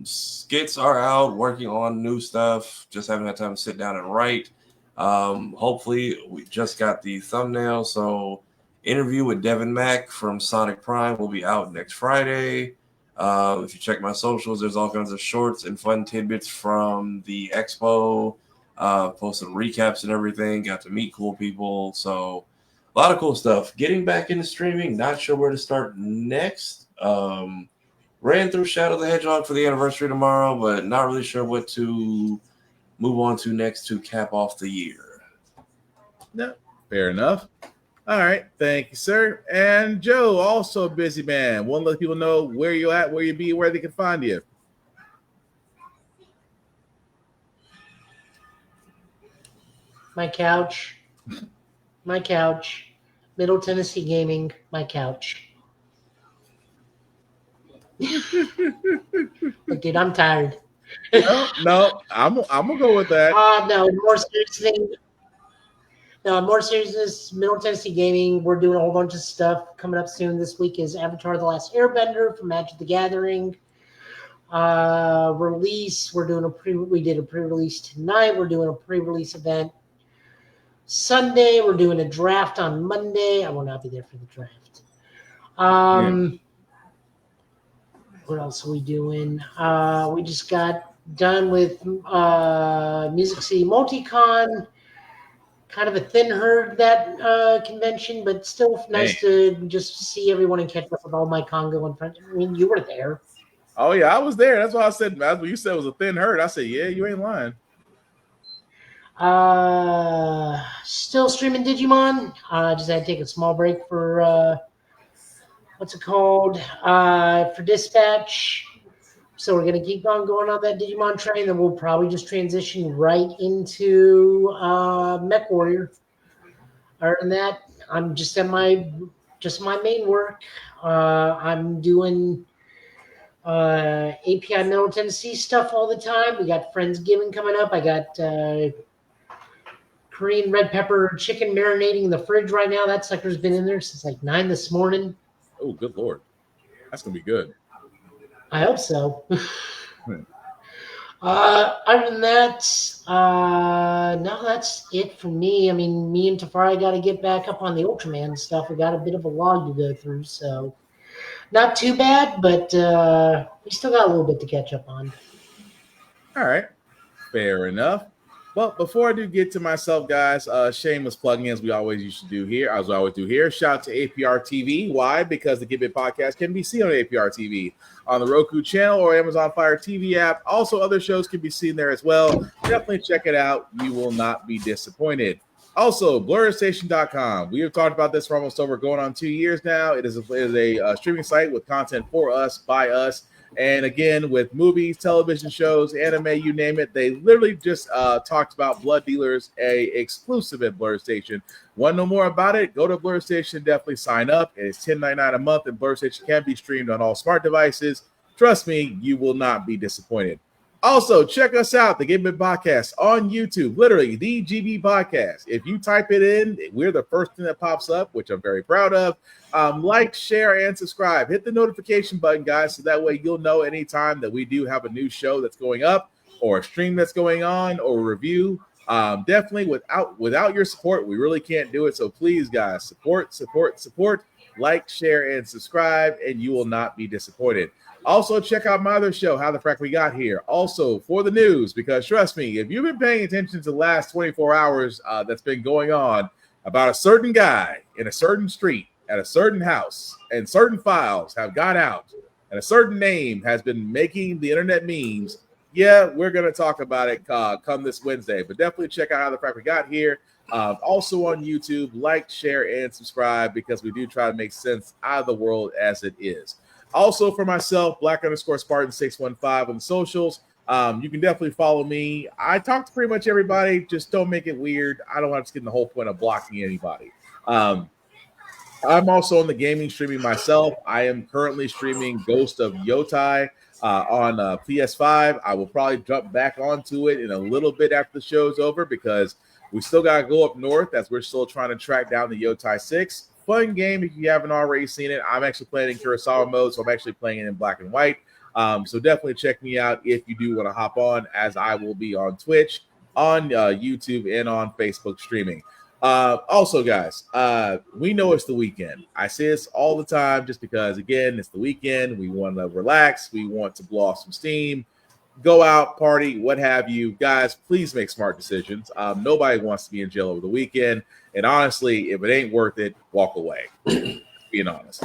Skits are out working on new stuff. Just haven't had time to sit down and write. Hopefully, we just got the thumbnail. So, interview with Devin Mack from Sonic Prime will be out next Friday. If you check my socials, there's all kinds of shorts and fun tidbits from the expo. Posted recaps and everything. Got to meet cool people. So, a lot of cool stuff. Getting back into streaming. Not sure where to start next. Ran through Shadow the Hedgehog for the anniversary tomorrow, but not really sure what to move on to next to cap off the year. No, fair enough. All right. Thank you, sir. And Joe, also a busy man. Want to let people know where you're at, where you be, where they can find you. My couch. Middle Tennessee Gaming. My couch. But dude, I'm tired. No, I'm gonna go with that. No, more seriousness. Middle Tennessee Gaming. We're doing a whole bunch of stuff coming up soon. This week is Avatar: The Last Airbender from Magic the Gathering. Release. We did a pre-release tonight. We're doing a pre-release event Sunday. We're doing a draft on Monday. I will not be there for the draft. What else are we doing? We just got done with Music City Multicon. Kind of a thin herd, that convention, but still nice to just see everyone and catch up with all my Congo and friends. I mean, you were there. Oh, yeah, I was there. That's why I said, that's what you said was a thin herd. I said, yeah, you ain't lying. Still streaming Digimon. Just had to take a small break for what's it called? For Dispatch. So we're gonna keep on going on that Digimon train, then we'll probably just transition right into Mech Warrior. Other than that, I'm just at my main work. I'm doing API Middle Tennessee stuff all the time. We got Friendsgiving coming up. I got Korean red pepper chicken marinating in the fridge right now. That sucker's been in there since like 9 this morning. Oh, good Lord. That's going to be good. I hope so. Other than that, no, that's it for me. I mean, me and Tafari got to get back up on the Ultraman stuff. We got a bit of a log to go through, so not too bad, but we still got a little bit to catch up on. All right. Fair enough. Well, before I do get to myself, guys, shameless plugging as we always used to do here, as I always do here. Shout out to APR TV. Why? Because the Gambit podcast can be seen on APR TV, on the Roku channel or Amazon Fire TV app. Also, other shows can be seen there as well. Definitely check it out. You will not be disappointed. Also, BlurStation.com. We have talked about this for almost going on 2 years now. It is a streaming site with content for us, by us. And again, with movies, television shows, anime, you name it, they literally just talked about Blood Dealers, a exclusive at Blur Station. Want to know more about it? Go to Blur Station. Definitely sign up. It's $10.99 a month, and Blur Station can be streamed on all smart devices. Trust me, you will not be disappointed. Also, check us out, the Gambit Podcast on YouTube, literally the GB Podcast. If you type it in, we're the first thing that pops up, which I'm very proud of. Like, share, and subscribe. Hit the notification button, guys, so that way you'll know anytime that we do have a new show that's going up or a stream that's going on or a review. Definitely without your support, we really can't do it. So please, guys, support. Like, share, and subscribe, and you will not be disappointed. Also, check out my other show, How the Frack We Got Here. Also, for the news, because trust me, if you've been paying attention to the last 24 hours that's been going on about a certain guy in a certain street at a certain house, and certain files have got out, and a certain name has been making the internet memes, yeah, we're going to talk about it come this Wednesday. But definitely check out How the Frack We Got Here. Also on YouTube, like, share, and subscribe, because we do try to make sense out of the world as it is. Also for myself, Black_Spartan615 on the socials. You can definitely follow me. I talk to pretty much everybody. Just don't make it weird. I don't want to get in the whole point of blocking anybody. I'm also on the gaming streaming myself. I am currently streaming Ghost of Yotai on PS5. I will probably jump back onto it in a little bit after the show's over, because we still got to go up north as we're still trying to track down the Yotai 6. Fun game if you haven't already seen it. I'm actually playing in Kurosawa mode, so I'm actually playing it in black and white. So definitely check me out if you do want to hop on, as I will be on Twitch, on YouTube, and on Facebook streaming. Also, guys, we know it's the weekend. I say this all the time just because, again, it's the weekend. We want to relax. We want to blow off some steam, go out, party, what have you. Guys, please make smart decisions. Nobody wants to be in jail over the weekend. And honestly, if it ain't worth it, walk away. Being honest.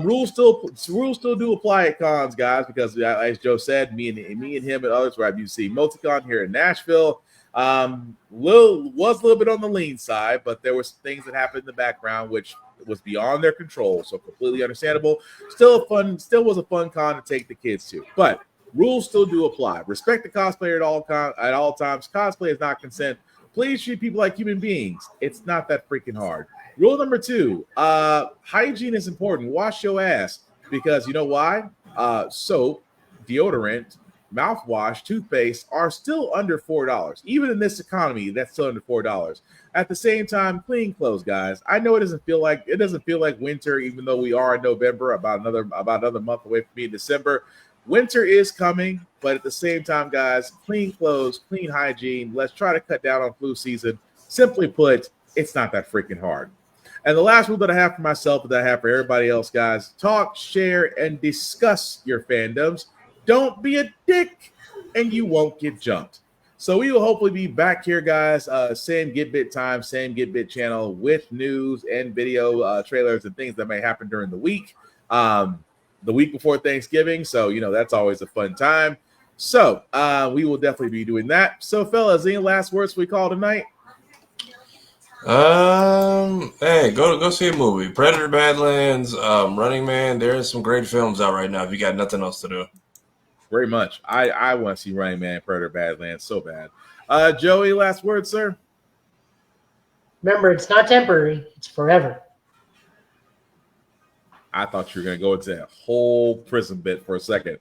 Rules still do apply at cons, guys, because as Joe said, me and him and others were at UC Multicon here in Nashville. Was a little bit on the lean side, but there was things that happened in the background which was beyond their control, so completely understandable. Still was a fun con to take the kids to, but rules still do apply. Respect the cosplayer at all times. Cosplay is not consent. Please treat people like human beings. It's not that freaking hard. Rule number 2, hygiene is important. Wash your ass, because you know why? Soap, deodorant, mouthwash, toothpaste are still under $4. Even in this economy, that's still under $4. At the same time, clean clothes, guys. I know it doesn't feel like winter, even though we are in November, about another month away from being December. Winter is coming, but at the same time, guys, clean clothes, clean hygiene. Let's try to cut down on flu season. Simply put, it's not that freaking hard. And the last rule that I have for myself, and that I have for everybody else, guys, talk, share, and discuss your fandoms. Don't be a dick, and you won't get jumped. So we will hopefully be back here, guys. Same Get time, same Get channel, with news and video trailers and things that may happen during the week. The week before Thanksgiving, so that's always a fun time. So we will definitely be doing that. So, fellas, any last words we call tonight? Hey, go see a movie. Predator, Badlands, Running Man. There's some great films out right now if you got nothing else to do. Very much. I want to see Running Man, Predator, Badlands so bad. Joey, last words, sir? Remember, it's not temporary. It's forever. I thought you were going to go into that whole prison bit for a second.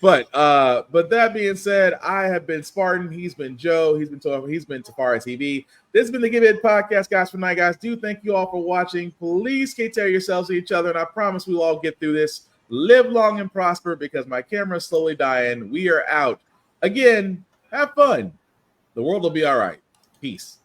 But that being said, I have been Spartan. He's been Joe. He's been Tafari TV. This has been the Gambit Podcast, guys, for tonight, guys. Do thank you all for watching. Please take care of yourselves and each other, and I promise we'll all get through this. Live long and prosper, because my camera is slowly dying. We are out. Again, have fun. The world will be all right. Peace.